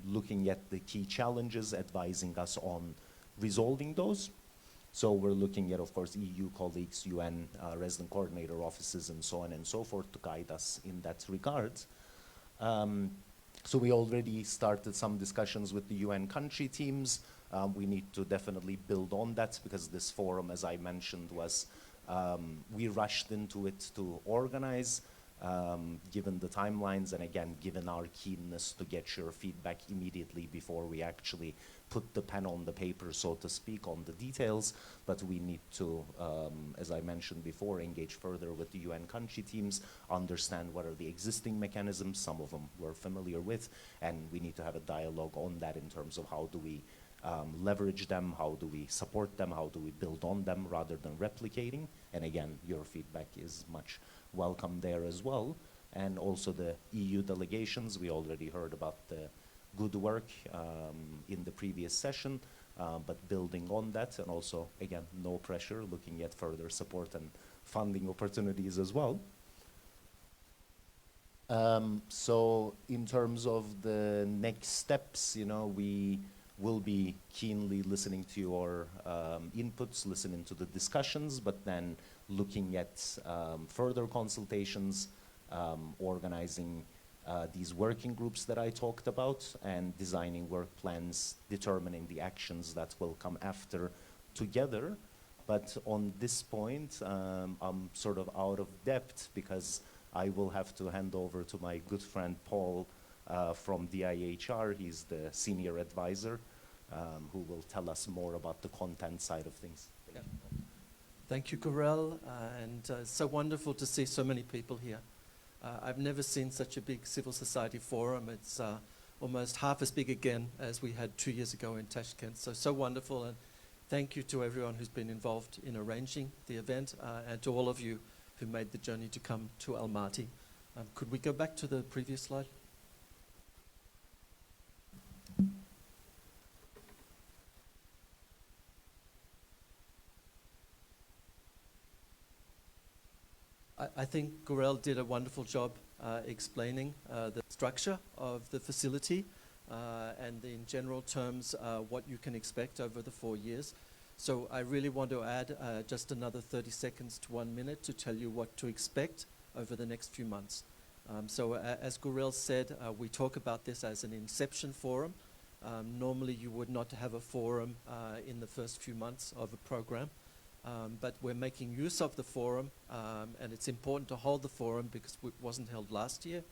looking at the key challenges, advising us on resolving those. So we're looking at, of course, EU colleagues, UN resident coordinator offices, and so on and so forth to guide us in that regard. So we already started some discussions with the UN country teams. We need to definitely build on that, because this forum, as I mentioned, was, we rushed into it to organize, given the timelines, and again, given our keenness to get your feedback immediately before we actually put the pen on the paper, so to speak, on the details. But we need to, as I mentioned before, engage further with the UN country teams, understand what are the existing mechanisms, some of them we're familiar with, and we need to have a dialogue on that in terms of how do we leverage them, how do we support them, how do we build on them rather than replicating. And again, your feedback is much welcome there as well. And also the EU delegations, we already heard about the good work in the previous session, but building on that, and also, again, no pressure, looking at further support and funding opportunities as well. So in terms of the next steps, you know, we will be keenly listening to your inputs, listening to the discussions, but then looking at further consultations, organizing these working groups that I talked about, and designing work plans, determining the actions that will come after together. But on this point, I'm sort of out of depth because I will have to hand over to my good friend Paul from DIHR. He's the senior advisor who will tell us more about the content side of things. Thank you, Gorel, and it's so wonderful to see so many people here. I've never seen such a big civil society forum. It's almost half as big again as we had 2 years ago in Tashkent. So wonderful, and thank you to everyone who's been involved in arranging the event, and to all of you who made the journey to come to Almaty. Could we go back to the previous slide? I think Gorel did a wonderful job explaining the structure of the facility and in general terms what you can expect over the 4 years. So I really want to add just another 30 seconds to 1 minute to tell you what to expect over the next few months. So as Gorel said, we talk about this as an inception forum. Normally you would not have a forum in the first few months of a program. But we're making use of the forum, and it's important to hold the forum because it wasn't held last year.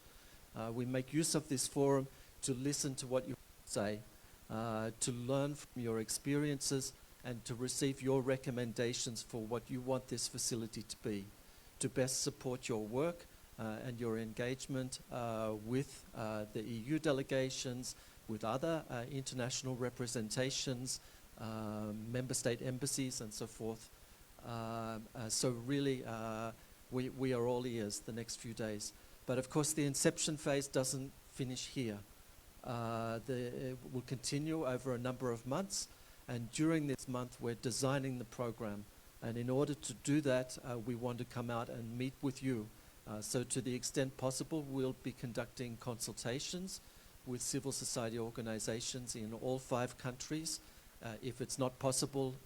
We make use of this forum to listen to what you say, to learn from your experiences, and to receive your recommendations for what you want this facility to be, to best support your work and your engagement with the EU delegations, with other international representations, member state embassies, and so forth. So really, we are all ears the next few days. But of course, the inception phase doesn't finish here. It will continue over a number of months, and during this month, we're designing the program. And in order to do that, we want to come out and meet with you. So to the extent possible, we'll be conducting consultations with civil society organizations in all 5 countries. If it's not possible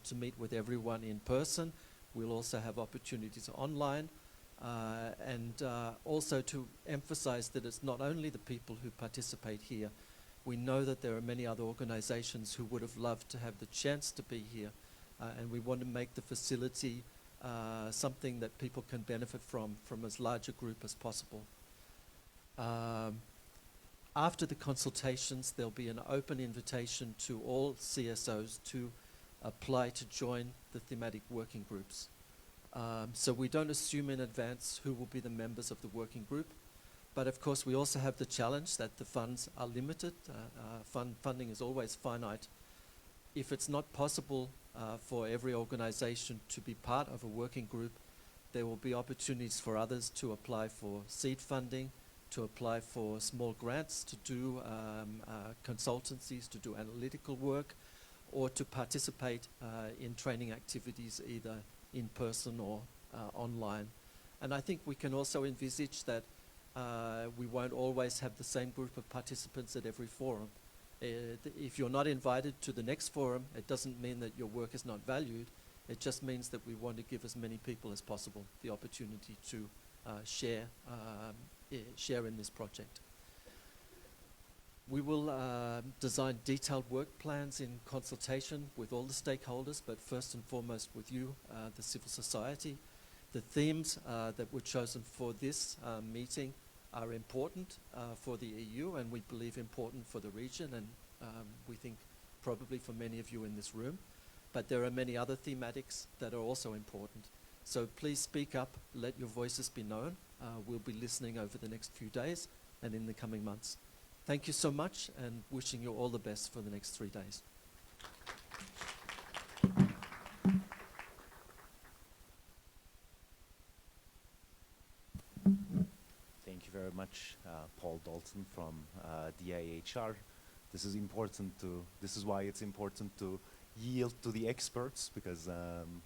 to meet with everyone in person, we'll also have opportunities online. And also to emphasize that it's not only the people who participate here. We know that there are many other organizations who would have loved to have the chance to be here. And we want to make the facility something that people can benefit from as large a group as possible. After the consultations, there'll be an open invitation to all CSOs to apply to join the thematic working groups. So we don't assume in advance who will be the members of the working group. But of course, we also have the challenge that the funds are limited. Funding is always finite. If it's not possible for every organization to be part of a working group, there will be opportunities for others to apply for seed funding, to apply for small grants, to do consultancies, to do analytical work, or to participate in training activities either in person or online. And I think we can also envisage that we won't always have the same group of participants at every forum. If you're not invited to the next forum, it doesn't mean that your work is not valued. It just means that we want to give as many people as possible the opportunity to share in this project. We will design detailed work plans in consultation with all the stakeholders, but first and foremost with you, the civil society. The themes that were chosen for this meeting are important for the EU, and we believe important for the region, and we think probably for many of you in this room. But there are many other thematics that are also important. So please speak up, let your voices be known. We'll be listening over the next few days and in the coming months. Thank you so much, and wishing you all the best for the next 3 days. Thank you very much. much, Paul Dalton from DIHR. This is why it's important to yield to the experts, because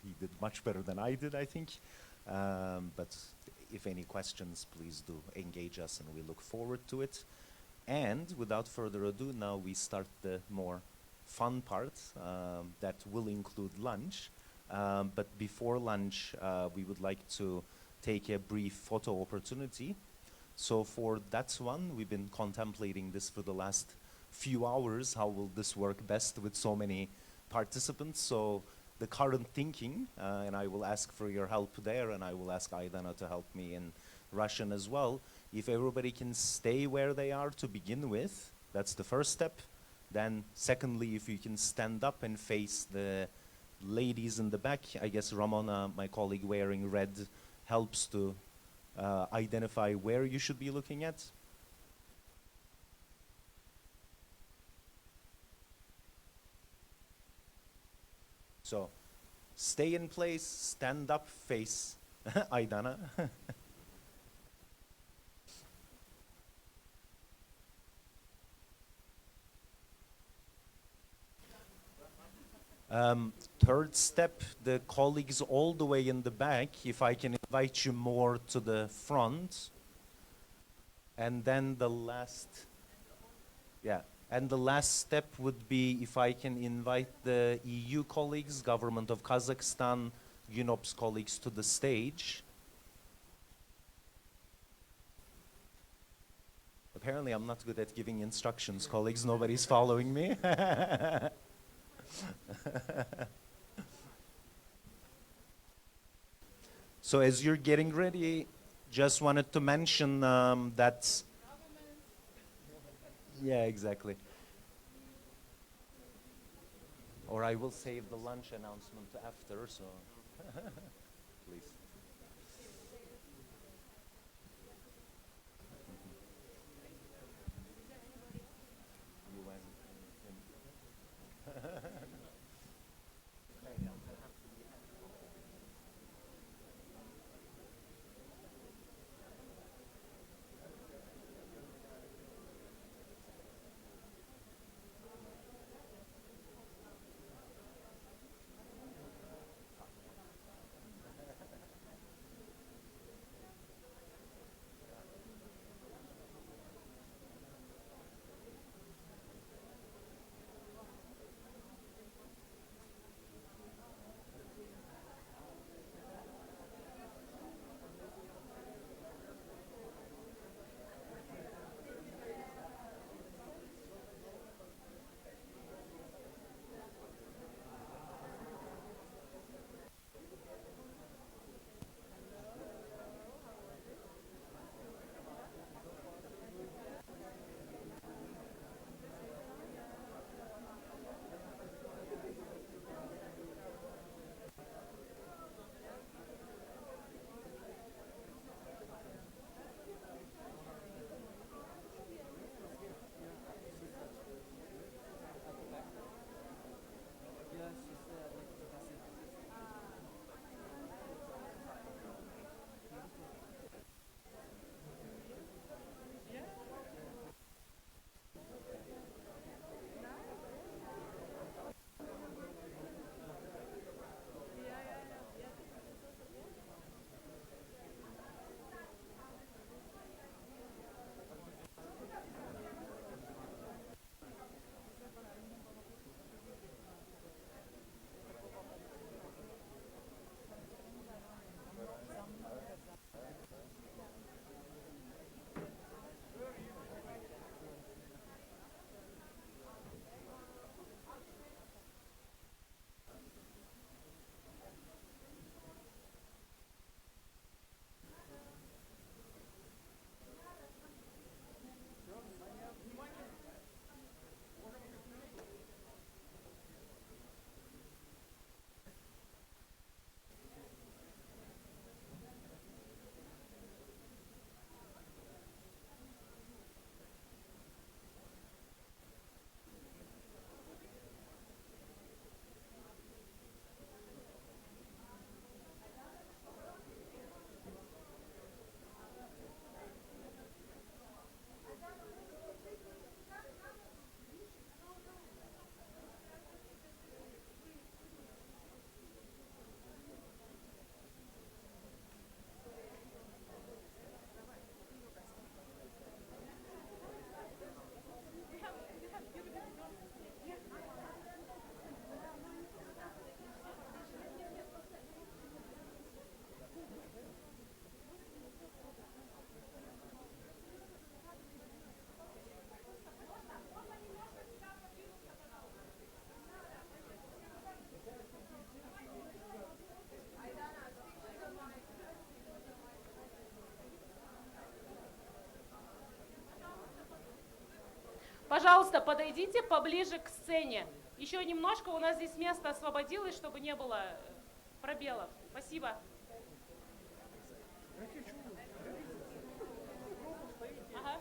he did much better than I did, I think. But if any questions, please do engage us, and we look forward to it. And without further ado, now we start the more fun part that will include lunch. But before lunch, we would like to take a brief photo opportunity. So for that one, we've been contemplating this for the last few hours. How will this work best with so many participants? So the current thinking, and I will ask for your help there, and I will ask Aidana to help me in Russian as well. If everybody can stay where they are to begin with, that's the first step. Then secondly, if you can stand up and face the ladies in the back. I guess Ramona, my colleague wearing red, helps to identify where you should be looking at. So stay in place, stand up, face Aidana. Third step, the colleagues all the way in the back, if I can invite you more to the front. And then the last, and the last step would be if I can invite the EU colleagues, Government of Kazakhstan, UNOPS colleagues to the stage. Apparently I'm not good at giving instructions, colleagues, nobody's following me. So as you're getting ready, just wanted to mention that... Yeah, exactly. Or I will save the lunch announcement after, so please. Пожалуйста, подойдите поближе к сцене. Еще немножко, у нас здесь место освободилось, чтобы не было пробелов. Спасибо. Ага.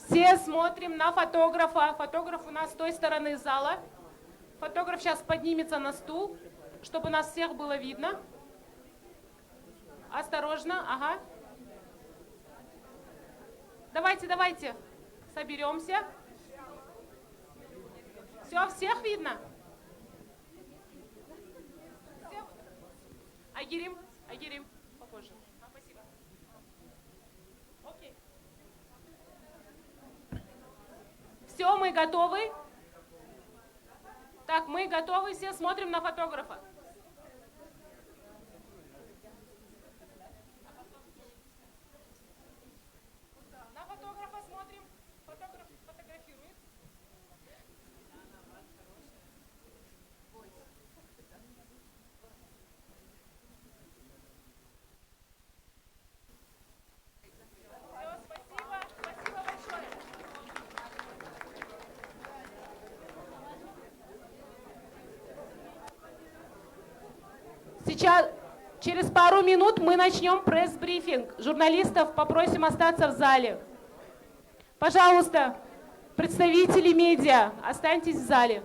Все смотрим на фотографа. Фотограф у нас с той стороны зала. Фотограф сейчас поднимется на стул, чтобы нас всех было видно. Осторожно, ага. Давайте, давайте, соберемся. Все, всех видно? Всех? Айгерим, Айгерим, попозже. Спасибо. Окей. Все, мы готовы? Так, мы готовы, все смотрим на фотографа. На фотографа смотрим. Фотограф фотографирует. Все, спасибо. Спасибо большое. Сейчас, через пару минут мы начнем пресс-брифинг. Журналистов попросим остаться в зале. Пожалуйста, представители медиа, останьтесь в зале.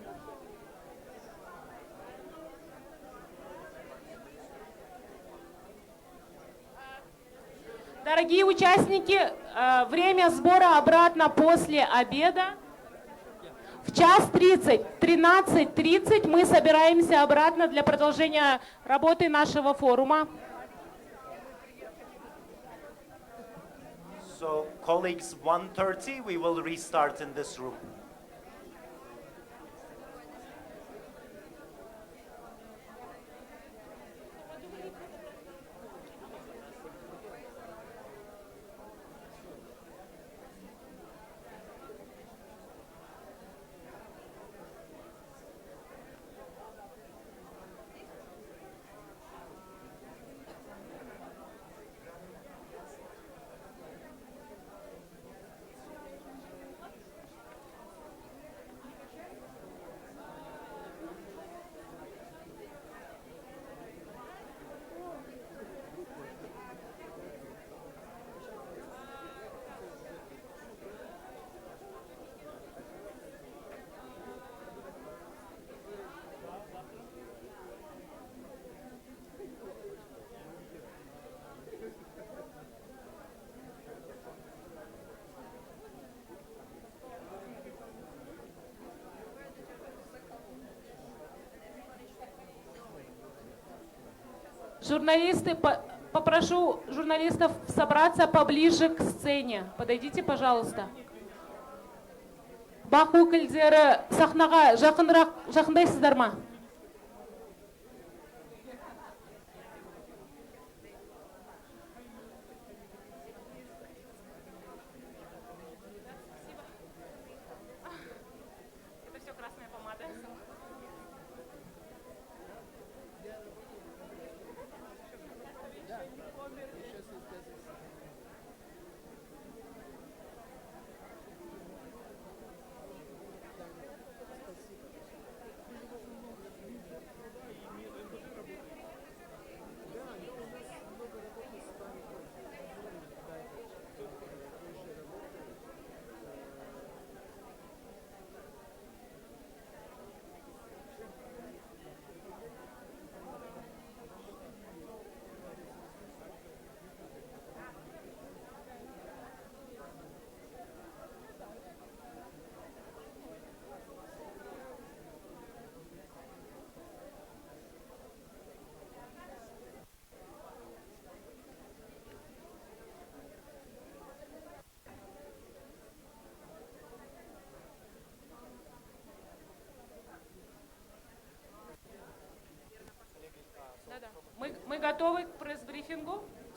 Дорогие участники, время сбора обратно после обеда. В 1:30, 13:30 мы собираемся обратно для продолжения работы нашего форума. So, colleagues, 1:30, we will restart in this room. Журналисты, попрошу журналистов собраться поближе к сцене. Подойдите, пожалуйста. Бақ өкілдері сахнаға жақындайсыздар ма? Это все красная помада.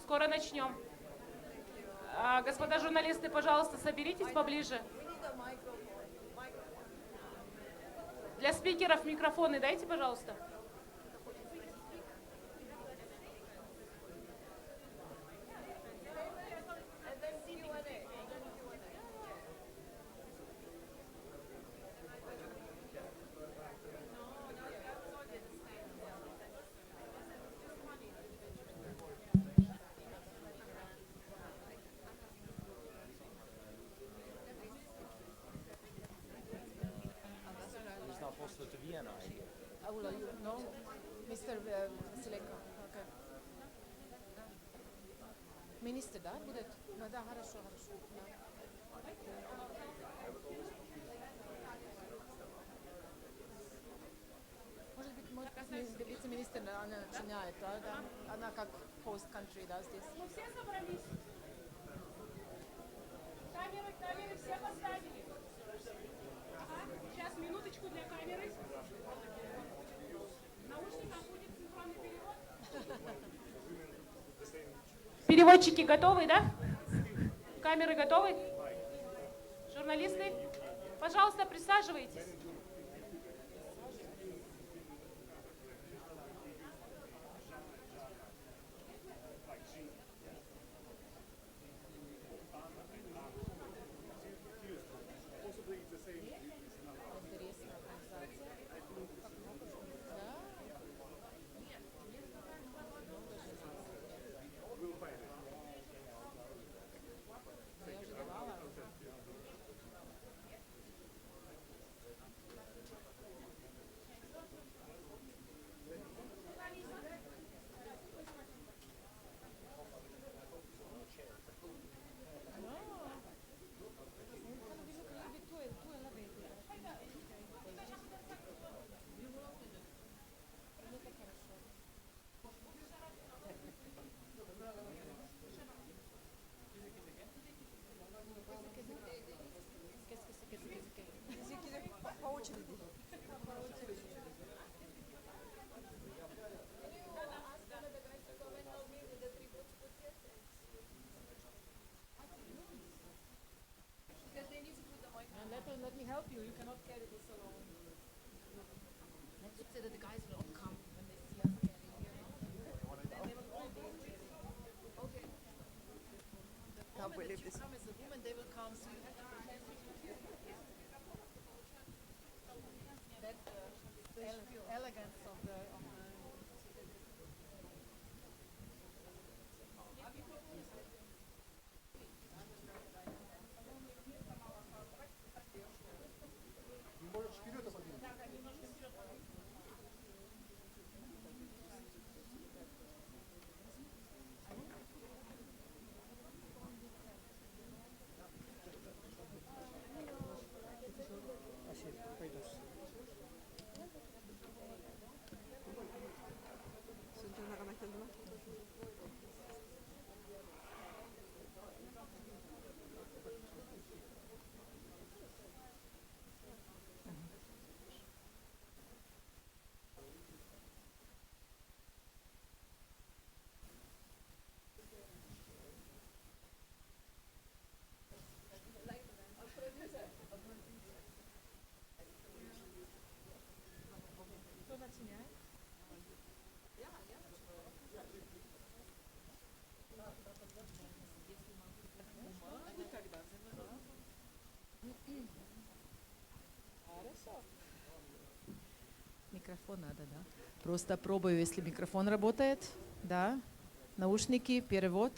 Скоро начнем. Господа журналисты, пожалуйста, соберитесь поближе. Для спикеров микрофоны дайте, пожалуйста. No, Mr. Василенко. Okay. Министр, да, будет? Ну да, хорошо, хорошо. Может быть, вице-министр, она начинает, да? Она как host country, да, здесь. Ну все собрались. Камеры все поставили. Ага, сейчас минуточку для камеры. Наушникам будет синхронный перевод. Переводчики готовы, да? Камеры готовы? Журналисты? Пожалуйста, присаживайтесь. По очереди. Let me help you. You cannot carry this alone. Let's say that the guys will all come when they see us carrying here. Then they will all go with you. Okay. The woman that you come as a woman, they will come. So you have to pretend that the elegance of the. Можешь вперед подвинуть. Кто начинает? Хорошо. Микрофон надо, да? Просто пробую, если микрофон работает. Да. Наушники, перевод.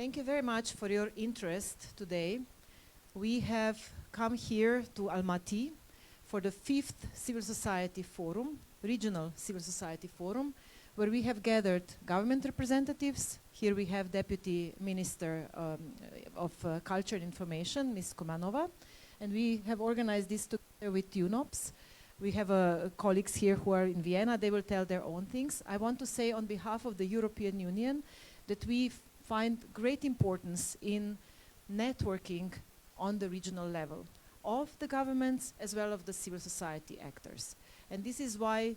Thank you very much for your interest today. We have come here to Almaty for the 5th Civil Society Forum, Regional Civil Society Forum, where we have gathered government representatives. Here we have Deputy Minister of Culture and Information, Ms. Kumanova, and we have organized this together with UNOPS. We have colleagues here who are in Vienna. They will tell their own things. I want to say on behalf of the European Union that we find great importance in networking on the regional level of the governments as well as the civil society actors. And this is why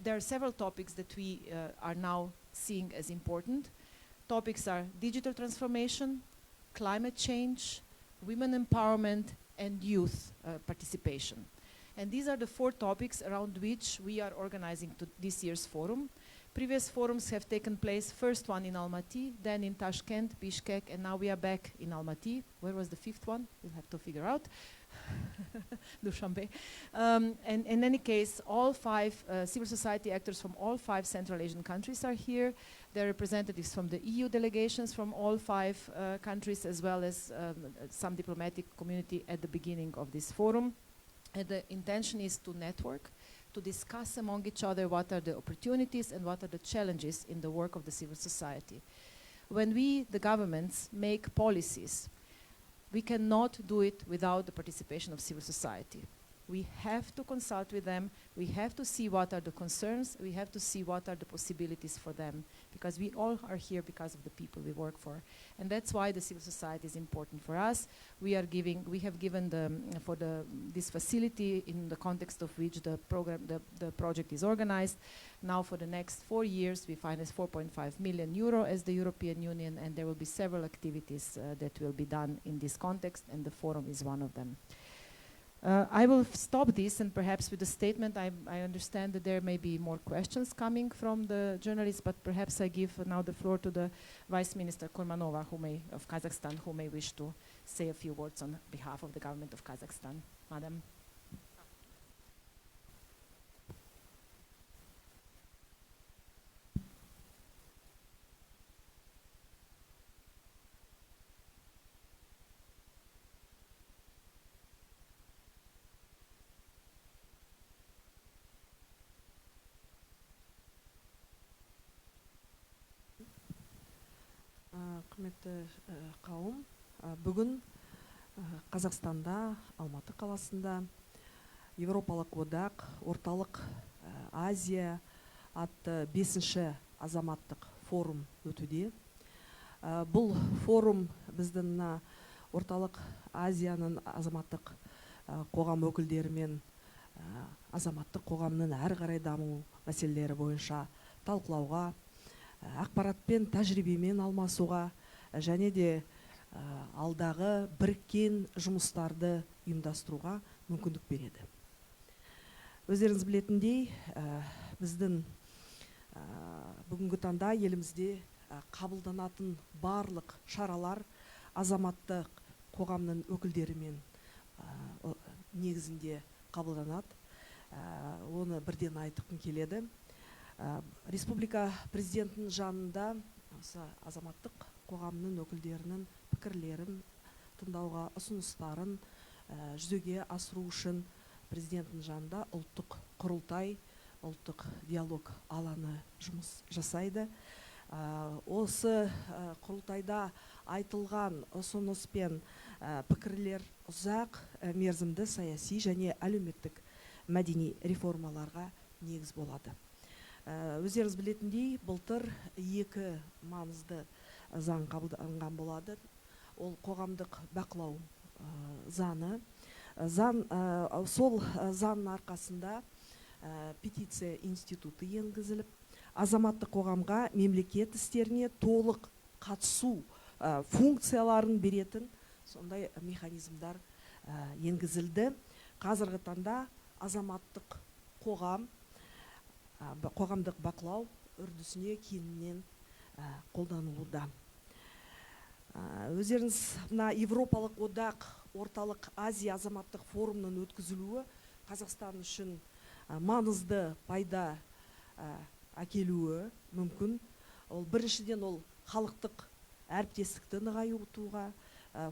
there are several topics that we are now seeing as important. Topics are digital transformation, climate change, women empowerment, and youth participation. And these are the 4 topics around which we are organizing this year's forum. Previous forums have taken place, first one in Almaty, then in Tashkent, Bishkek, and now we are back in Almaty. Where was the 5th one? We'll have to figure out. Dushanbe. And in any case, all 5 civil society actors from all 5 Central Asian countries are here. There are representatives from the EU delegations from all 5 countries, as well as some diplomatic community at the beginning of this forum. And the intention is to network, to discuss among each other what are the opportunities and what are the challenges in the work of the civil society. When we, the governments, make policies, we cannot do it without the participation of civil society. We have to consult with them, we have to see what are the concerns, we have to see what are the possibilities for them, because we all are here because of the people we work for. And that's why the civil society is important for us. We have given this facility in the context of which the project is organized. Now for the next 4 years, we finance 4.5 million euro as the European Union, and there will be several activities that will be done in this context, and the forum is one of them. I will stop this, and perhaps with a statement, I understand that there may be more questions coming from the journalists, but perhaps I give now the floor to the Vice Minister Kurmanova of Kazakhstan, who may wish to say a few words on behalf of the government of Kazakhstan. Madam. Құрметті қауым, бүгін Қазақстанда, Алматы қаласында Европалық одақ, Орталық Азия атты 5-ші азаматтық форум өтуде. Бұл форум біздің Орталық Азияның азаматтық қоғам өкілдерімен азаматтық қоғамның әрі қарай даму мәселелері бойынша талқылауға, ақпаратпен, тәжірибемен алмасуға, және де алдағы біріккен жұмыстарды ұйымдастыруға мүмкіндік береді. Өздеріңіз білетіндей, біздің бүгінгі таңда елімізде қабылданатын барлық шаралар азаматтық қоғамның өкілдерімен негізінде қабылданады. Оны бірден айтқым келеді. Республика президентінің жанында азаматтық қоғамның өкілдерінің пікірлерін тыңдауға, ұсыныстарын жүзеге асыру үшін президенттің жанында ұлттық құрылтай, ұлттық диалог алаңы жұмыс жасайды. Осы құрылтайда айтылған ұсыныс пен пікірлер ұзақ мерзімді саяси және әлеуметтік мәдени реформаларға негіз болады. Өздеріңіз білетіндей, былтыр 2 маңызды заң қабылданған болады. Ол қоғамдық бақылау заңы. Сол заңның арқасында петиция институты енгізіліп, азаматтық қоғамға мемлекет істеріне толық қатысу функцияларын беретін сондай механизмдар енгізілді. Қазіргі таңда азаматтық қоғамдық бақылау үрдісіне кеңінен қолданылуда. Өздеріңіз Европалық одақ, Орталық Азия азаматтық форумның өткізілуі Қазақстан үшін маңызды пайда әкелуі мүмкін. Біріншіден ол халықтық әріптестікті нығайтуға,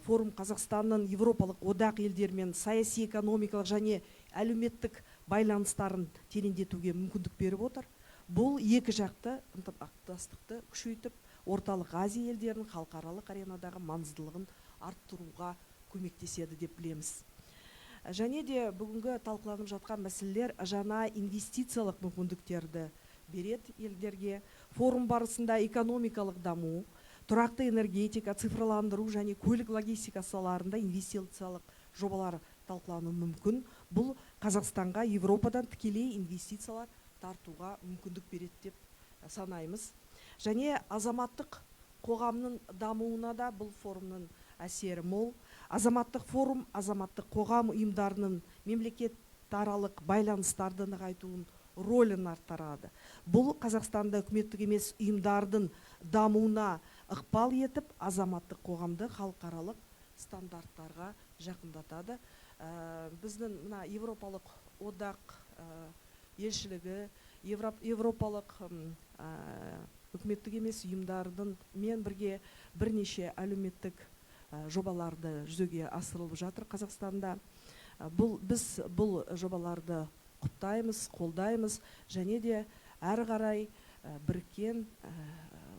форум Қазақстанның Европалық одақ елдерімен саяси, экономикалық және әлеуметтік байланыстарын тереңдетуге мүмкіндік беріп отыр. Бұл екі жақты ынтымақтастықты күшейтіп, орталық Азия елдерінің халықаралық аренадағы маңыздылығын арттыруға көмектеседі деп білеміз. Және де бүгінгі талқыланып жатқан мәселелер жаңа инвестициялық мүмкіндіктерді береді елдерге. Форум барысында экономикалық даму, тұрақты энергетика, цифрландыру және көлік логистика салаларында инвестициялық жобалар талқылану мүмкін. Бұл Қазақстанға Европадан тікелей инвестициялар тартуға мүмкіндік береді деп санаймыз. Және азаматтық қоғамның дамуына да бұл форумның әсері мол. Азаматтық форум азаматтық қоғам ұйымдарының мемлекетаралық байланыстарды нығайтуын рөлін арттырады. Бұл Қазақстанда үкіметтік емес ұйымдардың дамуына ықпал етіп, азаматтық қоғамды халықаралық стандарттарға жақындатады. Біздің Европалық одақ елшілігі, Европалық үкіметтік емес ұйымдардың мен бірге бірнеше әлеуметтік жобаларды жүзеге асырылып жатыр Қазақстанда. Біз бұл жобаларды құптаймыз, қолдаймыз, және де әрі қарай біріккен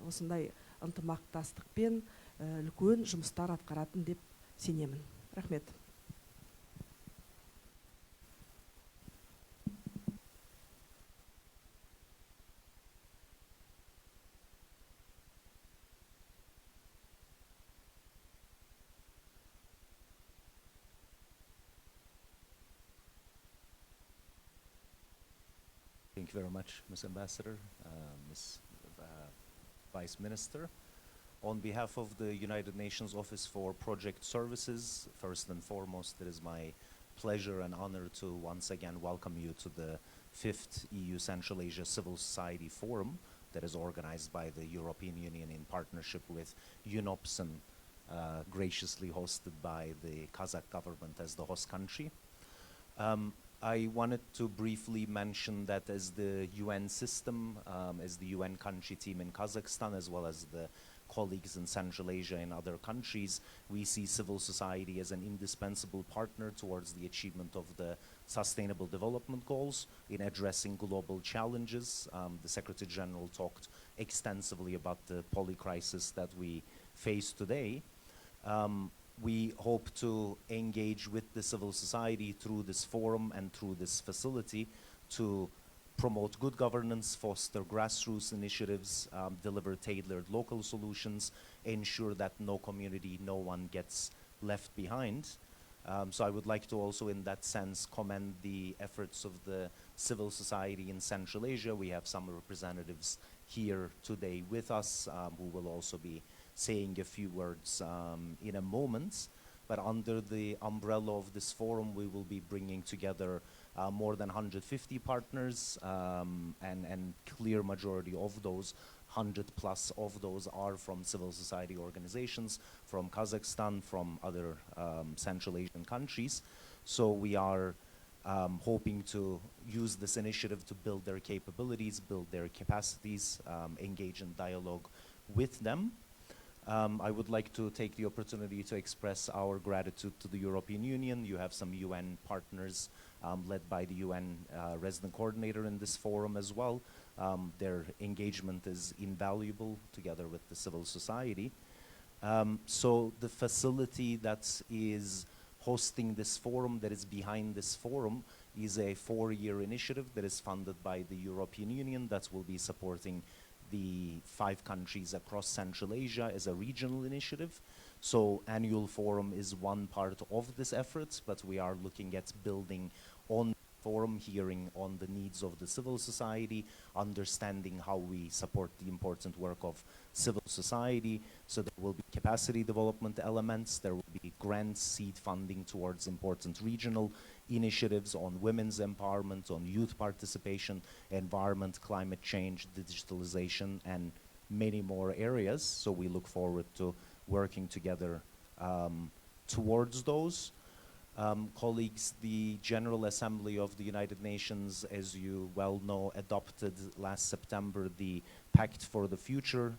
осындай ынтымақтастықпен үлкен жұмыстар атқаратын деп сенемін. Рахмет. Thank you very much, Ms. Ambassador, Ms. Vice Minister. On behalf of the United Nations Office for Project Services, first and foremost, it is my pleasure and honor to once again welcome you to the 5th EU Central Asia Civil Society Forum that is organized by the European Union in partnership with UNOPS and graciously hosted by the Kazakh government as the host country. I wanted to briefly mention that as the UN system, as the UN country team in Kazakhstan, as well as the colleagues in Central Asia and other countries, we see civil society as an indispensable partner towards the achievement of the Sustainable Development Goals in addressing global challenges. The Secretary General talked extensively about the polycrisis that we face today. We hope to engage with the civil society through this forum and through this facility to promote good governance, foster grassroots initiatives, deliver tailored local solutions, ensure that no community, no one gets left behind. So I would like to also in that sense commend the efforts of the civil society in Central Asia. We have some representatives here today with us who will also be saying a few words in a moment. But under the umbrella of this forum, we will be bringing together more than 150 partners, and clear majority of those, 100 plus of those are from civil society organizations, from Kazakhstan, from other Central Asian countries. So we are hoping to use this initiative to build their capabilities, build their capacities, engage in dialogue with them. I would like to take the opportunity to express our gratitude to the European Union. You have some UN partners led by the UN resident coordinator in this forum as well. Their engagement is invaluable together with the civil society. So the facility that is hosting this forum, that is behind this forum, is a 4-year initiative that is funded by the European Union that will be supporting the 5 countries across Central Asia as a regional initiative. So annual forum is one part of this effort, but we are looking at building on forum, hearing on the needs of the civil society, understanding how we support the important work of civil society. So there will be capacity development elements, there will be grants, seed funding towards important regional initiatives on women's empowerment, on youth participation, environment, climate change, digitalization, and many more areas. So we look forward to working together towards those. Colleagues, the General Assembly of the United Nations, as you well know, adopted last September the Pact for the Future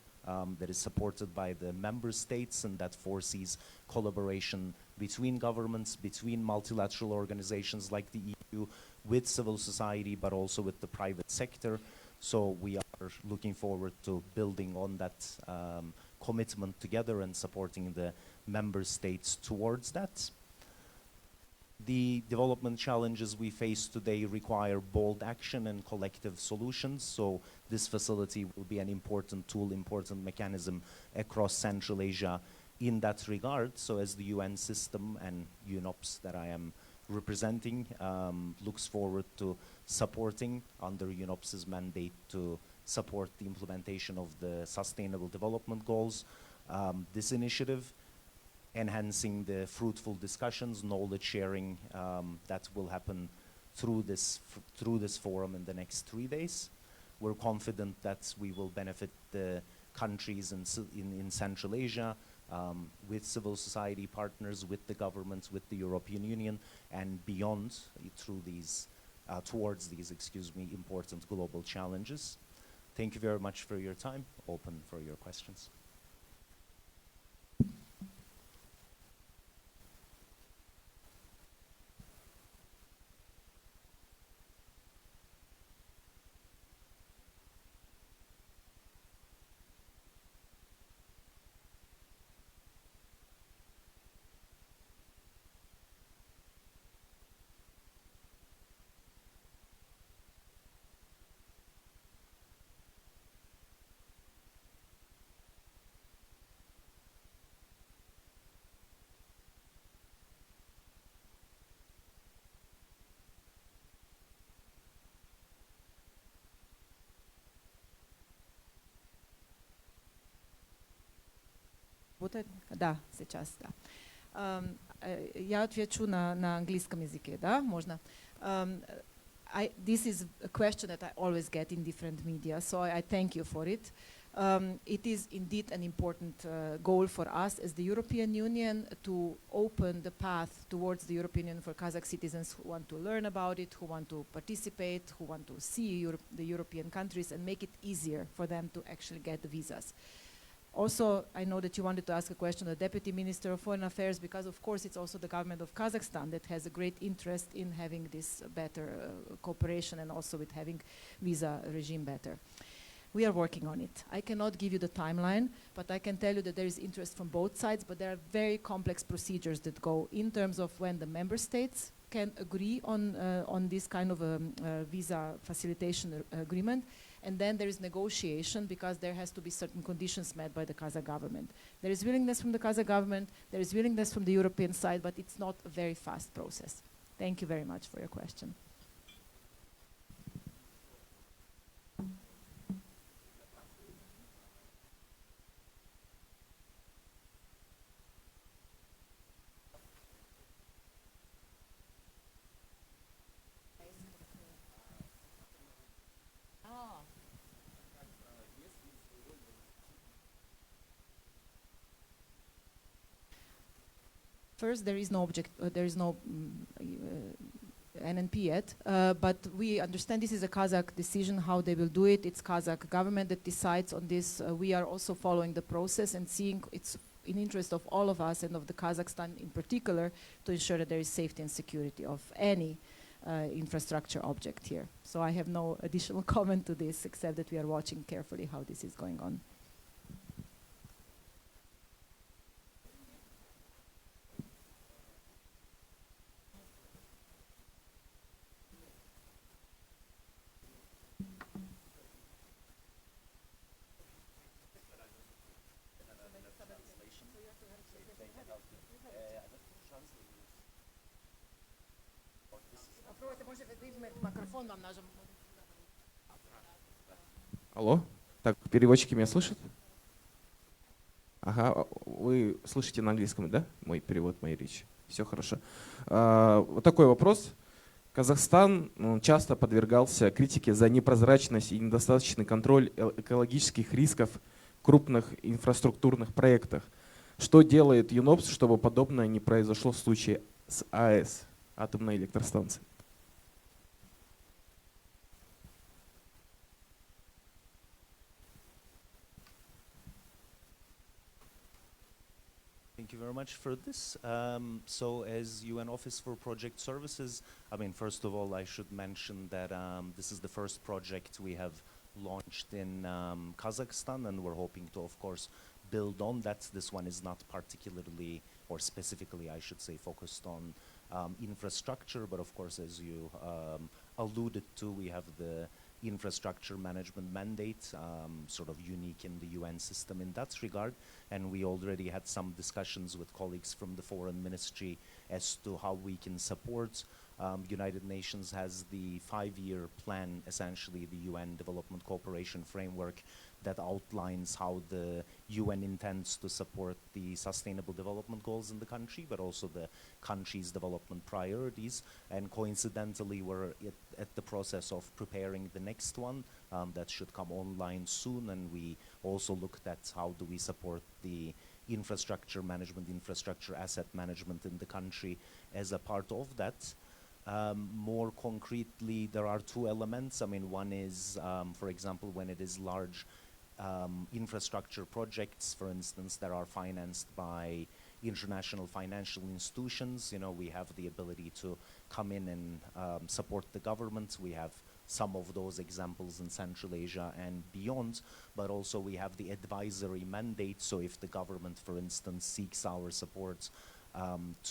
that is supported by the member states and that foresees collaboration between governments, between multilateral organizations like the EU, with civil society, but also with the private sector. So we are looking forward to building on that commitment together and supporting the member states towards that. The development challenges we face today require bold action and collective solutions. So this facility will be an important tool, important mechanism across Central Asia in that regard. So as the UN system and UNOPS that I am representing looks forward to supporting under UNOPS's mandate to support the implementation of the Sustainable Development Goals, this initiative, enhancing the fruitful discussions, knowledge sharing that will happen through this forum in the next 3 days. We're confident that we will benefit the countries in Central Asia with civil society partners, with the governments, with the European Union, and beyond through these, towards these, important global challenges. Thank you very much for your time. Open for your questions. Да, сейчас, да. Я отвечу на английском языке, да, можно? This is a question that I always get in different media, so I thank you for it. It is indeed an important goal for us as the European Union to open the path towards the European Union for Kazakh citizens who want to learn about it, who want to participate, who want to see the European countries and make it easier for them to actually get the visas. Also, I know that you wanted to ask a question of the Deputy Minister of Foreign Affairs, because of course it's also the government of Kazakhstan that has a great interest in having this better cooperation and also with having visa regime better. We are working on it. I cannot give you the timeline, but I can tell you that there is interest from both sides, but there are very complex procedures that go in terms of when the member states can agree on this kind of a visa facilitation agreement. And then there is negotiation because there has to be certain conditions met by the Kazakh government. There is willingness from the Kazakh government, there is willingness from the European side, but it's not a very fast process. Thank you very much for your question. First, there is no NNP yet, but we understand this is a Kazakh decision how they will do it. It's Kazakh government that decides on this. We are also following the process and seeing it's in interest of all of us and of the Kazakhstan in particular to ensure that there is safety and security of any infrastructure object here. So I have no additional comment to this except that we are watching carefully how this is going on. Алло, так, переводчики меня слышат? Ага, вы слышите на английском, да, мой перевод, моей речи? Все хорошо. Вот такой вопрос. Казахстан часто подвергался критике за непрозрачность и недостаточный контроль экологических рисков в крупных инфраструктурных проектах. Что делает ЮНОПС, чтобы подобное не произошло в случае с АЭС, атомной электростанцией? much for this. So as UN Office for Project Services, I mean, first of all, I should mention that this is the first project we have launched in Kazakhstan, and we're hoping to, of course, build on that. This one is not particularly, or specifically, I should say, focused on infrastructure, but of course, as you alluded to, we have the infrastructure management mandate, sort of unique in the UN system in that regard, and we already had some discussions with colleagues from the Foreign Ministry as to how we can support. United Nations has the 5-year plan, essentially the UN Development Cooperation Framework, that outlines how the UN intends to support the Sustainable Development Goals in the country, but also the country's development priorities. And coincidentally, we're at the process of preparing the next one that should come online soon, and we also looked at how do we support the infrastructure management, infrastructure asset management in the country as a part of that. More concretely, there are two elements. I mean, one is, for example, when it is large infrastructure projects, for instance, that are financed by international financial institutions, you know, we have the ability to come in and support the government. We have some of those examples in Central Asia and beyond, but also we have the advisory mandate. So if the government, for instance, seeks our support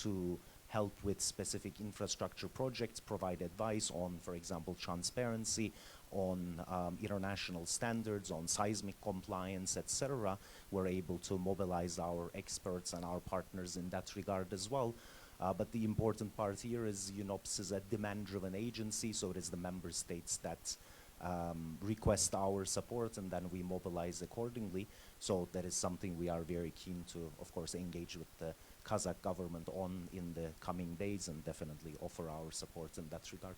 to help with specific infrastructure projects, provide advice on, for example, transparency, on international standards, on seismic compliance, etc., we're able to mobilize our experts and our partners in that regard as well. But the important part here is UNOPS is a demand-driven agency, so it is the member states that request our support, and then we mobilize accordingly. So that is something we are very keen to, of course, engage with the Kazakh government on in the coming days, and definitely offer our support in that regard.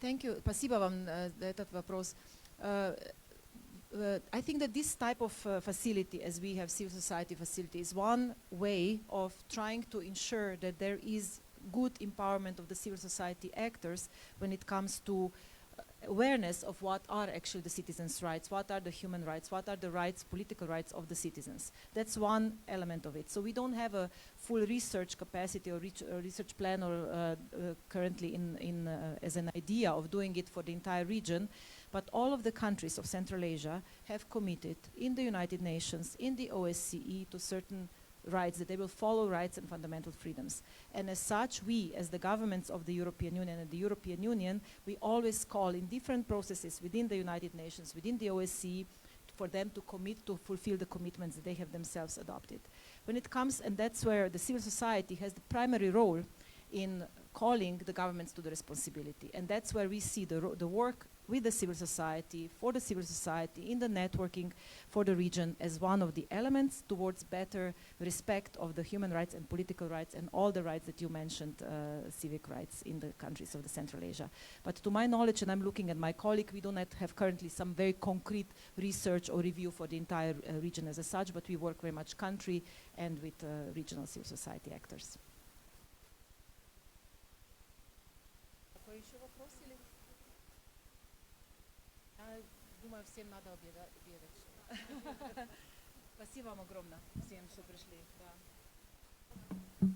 Thank you. Спасибо вам за этот вопрос. I think that this type of facility, as we have civil society facility, is one way of trying to ensure that there is good empowerment of the civil society actors when it comes to awareness of what are actually the citizens' rights, what are the human rights, what are the rights, political rights of the citizens. That's one element of it. So we don't have a full research capacity or research plan or currently as an idea of doing it for the entire region, but all of the countries of Central Asia have committed in the United Nations, in the OSCE, to certain rights, that they will follow rights and fundamental freedoms. And as such, we, as the governments of the European Union and the European Union, we always call in different processes within the United Nations, within the OSCE, for them to commit to fulfill the commitments that they have themselves adopted. When it comes, and that's where the civil society has the primary role in calling the governments to the responsibility. And that's where we see the work with the civil society, for the civil society, in the networking for the region as one of the elements towards better respect of the human rights and political rights and all the rights that you mentioned, civic rights in the countries of the Central Asia. But to my knowledge, and I'm looking at my colleague, we do not have currently some very concrete research or review for the entire region as such, but we work very much country and with regional civil society actors. Думаю, всем надо обедать. Спасибо вам огромное всем, что пришли. Да.